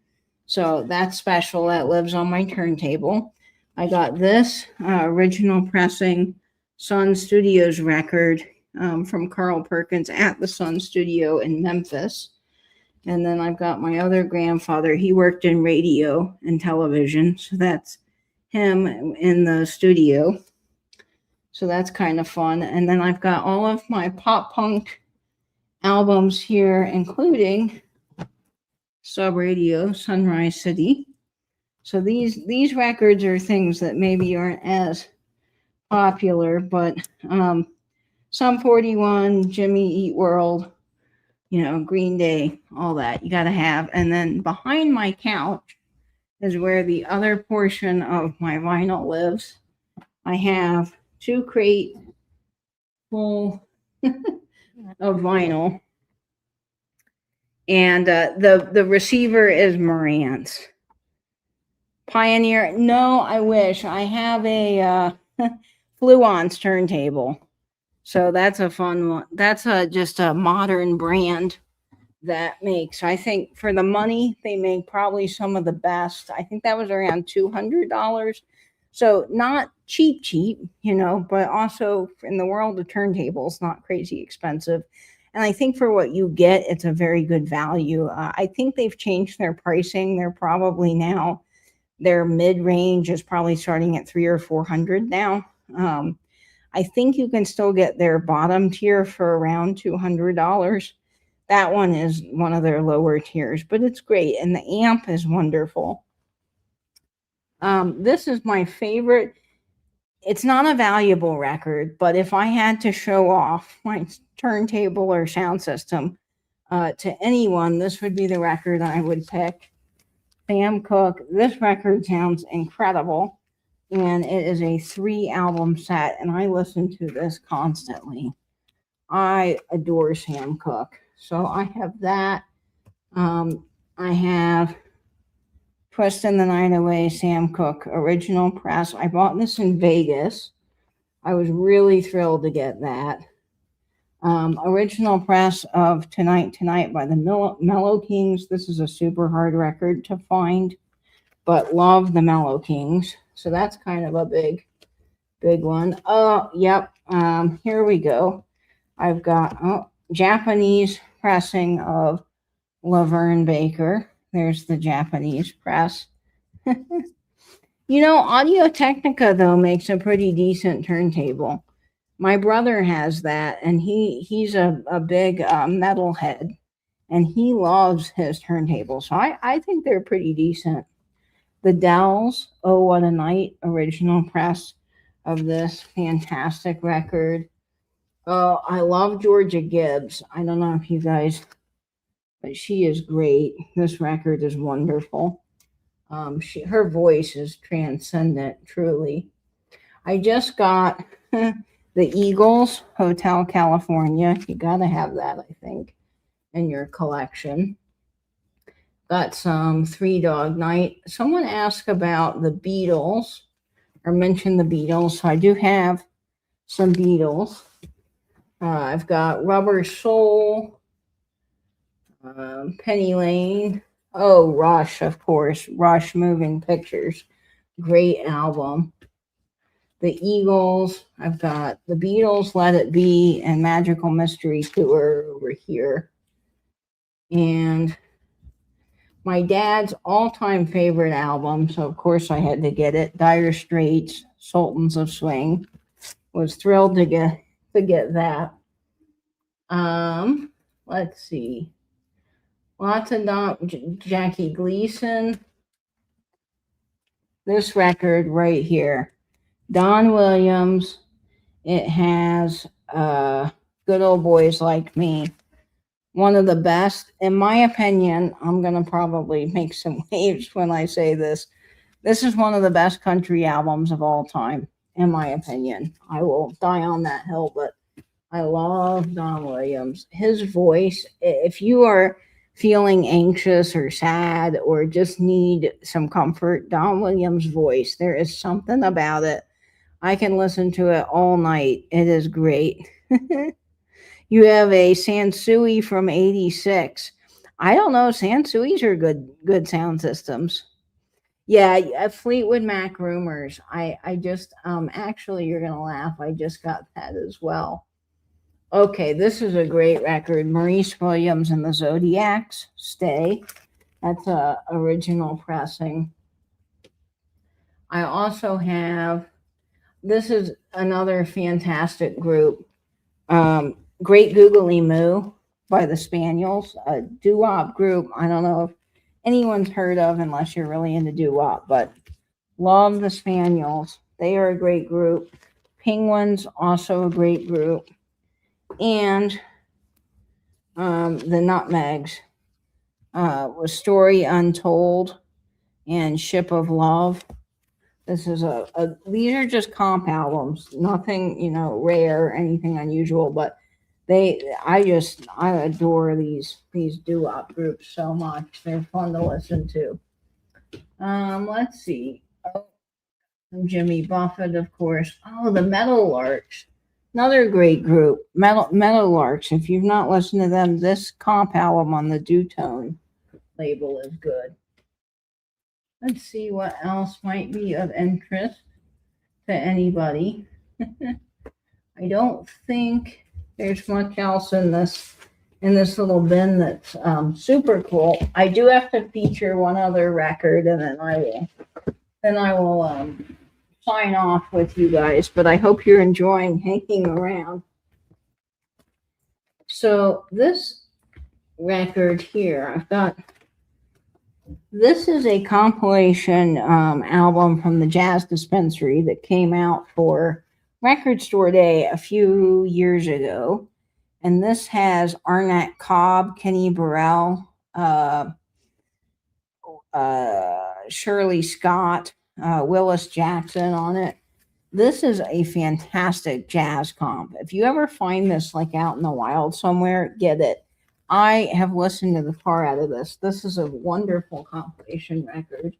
So that's special. That lives on my turntable. I got this original pressing Sun Studios record from Carl Perkins at the Sun Studio in Memphis. And then I've got my other grandfather. He worked in radio and television. So that's him in the studio. So that's kind of fun. And then I've got all of my pop punk albums here, including Sub Radio, Sunrise City. So these records are things that maybe aren't as popular, but Sum 41, Jimmy Eat World, Green Day, all that you got to have. And then behind my couch is where the other portion of my vinyl lives. I have 2 crates full of vinyl. And the receiver is Marantz. Pioneer. No, I wish. I have a Fluence turntable. So that's a fun one. That's just a modern brand that makes, I think for the money, they make probably some of the best. I think that was around $200. So not cheap, but also in the world of turntables, not crazy expensive. And I think for what you get, it's a very good value. I think they've changed their pricing. They're probably now, their mid-range is probably starting at $300 or $400 now. I think you can still get their bottom tier for around $200. That one is one of their lower tiers, but it's great. And the amp is wonderful. This is my favorite. It's not a valuable record, but if I had to show off my turntable or sound system to anyone, this would be the record I would pick. Sam Cooke. This record sounds incredible, and it is a 3-album set, and I listen to this constantly. I adore Sam Cooke. So I have that. I have Twisting the Night Away, Sam Cooke, original press. I bought this in Vegas. I was really thrilled to get that. Original press of Tonight by the Mellow Kings. This is a super hard record to find, but love the Mellow Kings. So that's kind of a big one. Oh, yep. Here we go. I've got Japanese pressing of Laverne Baker. There's the Japanese press. Audio Technica, though, makes a pretty decent turntable. My brother has that, and he's a big metalhead, and he loves his turntables. So I think they're pretty decent. The Dells, Oh What a Night, original press of this fantastic record. Oh, I love Georgia Gibbs. I don't know if you guys, but she is great. This record is wonderful. Her voice is transcendent, truly. I just got the Eagles, Hotel California. You gotta have that, I think, in your collection. Got some Three Dog Night. Someone asked about the Beatles, or mentioned the Beatles, so I do have some Beatles. I've got Rubber Soul, Penny Lane. Oh, Rush, of course. Rush Moving Pictures. Great album. The Eagles. I've got the Beatles, Let It Be, and Magical Mystery Tour over here. And my dad's all-time favorite album, so of course I had to get it, Dire Straits, Sultans of Swing. Was thrilled to get that. Let's see. Lots of Jackie Gleason. This record right here, Don Williams. It has Good Old Boys Like Me. One of the best, in my opinion. I'm going to probably make some waves when I say this. This is one of the best country albums of all time, in my opinion. I will die on that hill, but I love Don Williams. His voice, if you are feeling anxious or sad or just need some comfort, Don Williams' voice, there is something about it. I can listen to it all night. It is great. You have a Sansui from 86. I don't know. Sansuis are good sound systems. Yeah, Fleetwood Mac Rumors. I just, actually, you're going to laugh. I just got that as well. Okay, this is a great record. Maurice Williams and the Zodiacs, Stay. That's a original pressing. I also have, this is another fantastic group. Great Googly Moo by the Spaniels, a doo-wop group. I don't know if anyone's heard of unless you're really into doo-wop, but love the Spaniels. They are a great group. Penguins, also a great group. And the Nutmegs was Story Untold and Ship of Love. This is these are just comp albums, nothing, rare or anything unusual, but I adore these doo-wop groups so much. They're fun to listen to. Let's see. Oh, Jimmy Buffett, of course. Oh, the Meadowlarks. Another great group, Meadowlarks. If you've not listened to them, this comp album on the Dutone label is good. Let's see what else might be of interest to anybody. I don't think there's much else in this little bin that's super cool. I do have to feature one other record, and then I will sign off with you guys, but I hope you're enjoying hanging around. So this record here, I've got, this is a compilation album from the Jazz Dispensary that came out for Record Store Day a few years ago. And this has Arnett Cobb, Kenny Burrell, Shirley Scott, Willis Jackson on it. This is a fantastic jazz comp. If you ever find this like out in the wild somewhere, get it. I have listened to the tar out of this. This is a wonderful compilation record.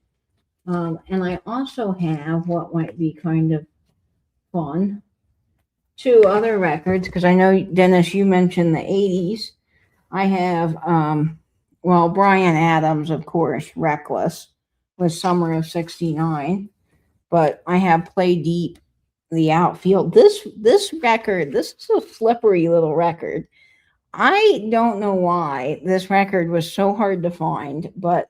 And I also have what might be kind of fun, two other records, because I know, Dennis, you mentioned the 80s. I have, well, Brian Adams, of course, Reckless, was summer of 69. But I have Play Deep, the outfield. This record, this is a slippery little record. I don't know why this record was so hard to find, but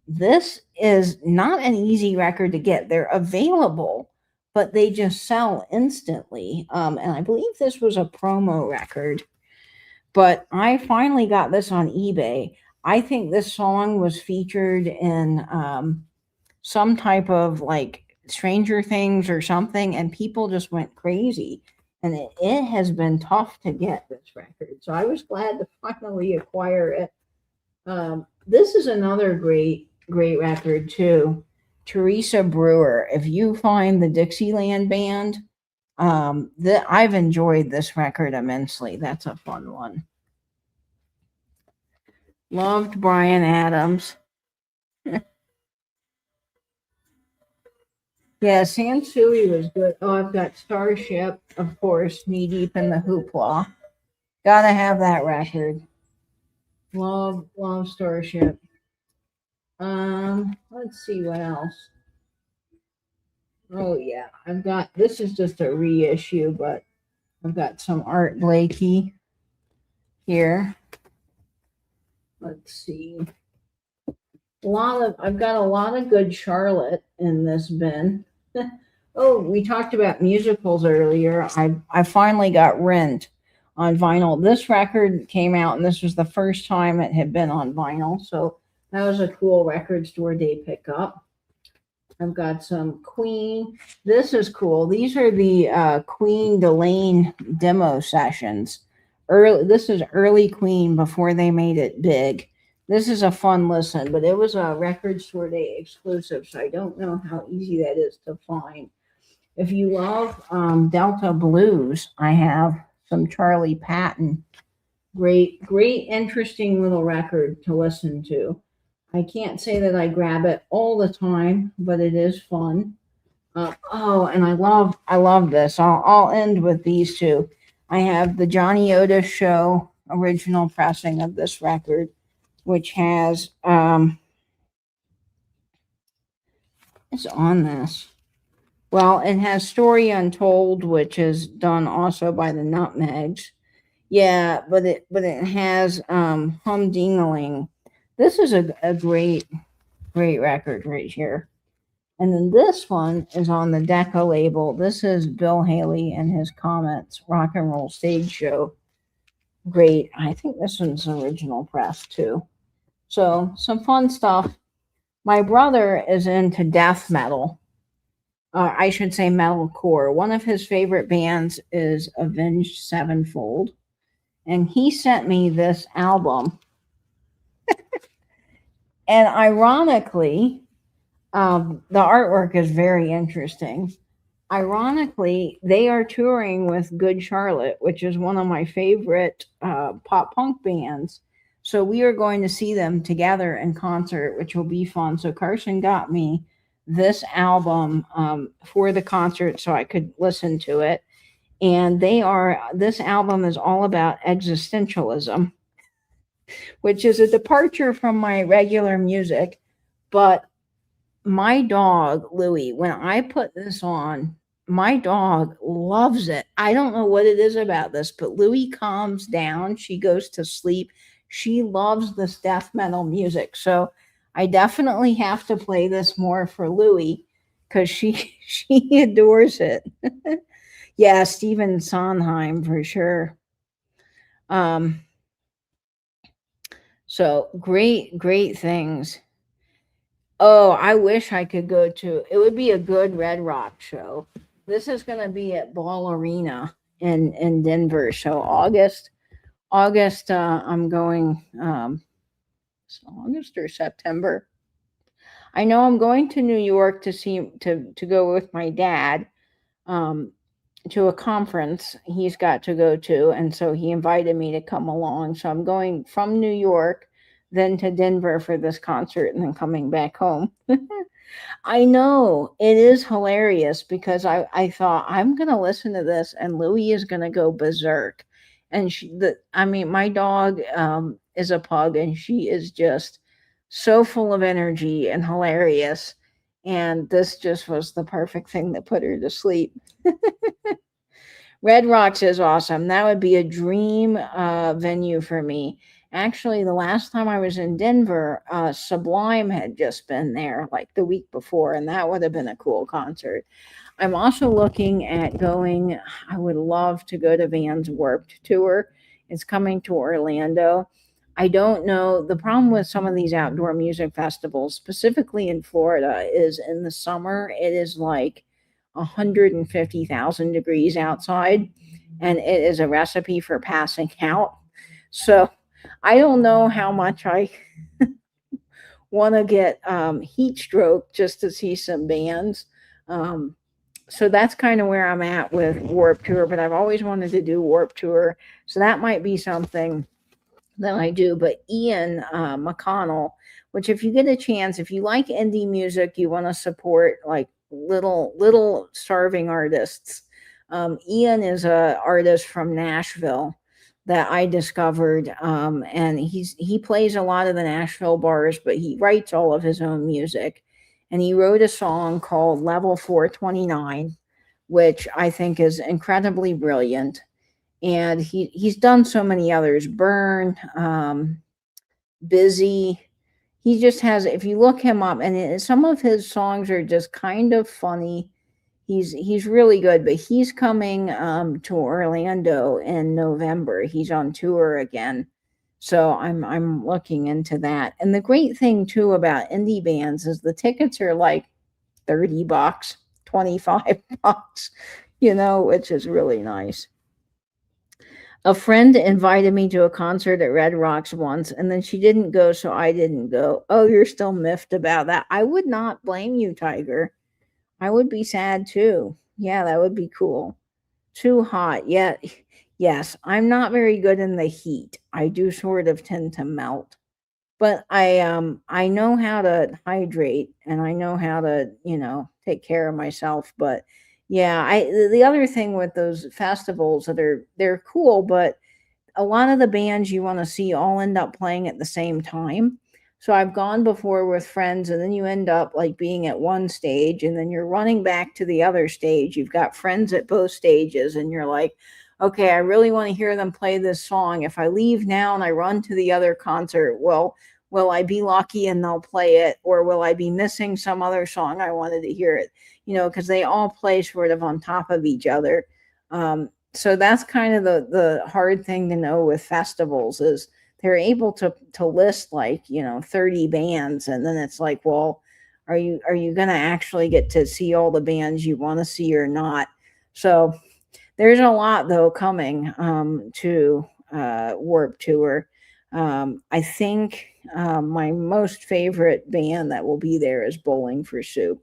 this is not an easy record to get. They're available, but they just sell instantly. And I believe this was a promo record, but I finally got this on eBay. I think this song was featured in some type of like Stranger Things or something, and people just went crazy. And it has been tough to get this record. So I was glad to finally acquire it. This is another great record, too. Teresa Brewer. If you find the Dixieland Band, I've enjoyed this record immensely. That's a fun one. Loved Brian Adams. Yeah, Sansui was good. Oh, I've got Starship, of course, Knee Deep in the Hoopla. Gotta have that record. Love Starship. Let's see what else. Oh yeah, I've got, this is just a reissue, but I've got some Art Blakey here. Let's see. I've got a lot of good Charlotte in this bin. Oh, we talked about musicals earlier. I finally got Rent on vinyl. This record came out, and this was the first time it had been on vinyl, so that was a cool record store day pickup. I've got some Queen. This is cool. These are the Queen Delane demo sessions. This is early Queen before they made it big. This is a fun listen, but it was a record store day exclusive, so I don't know how easy that is to find. If you love Delta Blues, I have some Charlie Patton. Great, interesting little record to listen to. I can't say that I grab it all the time, but it is fun. Oh, and I love this. I'll end with these two. I have the Johnny Otis Show original pressing of this record, which has it's on this. Well, it has Story Untold, which is done also by the Nutmegs. Yeah, but it has Humdingling. This is a great record right here. And then this one is on the Decca label. This is Bill Haley and his Comets Rock and Roll Stage Show. Great. I think this one's original press too. So some fun stuff. My brother is into death metal. I should say metalcore. One of his favorite bands is Avenged Sevenfold. And he sent me this album. And ironically, the artwork is very interesting. Ironically, they are touring with Good Charlotte, which is one of my favorite pop punk bands. So we are going to see them together in concert, which will be fun. So Carson got me this album for the concert so I could listen to it. And this album is all about existentialism, which is a departure from my regular music. But my dog, Louie, when I put this on, my dog loves it. I don't know what it is about this, but Louie calms down. She goes to sleep. She loves this death metal music. So I definitely have to play this more for Louie because she adores it. Yeah, Stephen Sondheim for sure. So great things. Oh, I wish I could go to. It would be a good Red Rock show. This is going to be at Ball Arena in Denver. So August. I'm going. August or September. I know I'm going to New York to go with my dad. To a conference he's got to go to, and so he invited me to come along. So I'm going from New York, then to Denver for this concert, and then coming back home. I know it is hilarious because I thought I'm gonna listen to this and Louie is gonna go berserk, and I mean my dog is a pug and she is just so full of energy and hilarious, and this just was the perfect thing that put her to sleep. Red Rocks is awesome. That would be a dream venue for me. Actually, the last time I was in Denver, Sublime had just been there like the week before, and that would have been a cool concert. I'm also looking at going, I would love to go to Van's Warped Tour. It's coming to Orlando. I don't know. The problem with some of these outdoor music festivals, specifically in Florida, is in the summer, it is like 150,000 degrees outside, and it is a recipe for passing out. So I don't know how much I want to get heat stroke just to see some bands. Um, so that's kind of where I'm at with Warp Tour, but I've always wanted to do Warp Tour. So that might be something that I do. But Ian McConnell, which if you get a chance, if you like indie music, you want to support like little starving artists. Ian is a artist from Nashville that I discovered, and he plays a lot of the Nashville bars, but he writes all of his own music. And he wrote a song called Level 429, which I think is incredibly brilliant, and he's done so many others. Burn, Busy. He just has. If you look him up, and some of his songs are just kind of funny. He's really good, but he's coming to Orlando in November. He's on tour again, so I'm looking into that. And the great thing too about indie bands is the tickets are like $30, $25, which is really nice. A friend invited me to a concert at Red Rocks once, and then she didn't go, so I didn't go. Oh, you're still miffed about that. I would not blame you, Tiger. I would be sad too. Yeah, that would be cool. Too hot. Yeah. Yes, I'm not very good in the heat. I do sort of tend to melt. But I know how to hydrate and I know how to, take care of myself, but yeah, the other thing with those festivals that they're cool, but a lot of the bands you want to see all end up playing at the same time. So I've gone before with friends, and then you end up like being at one stage, and then you're running back to the other stage. You've got friends at both stages, and you're like, okay, I really want to hear them play this song. If I leave now and I run to the other concert, well, will I be lucky and they'll play it, or will I be missing some other song I wanted to hear it? Because they all play sort of on top of each other. So that's kind of the hard thing to know with festivals is they're able to list like 30 bands, and then it's like, well, are you going to actually get to see all the bands you want to see or not? So there's a lot though coming to Warp Tour. I think my most favorite band that will be there is Bowling for Soup.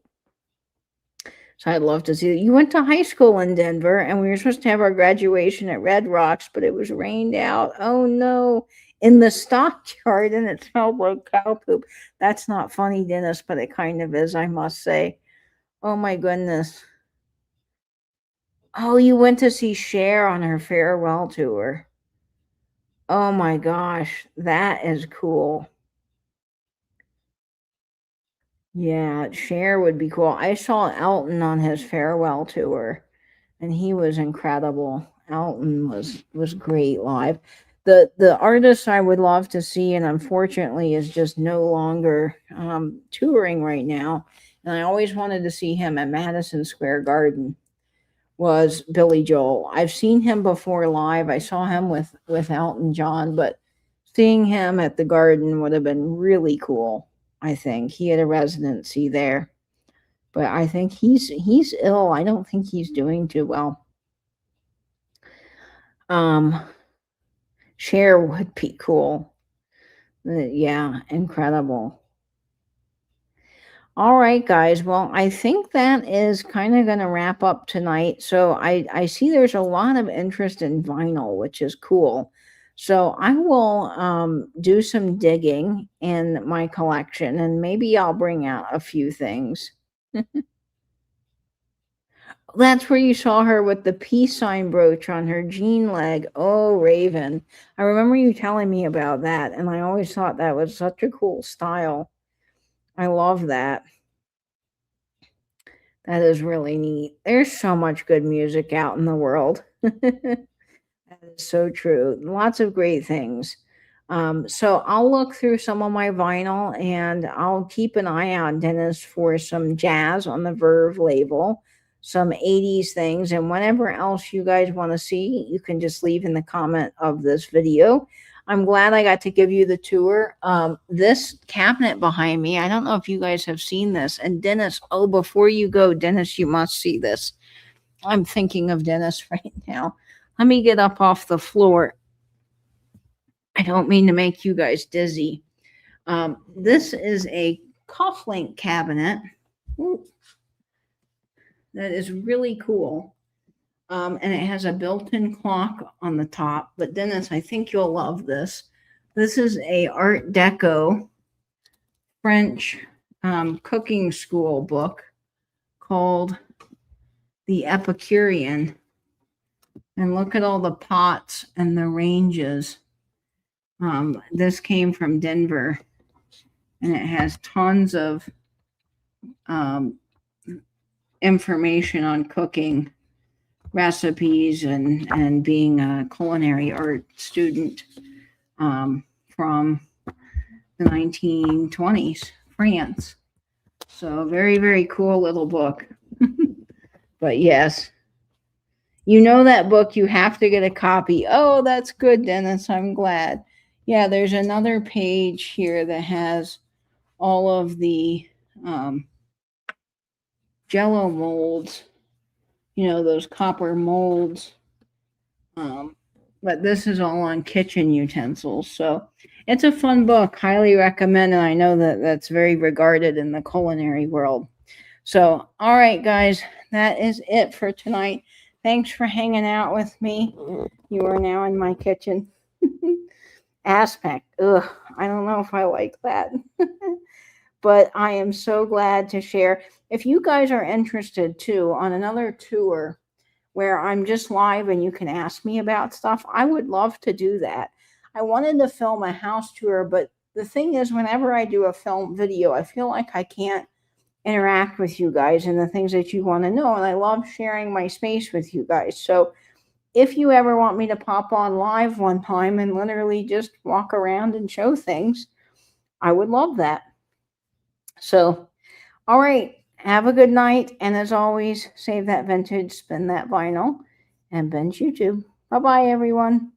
So I'd love to see that. You went to high school in Denver, and we were supposed to have our graduation at Red Rocks, but it was rained out. Oh no, in the stockyard, and it smelled like cow poop. That's not funny, Dennis, but it kind of is, I must say. Oh my goodness. Oh, you went to see Cher on her farewell tour. Oh my gosh, that is cool. Yeah, Cher would be cool. I saw Elton on his farewell tour, and he was incredible. Elton was great live. The artist I would love to see, and unfortunately is just no longer touring right now, and I always wanted to see him at Madison Square Garden, was Billy Joel. I've seen him before live. I saw him with Elton John, but seeing him at the Garden would have been really cool. I think he had a residency there, but I think he's ill. I don't think he's doing too well. Um, Cher would be cool. Yeah, incredible. All right, guys. Well, I think that is kind of going to wrap up tonight. So I see there's a lot of interest in vinyl, which is cool. So I will do some digging in my collection, and maybe I'll bring out a few things. That's where you saw her with the peace sign brooch on her jean leg. Oh, Raven. I remember you telling me about that, and I always thought that was such a cool style. I love that. That is really neat. There's so much good music out in the world. That is so true. Lots of great things. So I'll look through some of my vinyl and I'll keep an eye out, Dennis, for some jazz on the Verve label, some 80s things, and whatever else you guys want to see, you can just leave in the comment of this video. I'm glad I got to give you the tour. This cabinet behind me, I don't know if you guys have seen this. And Dennis, oh, before you go, Dennis, you must see this. I'm thinking of Dennis right now. Let me get up off the floor. I don't mean to make you guys dizzy. This is a cufflink cabinet. Ooh, that is really cool. And it has a built-in clock on the top. But Dennis, I think you'll love this. This is a Art Deco French cooking school book called The Epicurean. And look at all the pots and the ranges. This came from Denver, and it has tons of information on cooking, recipes, and being a culinary art student from the 1920s, France. So very, very cool little book. But yes, you know that book, you have to get a copy. Oh, that's good, Dennis. I'm glad. Yeah, there's another page here that has all of the Jello molds, those copper molds. But this is all on kitchen utensils. So it's a fun book. Highly recommend. And I know that that's very regarded in the culinary world. So, all right, guys, that is it for tonight. Thanks for hanging out with me. You are now in my kitchen. Aspect. Ugh, I don't know if I like that. But I am so glad to share. If you guys are interested too on another tour where I'm just live and you can ask me about stuff, I would love to do that. I wanted to film a house tour, but the thing is, whenever I do a film video, I feel like I can't interact with you guys and the things that you want to know. And I love sharing my space with you guys. So if you ever want me to pop on live one time and literally just walk around and show things, I would love that. So, all right, have a good night. And as always, save that vintage, spin that vinyl, and binge YouTube. Bye-bye, everyone.